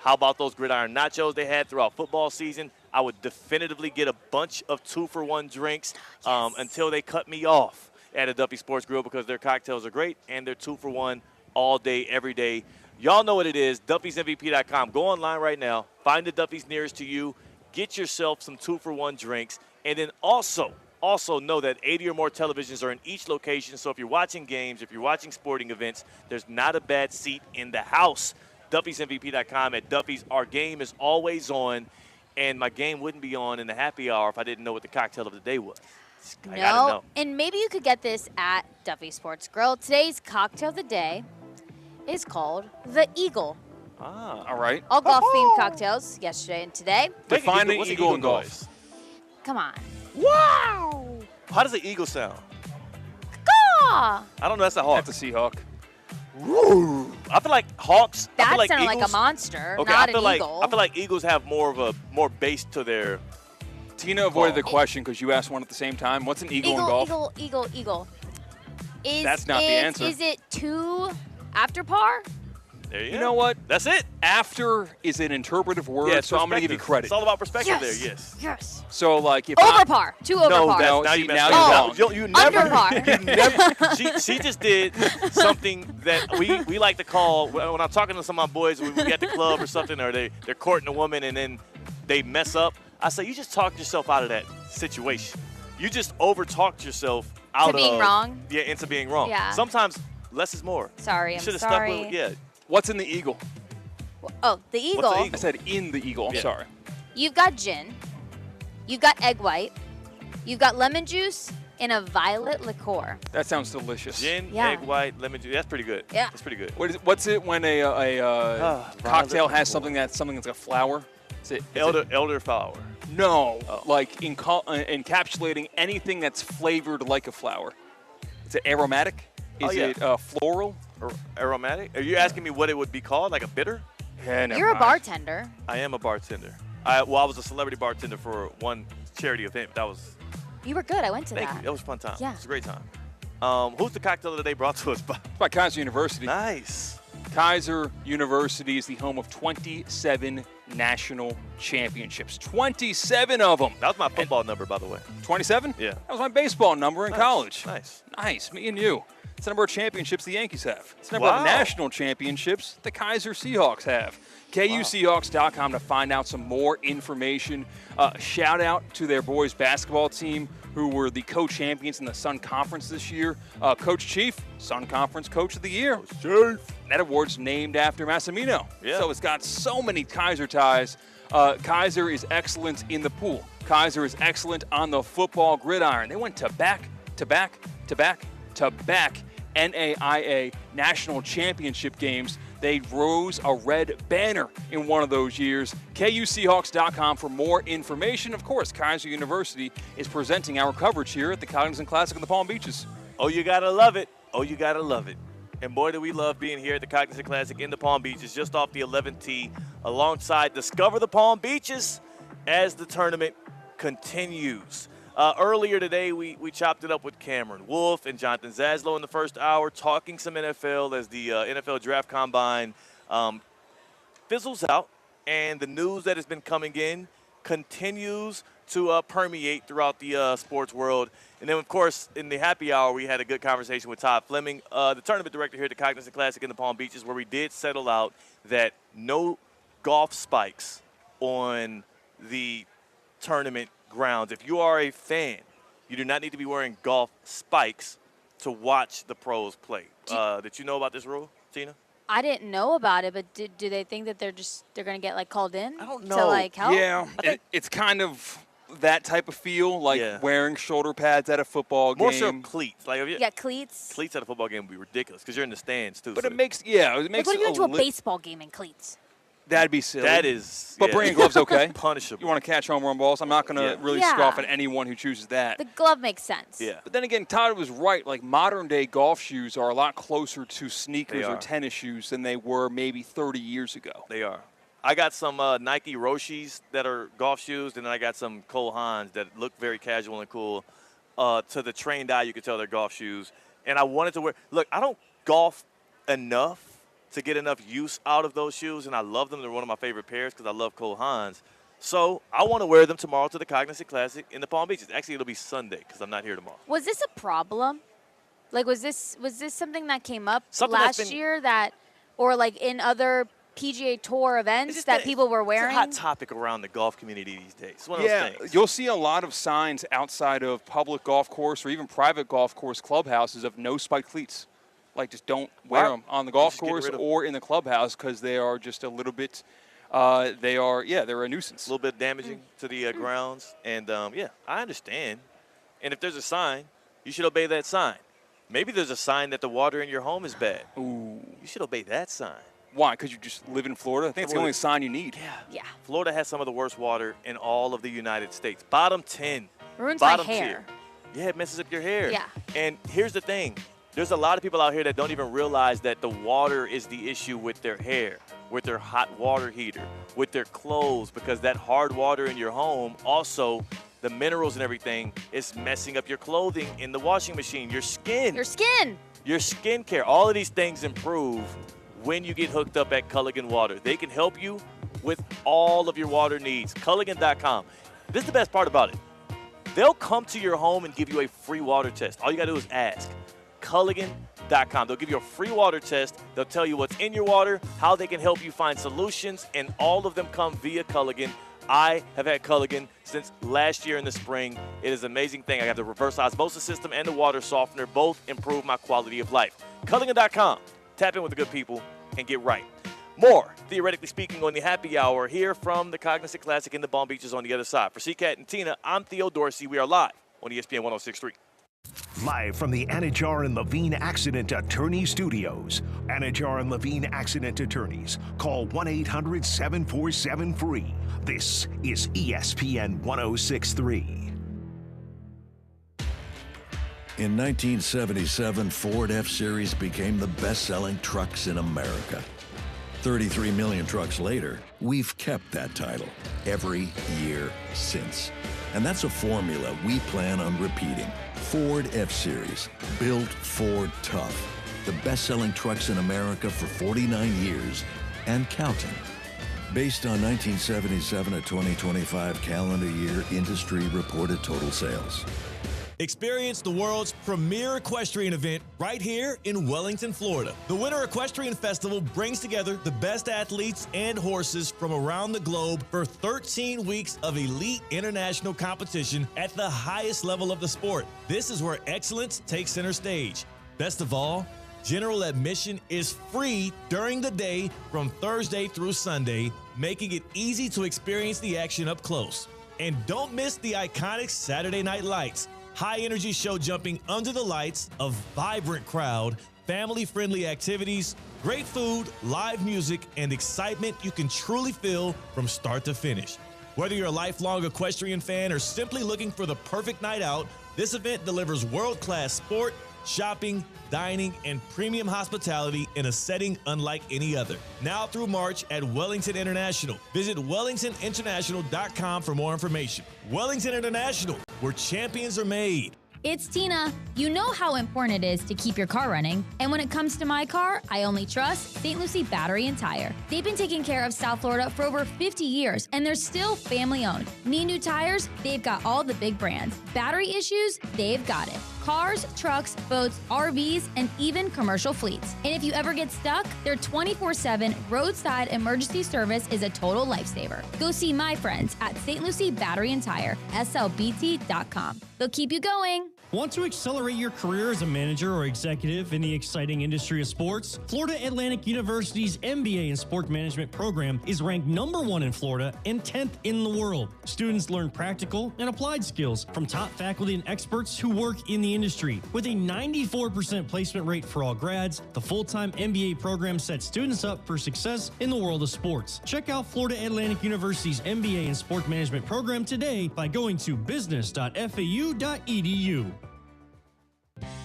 How about those gridiron nachos they had throughout football season? I would definitively get a bunch of 2-for-1 drinks until they cut me off at a Duffy Sports Grill because their cocktails are great and they're 2-for-1 all day, every day. Y'all know what it is, Duffy'sMVP.com. Go online right now, find the Duffy's nearest to you, get yourself some 2-for-1 drinks, and then also know that 80 or more televisions are in each location, so if you're watching games, if you're watching sporting events, there's not a bad seat in the house. Duffy'sMVP.com. At Duffy's, our game is always on, and my game wouldn't be on in the happy hour if I didn't know what the cocktail of the day was. I gotta know. And maybe you could get this at Duffy Sports Grill. Today's cocktail of the day is called the Eagle. All right. All golf-themed cocktails yesterday and today. Define an eagle in golf. Come on. Wow! How does the eagle sound? Caw! I don't know. That's a hawk. That's a Seahawk. Woo! I feel like hawks. That I feel like sounded eagles, like a monster, okay, not I feel an eagle. I feel like eagles have more bass to their. Tina avoided the question because you asked one at the same time. What's an eagle in golf? Eagle. That's not the answer. Is it 2 after par? There you You know what? That's it. After is an interpretive word, Yeah, so I'm going to give you credit. It's all about perspective there, yes. Yes. So, like, if Over par. 2 over par. No, now see, you now messed you're up. wrong. You never, Under par. you never, she just did something that we like to call, when I'm talking to some of my boys, we at the club or something, or they're courting a woman and then they mess up. I say, you just talked yourself out of that situation. You just over-talked yourself out of. being wrong? Yeah, into being wrong. Yeah. Sometimes less is more. Sorry, You I'm should have sorry. stuck with, yeah. What's in the eagle? Oh, the eagle. I said in the eagle. I'm sorry. You've got gin. You've got egg white. You've got lemon juice and a violet liqueur. That sounds delicious. Gin, Yeah. egg white, lemon juice. That's pretty good. Yeah. That's pretty good. What's it when a cocktail has liqueur. something that's a flower? Is it Elder flower. No, like encapsulating anything that's flavored like a flower. Is it aromatic? Is it floral? Or aromatic? Are you asking me what it would be called? Like a bitter? Yeah, never You're a mind. bartender. I am a bartender. I was a celebrity bartender for one charity event. That was You were good. I went to thank that. you. That was a fun time. Yeah. It was a great time. Who's the cocktail of the day brought to us by? By Kaiser University. Nice. Kaiser University is the home of 27 national championships. 27 of them. That was my football number, by the way. 27? Yeah. That was my baseball number in college. Nice. Nice. Me and you. It's the number of championships the Yankees have. It's the number of national championships the Kaiser Seahawks have. KUSeahawks.com to find out some more information. Shout out to their boys basketball team who were the co-champions in the Sun Conference this year. Coach Chief, Sun Conference Coach of the Year. Chief. That award's named after Massimino. Yeah. So it's got so many Kaiser ties. Kaiser is excellent in the pool. Kaiser is excellent on the football gridiron. They went to back NAIA national championship games. They rose a red banner in one of those years. KUSeahawks.com for more information. Of course, Kaiser University is presenting our coverage here at the Cognizant Classic in the Palm Beaches. Oh, you got to love it. Oh, you got to love it. And boy, do we love being here at the Cognizant Classic in the Palm Beaches, just off the 11th tee, alongside Discover the Palm Beaches as the tournament continues. Earlier today, we chopped it up with Cameron Wolf and Jonathan Zaslow in the first hour, talking some NFL as the NFL Draft Combine fizzles out, and the news that has been coming in continues to permeate throughout the sports world. And then, of course, in the happy hour, we had a good conversation with Todd Fleming, the tournament director here at the Cognizant Classic in the Palm Beaches, where we did settle out that no golf spikes on the tournament grounds. If you are a fan, you do not need to be wearing golf spikes to watch the pros play. Did you know about this rule, Tina? I didn't know about it, but do they think that they're going to get like called in? I don't know. To like help? Yeah, it's kind of that type of feel, like wearing shoulder pads at a football game. More so cleats. Like, Yeah, cleats. Cleats at a football game would be ridiculous because you're in the stands too. But so it makes it makes Like, what are you it going to a baseball game in cleats? That'd be silly. That is. But bringing gloves okay. Punishable. You want to catch home run balls? I'm not going to really scoff at anyone who chooses that. The glove makes sense. Yeah. But then again, Todd was right. Like, modern day golf shoes are a lot closer to sneakers or tennis shoes than they were maybe 30 years ago. They are. I got some Nike Roshis that are golf shoes, and then I got some Cole Haans that look very casual and cool. To the trained eye, you can tell they're golf shoes. And I wanted to wear – look, I don't golf enough to get enough use out of those shoes, and I love them. They're one of my favorite pairs because I love Cole Haans. So I want to wear them tomorrow to the Cognizant Classic in the Palm Beaches. Actually, it'll be Sunday because I'm not here tomorrow. Was this a problem? Like, was this something that came up Something last year that, or like in other PGA Tour events that people were wearing? It's a hot topic around the golf community these days. It's one of those things. You'll see a lot of signs outside of public golf course or even private golf course clubhouses of no spiked cleats. Like, just don't wear them on the golf course or in the clubhouse because they are just a little bit, they're a nuisance. A little bit damaging to the grounds. And, I understand. And if there's a sign, you should obey that sign. Maybe there's a sign that the water in your home is bad. Ooh. You should obey that sign. Why? Because you just live in Florida? I think it's the only sign you need. Yeah. Florida has some of the worst water in all of the United States. Bottom 10. Ruins bottom my hair. Tier. Yeah, it messes up your hair. Yeah. And here's the thing. There's a lot of people out here that don't even realize that the water is the issue with their hair, with their hot water heater, with their clothes, because that hard water in your home, also the minerals and everything, is messing up your clothing in the washing machine, your skin. Your skin. Your skin care. All of these things improve when you get hooked up at Culligan Water. They can help you with all of your water needs. Culligan.com. This is the best part about it. They'll come to your home and give you a free water test. All you got to do is ask. Culligan.com. They'll give you a free water test. They'll tell you what's in your water, how they can help you find solutions, and all of them come via Culligan. I have had Culligan since last year in the spring. It is an amazing thing. I have the reverse osmosis system and the water softener. Both improve my quality of life. Culligan.com. Tap in with the good people and get right. More, theoretically speaking, on the happy hour here from the Cognizant Classic in the Palm Beaches on the other side. For C-Katt and Tina, I'm Theo Dorsey. We are live on ESPN 106.3. Live from the Anajar and Levine Accident Attorney Studios. Anajar and Levine Accident Attorneys. Call 1-800-747-FREE. This is ESPN 106.3. In 1977, Ford F-Series became the best-selling trucks in America. 33 million trucks later, we've kept that title every year since. And that's a formula we plan on repeating. Ford F-Series, built Ford tough. The best-selling trucks in America for 49 years and counting. Based on 1977 to 2025 calendar year industry reported total sales. Experience the world's premier equestrian event right here in Wellington, Florida. The Winter Equestrian Festival brings together the best athletes and horses from around the globe for 13 weeks of elite international competition at the highest level of the sport. This is where excellence takes center stage. Best of all, general admission is free during the day from Thursday through Sunday, making it easy to experience the action up close. And don't miss the iconic Saturday Night Lights. High-energy show jumping under the lights, a vibrant crowd, family-friendly activities, great food, live music, and excitement you can truly feel from start to finish. Whether you're a lifelong equestrian fan or simply looking for the perfect night out, this event delivers world-class sport, shopping, dining, and premium hospitality in a setting unlike any other. Now through March at Wellington International. Visit wellingtoninternational.com for more information. Wellington International, where champions are made. It's Tina. You know how important it is to keep your car running. And when it comes to my car, I only trust St. Lucie Battery and Tire. They've been taking care of South Florida for over 50 years, and they're still family-owned. Need new tires? They've got all the big brands. Battery issues? They've got it. Cars, trucks, boats, RVs, and even commercial fleets. And if you ever get stuck, their 24/7 roadside emergency service is a total lifesaver. Go see my friends at St. Lucie Battery and Tire, slbt.com. They'll keep you going. Want to accelerate your career as a manager or executive in the exciting industry of sports? Florida Atlantic University's MBA in Sport Management program is ranked #1 in Florida and 10th in the world. Students learn practical and applied skills from top faculty and experts who work in the industry. With a 94% placement rate for all grads, the full-time MBA program sets students up for success in the world of sports. Check out Florida Atlantic University's MBA in Sport Management program today by going to business.fau.edu.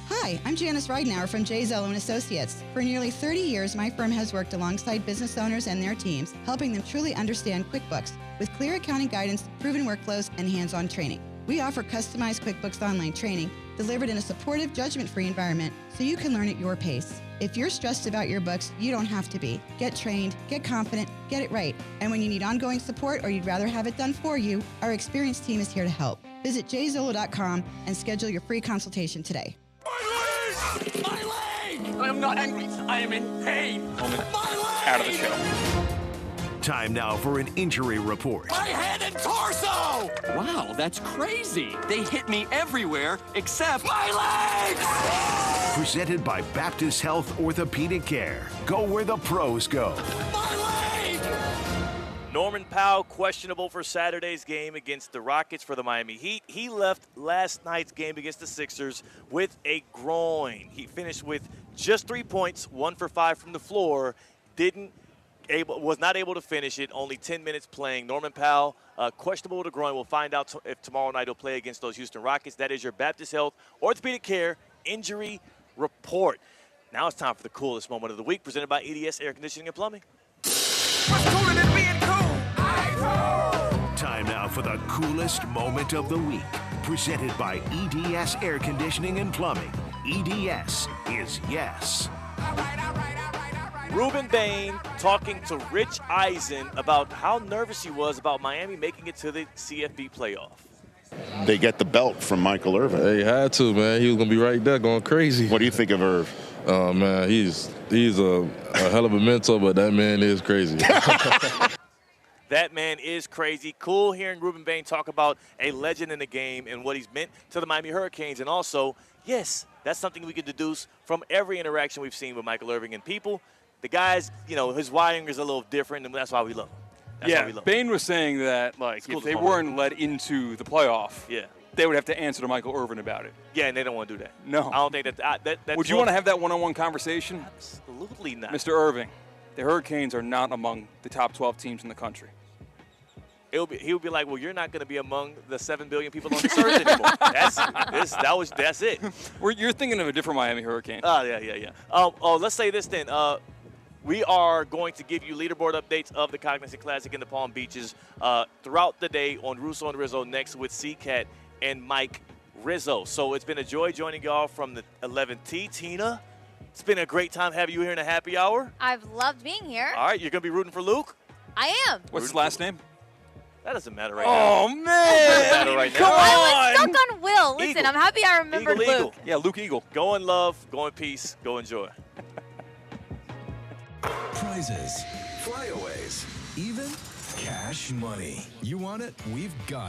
Hi, I'm Janice Ridenour from J. Zello & Associates. For nearly 30 years, my firm has worked alongside business owners and their teams, helping them truly understand QuickBooks with clear accounting guidance, proven workflows, and hands-on training. We offer customized QuickBooks online training delivered in a supportive, judgment-free environment so you can learn at your pace. If you're stressed about your books, you don't have to be. Get trained, get confident, get it right. And when you need ongoing support or you'd rather have it done for you, our experienced team is here to help. Visit jzolo.com and schedule your free consultation today. My leg! I am not angry. I am in pain. My leg! Out of the show. Time now for an injury report. My head and torso! Wow, that's crazy. They hit me everywhere except my legs! Presented by Baptist Health Orthopedic Care. Go where the pros go. Norman Powell questionable for Saturday's game against the Rockets for the Miami Heat. He left last night's game against the Sixers with a groin. He finished with just 3 points, 1 for 5 from the floor. Was not able to finish it. Only 10 minutes playing. Norman Powell, questionable with a groin. We'll find out if tomorrow night he'll play against those Houston Rockets. That is your Baptist Health Orthopedic Care injury report. Now it's time for the coolest moment of the week, presented by EDS Air Conditioning and Plumbing. Time now for the coolest moment of the week, presented by EDS Air Conditioning and Plumbing. EDS is yes. Ruben Bain talking to Rich Eisen about how nervous he was about Miami making it to the CFB playoff. They get the belt from Michael Irvin. They had to, man. He was going to be right there going crazy. What do you think of Irv? Oh, man, he's a hell of a mentor, but that man is crazy. That man is crazy. Cool hearing Ruben Bain talk about a legend in the game and what he's meant to the Miami Hurricanes. And also, yes, that's something we can deduce from every interaction we've seen with Michael Irvin and people. The guys, his wiring is a little different, and that's why we love him. That's why we love him. Bain was saying that, if they weren't led into the playoff, they would have to answer to Michael Irvin about it. Yeah, and they don't want to do that. No. I don't think that Would you want to have that one-on-one conversation? Absolutely not. Mr. Irving, the Hurricanes are not among the top 12 teams in the country. He would be like, well, you're not going to be among the 7 billion people on this earth anymore. That's it. You're thinking of a different Miami Hurricane. Oh, yeah. Let's say this then. We are going to give you leaderboard updates of the Cognizant Classic in the Palm Beaches throughout the day on Russo and Rizzo next with C-Katt and Mike Rizzo. So it's been a joy joining y'all from the 11T. Tina, it's been a great time having you here in a happy hour. I've loved being here. All right, you're going to be rooting for Luke? I am. What's his last name? That doesn't matter right now. Oh, man. Matter right now. I was stuck on Will. Listen, Eagle. I'm happy I remembered Luke. Eagle. Yeah, Luke Eagle. Go in love, go in peace, go enjoy. Prizes, flyaways, even cash money. You want it? We've got it.